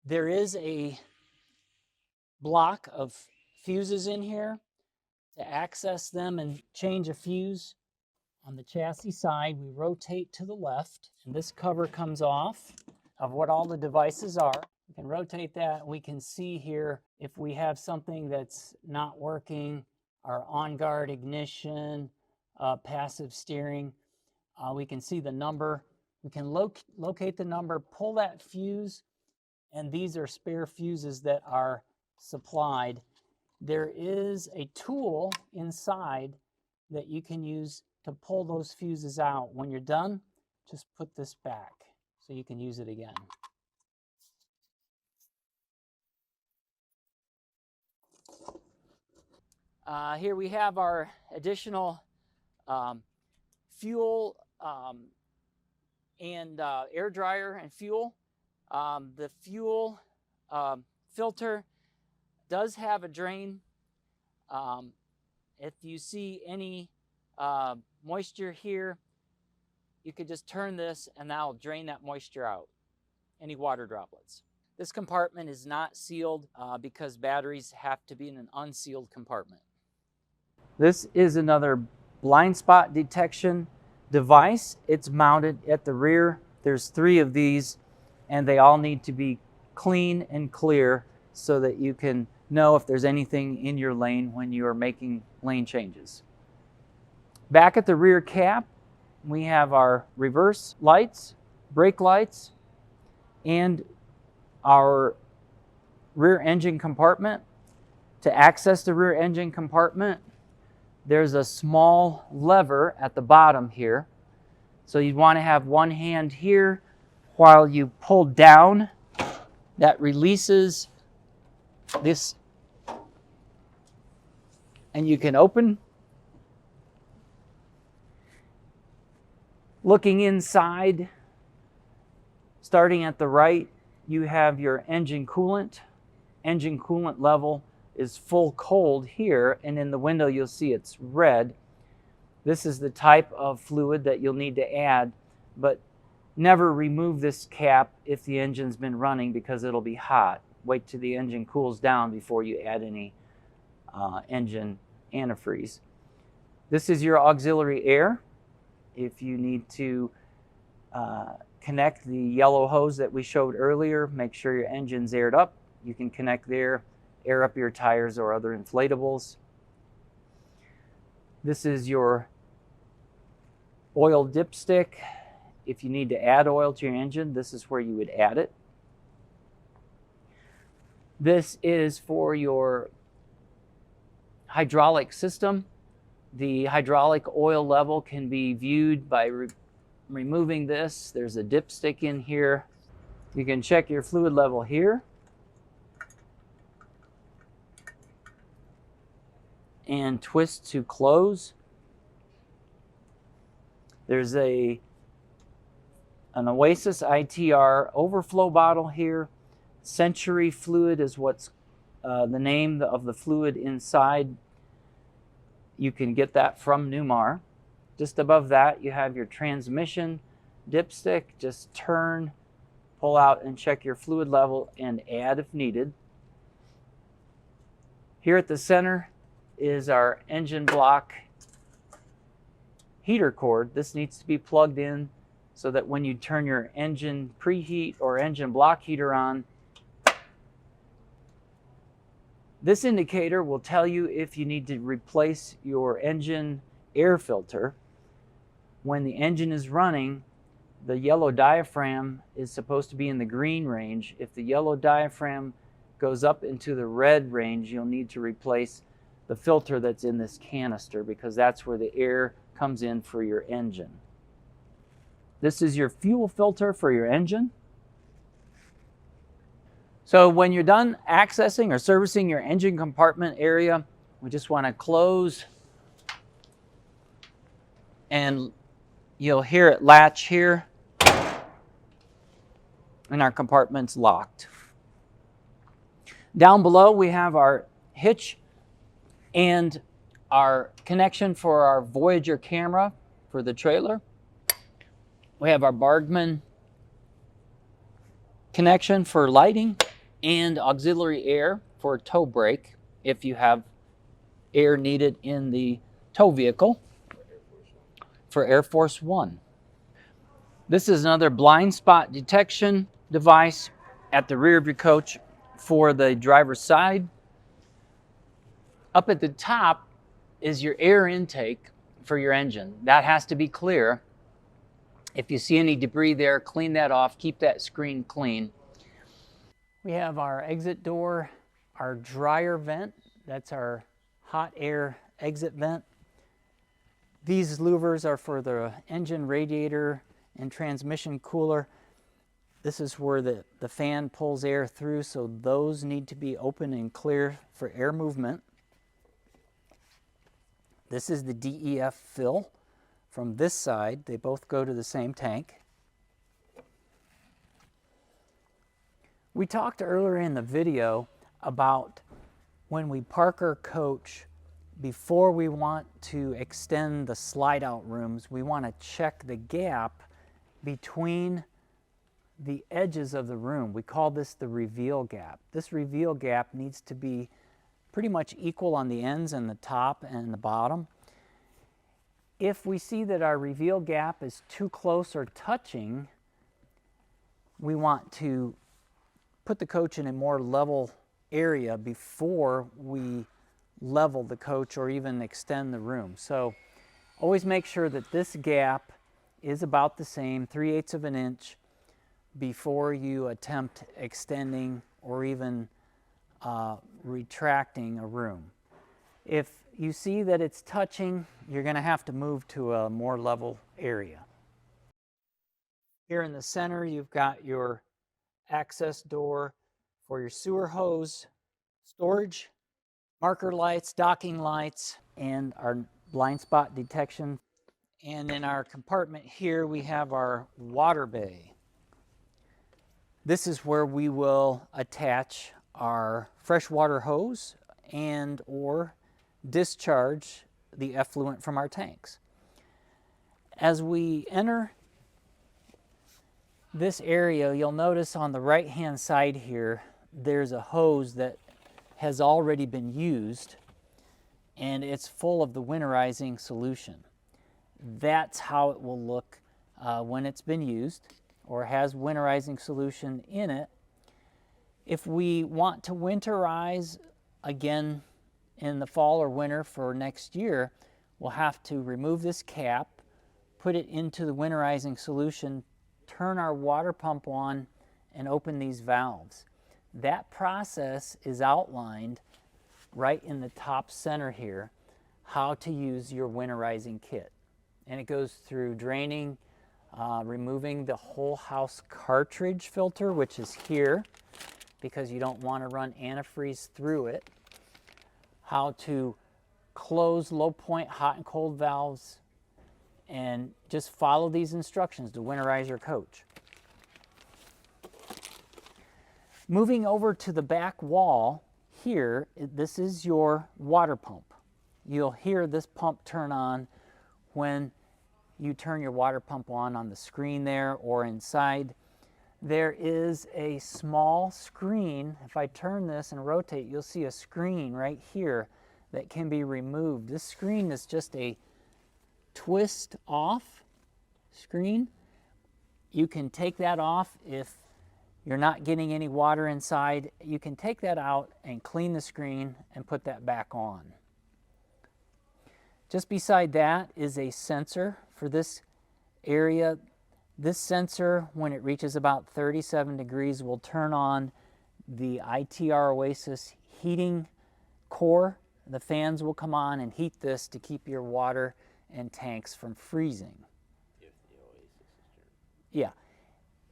There is a block of fuses in here. To access them and change a fuse on the chassis side, we rotate to the left, and this cover comes off of what all the devices are. We can rotate that. We can see here if we have something that's not working, our on-guard ignition, passive steering. We can see the number. We can locate the number, pull that fuse, and these are spare fuses that are supplied. There is a tool inside that you can use to pull those fuses out. When you're done, just put this back so you can use it again. Here we have our additional fuel and air dryer and fuel. The fuel filter does have a drain. If you see any moisture here, you could just turn this and that'll drain that moisture out, any water droplets. This compartment is not sealed because batteries have to be in an unsealed compartment. This is another blind spot detection device. It's mounted at the rear. There's 3 of these, and they all need to be clean and clear so that you can know if there's anything in your lane when you are making lane changes. Back at the rear cap, we have our reverse lights, brake lights, and our rear engine compartment. To access the rear engine compartment, there's a small lever at the bottom here. So you'd want to have one hand here while you pull down. That releases this, and you can open. Looking inside, starting at the right, you have your engine coolant. Engine coolant level is full cold here, and in the window you'll see it's red. This is the type of fluid that you'll need to add, but never remove this cap if the engine's been running because it'll be hot. Wait till the engine cools down before you add any engine antifreeze. This is your auxiliary air. If you need to connect the yellow hose that we showed earlier, make sure your engine's aired up. You can connect there, air up your tires or other inflatables. This is your oil dipstick. If you need to add oil to your engine, this is where you would add it. This is for your hydraulic system. The hydraulic oil level can be viewed by removing this. There's a dipstick in here. You can check your fluid level here. And twist to close. There's an Oasis ITR overflow bottle here. Century fluid is what's the name of the fluid inside. You can get that from Newmar. Just above that, you have your transmission dipstick. Just turn, pull out, and check your fluid level and add if needed. Here at the center is our engine block heater cord. This needs to be plugged in so that when you turn your engine preheat or engine block heater on, this indicator will tell you if you need to replace your engine air filter. When the engine is running, the yellow diaphragm is supposed to be in the green range. If the yellow diaphragm goes up into the red range, you'll need to replace the filter that's in this canister because that's where the air comes in for your engine. This is your fuel filter for your engine. So when you're done accessing or servicing your engine compartment area, we just want to close, and you'll hear it latch here, and our compartment's locked. Down below we have our hitch and our connection for our Voyager camera for the trailer. We have our Bargman connection for lighting and auxiliary air for tow brake if you have air needed in the tow vehicle for Air Force One. This is another blind spot detection device at the rear of your coach for the driver's side. Up at the top is your air intake for your engine. That has to be clear. If you see any debris there, clean that off, keep that screen clean. We have our exit door, our dryer vent, that's our hot air exit vent. These louvers are for the engine radiator and transmission cooler. This is where the fan pulls air through, so those need to be open and clear for air movement. This is the DEF fill from this side. They both go to the same tank. We talked earlier in the video about when we park our coach, before we want to extend the slide out rooms, we want to check the gap between the edges of the room. We call this the reveal gap. This reveal gap needs to be pretty much equal on the ends and the top and the bottom. If we see that our reveal gap is too close or touching, we want to put the coach in a more level area before we level the coach or even extend the room. So always make sure that this gap is about the same, 3/8 of an inch, before you attempt extending or even retracting a room. If you see that it's touching, you're going to have to move to a more level area. Here in the center, you've got your access door for your sewer hose, storage, marker lights, docking lights, and our blind spot detection. And in our compartment here, we have our water bay. This is where we will attach our freshwater hose and or discharge the effluent from our tanks. As we enter this area, you'll notice on the right-hand side here, there's a hose that has already been used, and it's full of the winterizing solution. That's how it will look when it's been used or has winterizing solution in it. If we want to winterize again in the fall or winter for next year, we'll have to remove this cap, put it into the winterizing solution, turn our water pump on, and open these valves. That process is outlined right in the top center here, how to use your winterizing kit. And it goes through draining, removing the whole house cartridge filter, which is here, because you don't want to run antifreeze through it. How to close low point hot and cold valves, and just follow these instructions to winterize your coach. Moving over to the back wall here, this is your water pump. You'll hear this pump turn on when you turn your water pump on the screen there or inside. There is a small screen. If I turn this and rotate, you'll see a screen right here that can be removed. This screen is just a twist off screen. You can take that off if you're not getting any water inside. You can take that out and clean the screen and put that back on. Just beside that is a sensor for this area. This sensor, when it reaches about 37 degrees, will turn on the ITR Oasis heating core. The fans will come on and heat this to keep your water and tanks from freezing. If the Oasis is turned. Yeah.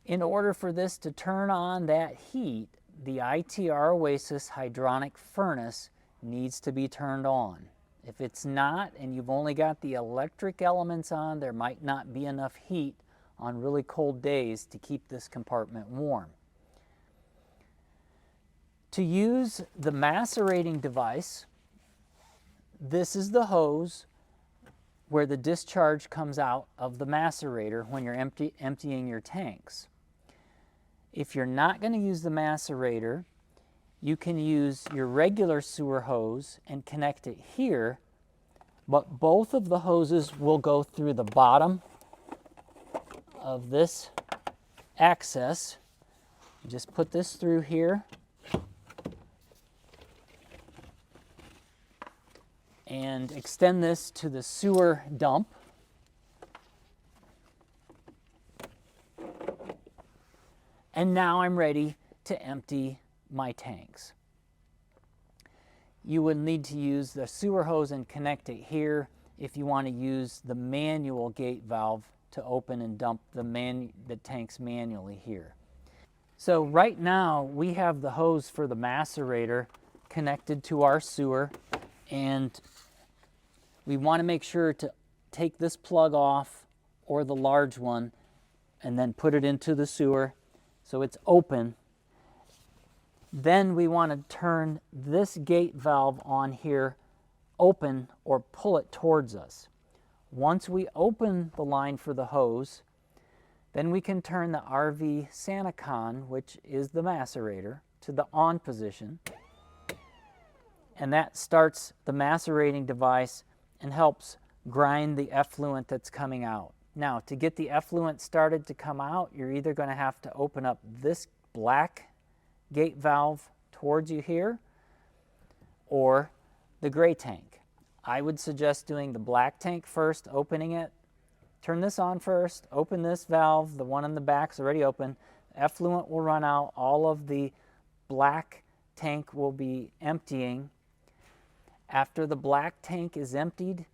In order for this to turn on that heat, the ITR Oasis hydronic furnace needs to be turned on. If it's not, and you've only got the electric elements on, there might not be enough heat on really cold days to keep this compartment warm. To use the macerating device, this is the hose where the discharge comes out of the macerator when you're emptying your tanks. If you're not going to use the macerator, you can use your regular sewer hose and connect it here, but both of the hoses will go through the bottom of this access. Just put this through here and extend this to the sewer dump. And now I'm ready to empty my tanks. You would need to use the sewer hose and connect it here if you want to use the manual gate valve to open and dump the tanks manually here. So right now we have the hose for the macerator connected to our sewer, and we want to make sure to take this plug off, or the large one, and then put it into the sewer so it's open. Then we want to turn this gate valve on here open or pull it towards us. Once we open the line for the hose, then we can turn the RV Sani-Con, which is the macerator, to the on position. And that starts the macerating device and helps grind the effluent that's coming out. Now, to get the effluent started to come out, you're either going to have to open up this black gate valve towards you here, or the gray tank. I would suggest doing the black tank first, opening it. Turn this on first, open this valve, the one in the back is already open. Effluent will run out, all of the black tank will be emptying. After the black tank is emptied,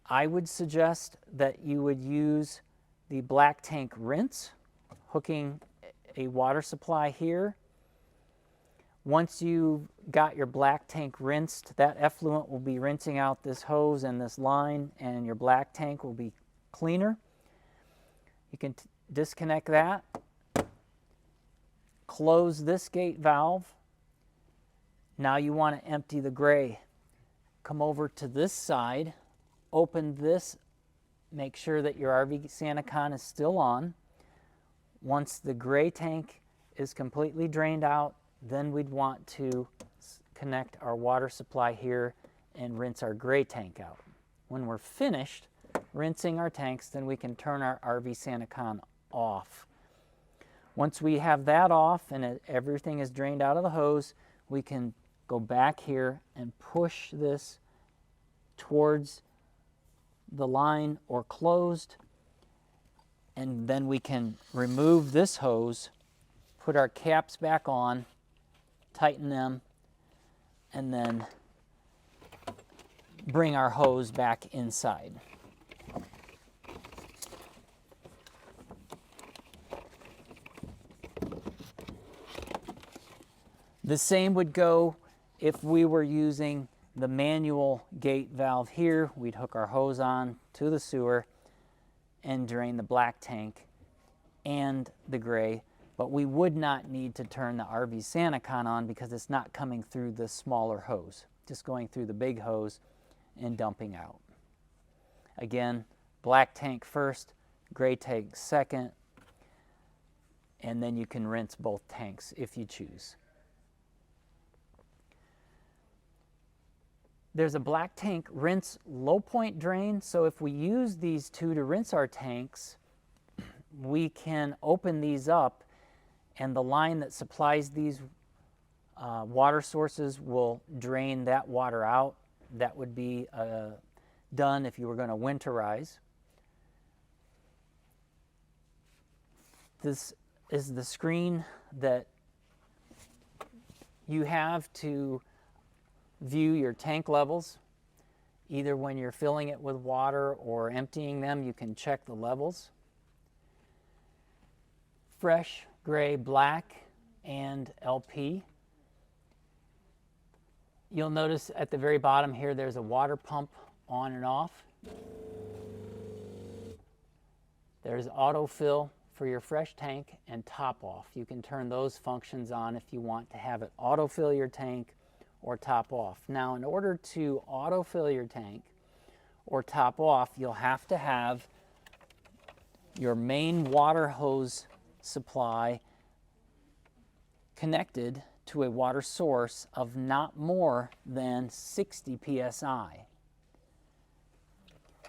I would suggest that you would use the black tank rinse, hooking a water supply here. Once you've got your black tank rinsed, that effluent will be rinsing out this hose and this line, and your black tank will be cleaner. You can disconnect that, close this gate valve. Now you want to empty the gray. Come over to this side, open this, make sure that your RV Sani-Con is still on. Once the gray tank is completely drained out, then we'd want to connect our water supply here and rinse our gray tank out. When we're finished rinsing our tanks, then we can turn our RV Sani-Con off. Once we have that off and everything is drained out of the hose, we can go back here and push this towards the line or closed, and then we can remove this hose, put our caps back on, tighten them, and then bring our hose back inside. The same would go if we were using the manual gate valve here. We'd hook our hose on to the sewer and drain the black tank and the gray, but we would not need to turn the RV Sani-Con on because it's not coming through the smaller hose, just going through the big hose and dumping out. Again, black tank first, gray tank second, and then you can rinse both tanks if you choose. There's a black tank rinse low point drain, so if we use these two to rinse our tanks, we can open these up and the line that supplies these water sources will drain that water out. That would be done if you were going to winterize. This is the screen that you have to view your tank levels. Either when you're filling it with water or emptying them, you can check the levels. Fresh, gray, black, and LP. You'll notice at the very bottom here there's a water pump on and off. There's autofill for your fresh tank and top off. You can turn those functions on if you want to have it autofill your tank or top off. Now, in order to autofill your tank or top off, you'll have to have your main water hose supply connected to a water source of not more than 60 psi.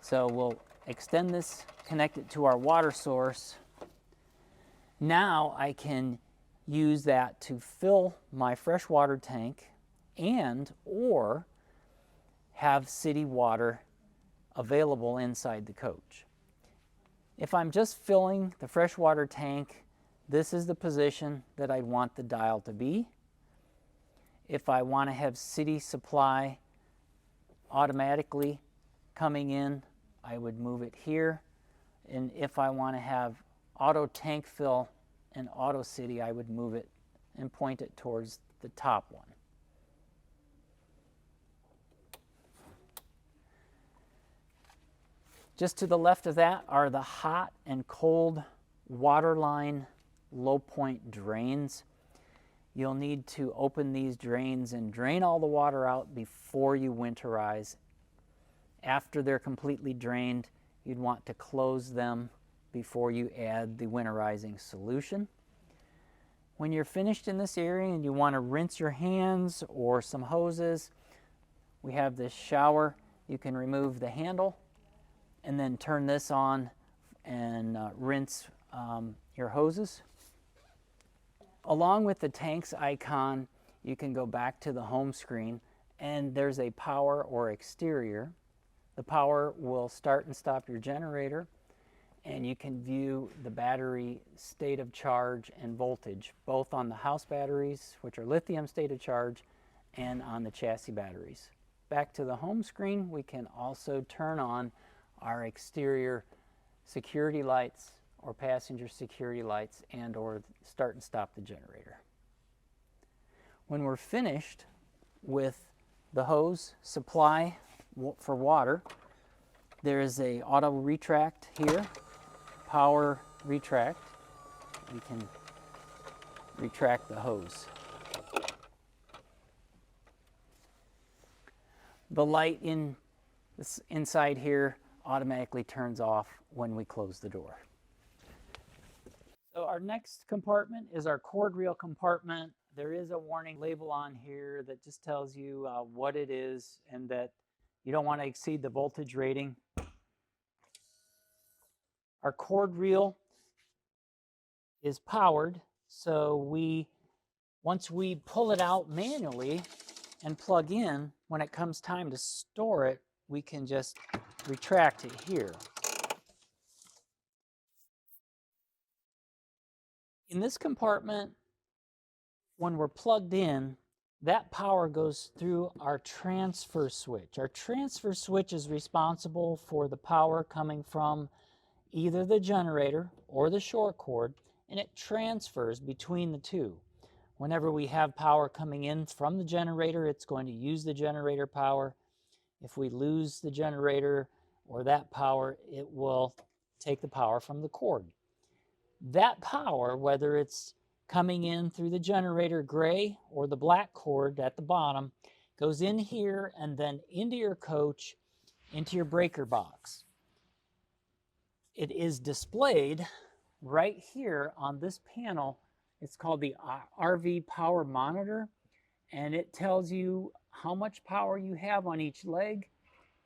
So we'll extend this, connect it to our water source. Now I can use that to fill my freshwater tank and or have city water available inside the coach. If I'm just filling the freshwater tank, this is the position that I want the dial to be. If I want to have city supply automatically coming in, I would move it here. And if I want to have auto tank fill and auto city, I would move it and point it towards the top one. Just to the left of that are the hot and cold water line low point drains. You'll need to open these drains and drain all the water out before you winterize. After they're completely drained, you'd want to close them before you add the winterizing solution. When you're finished in this area and you want to rinse your hands or some hoses, we have this shower. You can remove the handle and then turn this on and rinse your hoses. Along with the tanks icon you can go back to the home screen, and there's a power or exterior. The power will start and stop your generator, and you can view the battery state of charge and voltage, both on the house batteries, which are lithium state of charge, and on the chassis batteries. Back to the home screen, we can also turn on our exterior security lights or passenger security lights, and or start and stop the generator. When we're finished with the hose supply for water, there is a auto retract here, power retract. We can retract the hose. The light inside here automatically turns off when we close the door. So our next compartment is our cord reel compartment. There is a warning label on here that just tells you what it is and that you don't want to exceed the voltage rating. Our cord reel is powered, so once we pull it out manually and plug in, when it comes time to store it, we can just retract it here. In this compartment, when we're plugged in, that power goes through our transfer switch. Our transfer switch is responsible for the power coming from either the generator or the short cord, and it transfers between the two. Whenever we have power coming in from the generator, it's going to use the generator power. If we lose the generator or that power, it will take the power from the cord. That power, whether it's coming in through the generator gray or the black cord at the bottom, goes in here and then into your coach, into your breaker box. It is displayed right here on this panel. It's called the RV Power Monitor, and it tells you how much power you have on each leg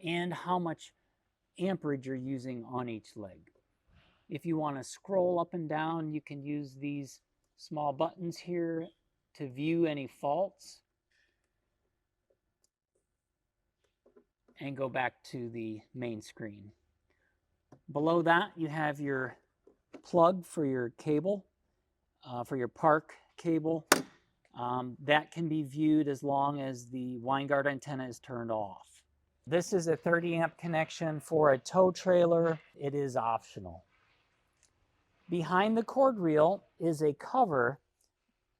and how much amperage you're using on each leg. If you want to scroll up and down, you can use these small buttons here to view any faults and go back to the main screen. Below that, you have your plug for your cable, for your park cable. That can be viewed as long as the wind guard antenna is turned off. This is a 30 amp connection for a tow trailer. It is optional. Behind the cord reel is a cover.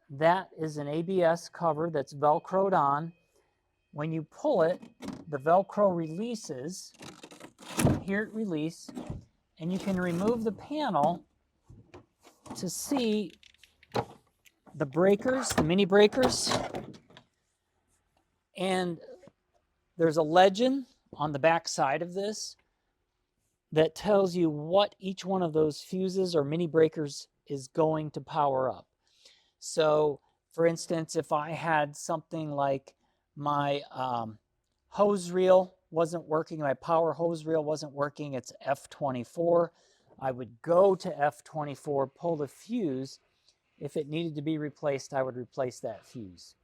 That is an ABS cover that's Velcroed on. When you pull it, the Velcro releases. Here it releases, and you can remove the panel to see the breakers, the mini breakers. And there's a legend on the back side of this that tells you what each one of those fuses or mini breakers is going to power up. So, for instance, if I had something like my hose reel wasn't working, my power hose reel wasn't working, it's F24, I would go to F24, pull the fuse. If it needed to be replaced, I would replace that fuse.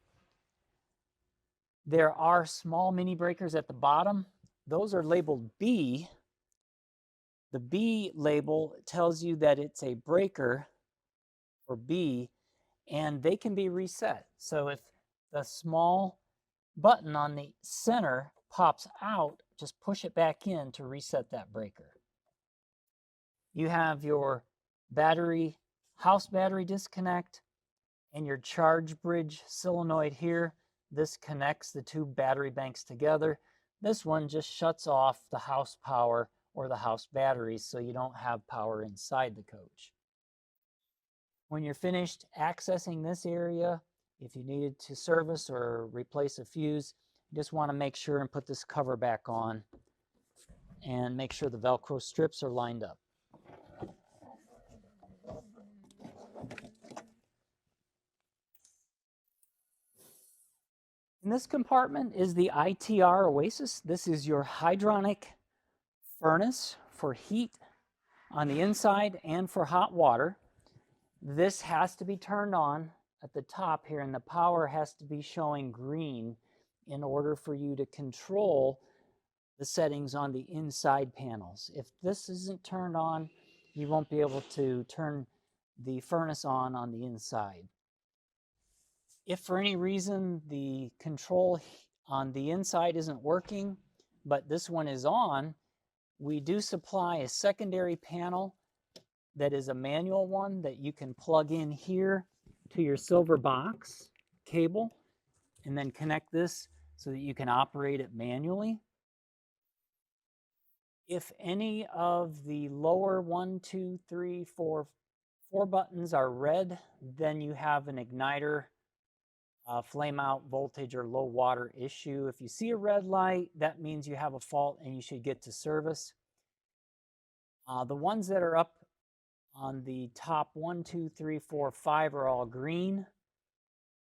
There are small mini breakers at the bottom. Those are labeled B. The B label tells you that it's a breaker or B, and they can be reset. So if the small button on the center pops out, just push it back in to reset that breaker. You have your battery, house battery disconnect, and your charge bridge solenoid here. This connects the two battery banks together. This one just shuts off the house power or the house batteries so you don't have power inside the coach. When you're finished accessing this area, if you needed to service or replace a fuse, you just want to make sure and put this cover back on and make sure the Velcro strips are lined up. In this compartment is the ITR Oasis. This is your hydronic furnace for heat on the inside and for hot water. This has to be turned on at the top here, and the power has to be showing green in order for you to control the settings on the inside panels. If this isn't turned on, you won't be able to turn the furnace on the inside. If for any reason the control on the inside isn't working, but this one is on, we do supply a secondary panel that is a manual one that you can plug in here to your silver box cable and then connect this so that you can operate it manually. If any of the lower 1, 2, 3, 4 buttons are red, then you have an igniter flame out voltage or low water issue. If you see a red light, that means you have a fault and you should get to service. The ones that are up on the top 1, 2, 3, 4, 5 are all green.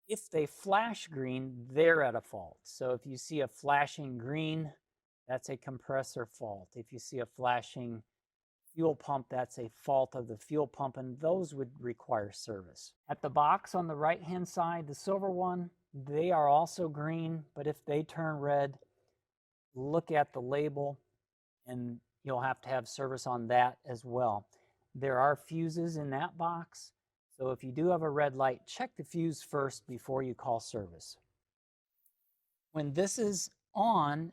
If they flash green, they're at a fault. So if you see a flashing green, that's a compressor fault. If you see a flashing fuel pump, that's a fault of the fuel pump, and those would require service. At the box on the right-hand side, the silver one, they are also green, but if they turn red, look at the label, and you'll have to have service on that as well. There are fuses in that box, so if you do have a red light, check the fuse first before you call service. When this is on,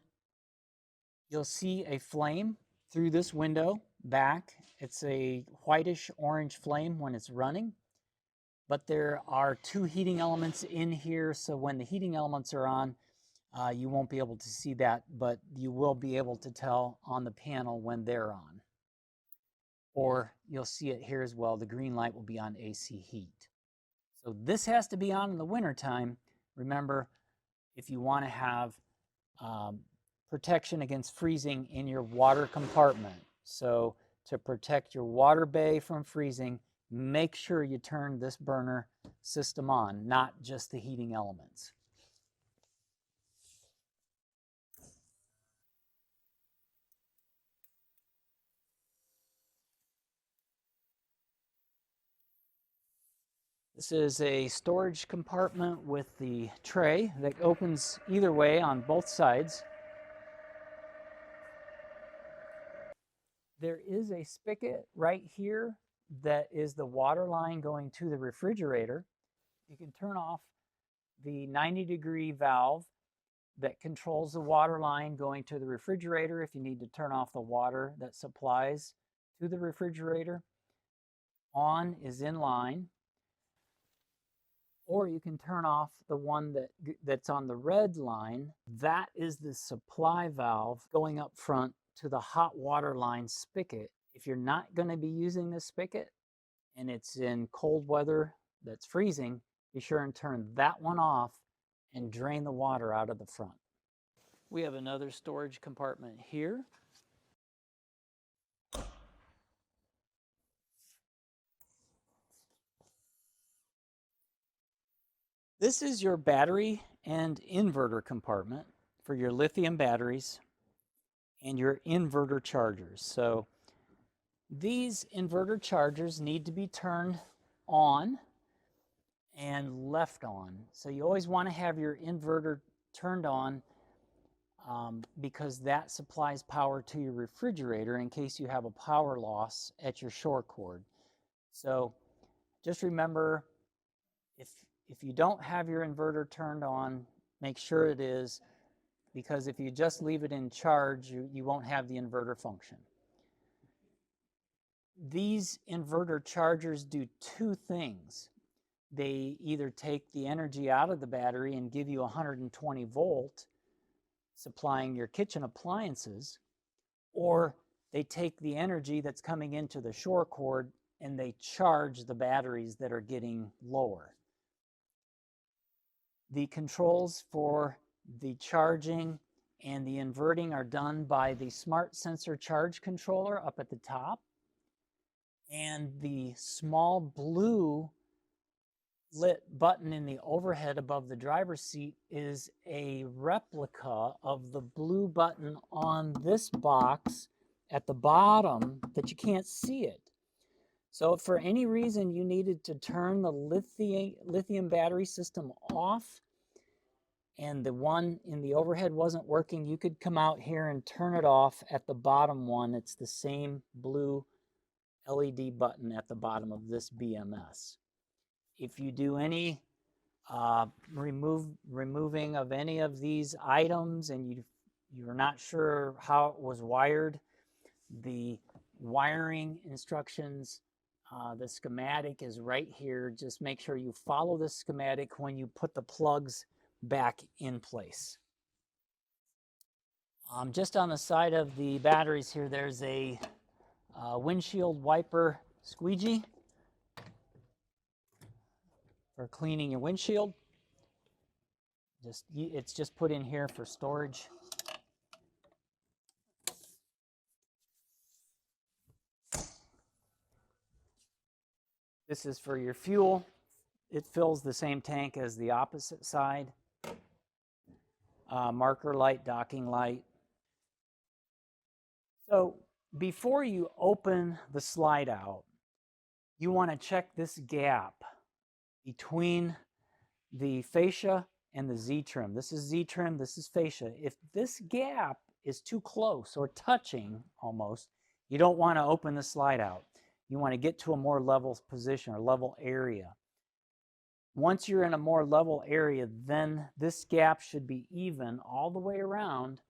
you'll see a flame through this window back. It's a whitish orange flame when it's running, but there are 2 heating elements in here, so when the heating elements are on, you won't be able to see that, but you will be able to tell on the panel when they're on. Or you'll see it here as well. The green light will be on AC heat. So this has to be on in the wintertime. Remember, if you want to have protection against freezing in your water compartment. So to protect your water bay from freezing, make sure you turn this burner system on, not just the heating elements. This is a storage compartment with the tray that opens either way on both sides. There is a spigot right here that is the water line going to the refrigerator. You can turn off the 90-degree valve that controls the water line going to the refrigerator if you need to turn off the water that supplies to the refrigerator. On is in line. Or you can turn off the one that's on the red line. That is the supply valve going up front to the hot water line spigot. If you're not going to be using this spigot and it's in cold weather that's freezing, be sure and turn that one off and drain the water out of the front. We have another storage compartment here. This is your battery and inverter compartment for your lithium batteries and your inverter chargers. So these inverter chargers need to be turned on and left on. So you always want to have your inverter turned on because that supplies power to your refrigerator in case you have a power loss at your shore cord. So just remember, if you don't have your inverter turned on, make sure it is, because if you just leave it in charge, you won't have the inverter function. These inverter chargers do 2 things. They either take the energy out of the battery and give you 120 volt, supplying your kitchen appliances, or they take the energy that's coming into the shore cord and they charge the batteries that are getting lower. The controls for the charging and the inverting are done by the smart sensor charge controller up at the top. And the small blue lit button in the overhead above the driver's seat is a replica of the blue button on this box at the bottom that you can't see it. So if for any reason you needed to turn the lithium battery system off and the one in the overhead wasn't working, you could come out here and turn it off at the bottom one. It's the same blue LED button at the bottom of this BMS. If you do any removing of any of these items and you're not sure how it was wired, the wiring instructions, the schematic is right here. Just make sure you follow the schematic when you put the plugs back in place. Just on the side of the batteries here, there's a windshield wiper squeegee for cleaning your windshield. It's just put in here for storage. This is for your fuel. It fills the same tank as the opposite side. Marker light, docking light. So before you open the slide out, you want to check this gap between the fascia and the Z-trim. This is Z-trim, this is fascia. If this gap is too close or touching almost, you don't want to open the slide out. You want to get to a more level position or level area. Once you're in a more level area, then this gap should be even all the way around,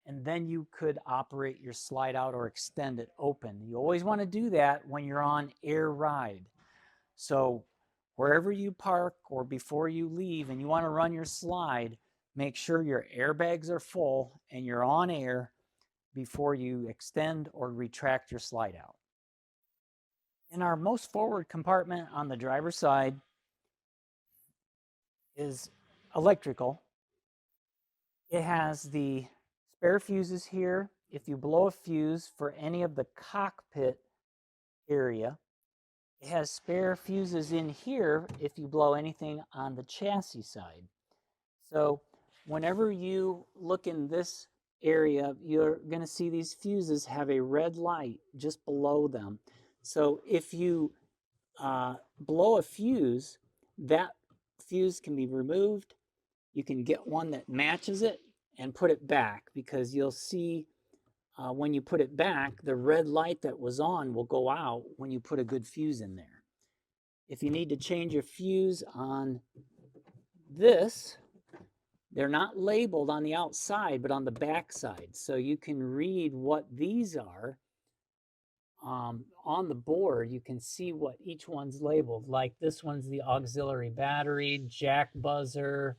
and then you could operate your slide out or extend it open. You always want to do that when you're on air ride. So wherever you park or before you leave and you want to run your slide, make sure your airbags are full and you're on air before you extend or retract your slide out. In our most forward compartment on the driver's side is electrical. It has the spare fuses here. If you blow a fuse for any of the cockpit area, it has spare fuses in here if you blow anything on the chassis side. So whenever you look in this area, you're going to see these fuses have a red light just below them. So if you blow a fuse, that fuse can be removed. You can get one that matches it and put it back, because you'll see when you put it back, the red light that was on will go out when you put a good fuse in there. If you need to change a fuse on this, they're not labeled on the outside, but on the back side. So you can read what these are. On the board, you can see what each one's labeled. Like this one's the auxiliary battery, jack buzzer.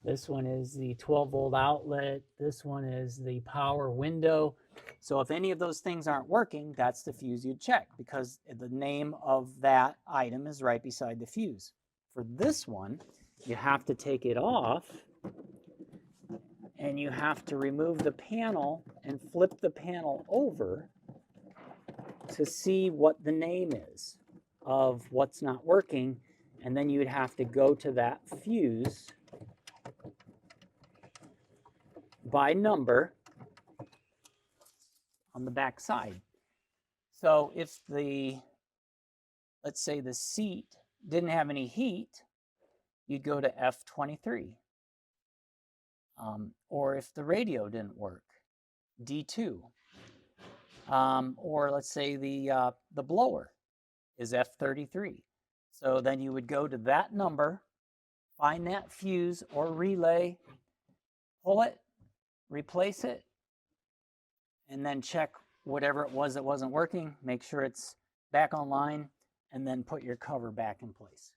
This one is the 12-volt outlet. This one is the power window. So if any of those things aren't working, that's the fuse you'd check, because the name of that item is right beside the fuse. For this one, you have to take it off and you have to remove the panel and flip the panel over to see what the name is of what's not working. And then you would have to go to that fuse by number on the back side. So if let's say the seat didn't have any heat, you'd go to F23. Or if the radio didn't work, D2. Or let's say the blower is F33. So then you would go to that number, find that fuse or relay, pull it, replace it, and then check whatever it was that wasn't working, make sure it's back online, and then put your cover back in place.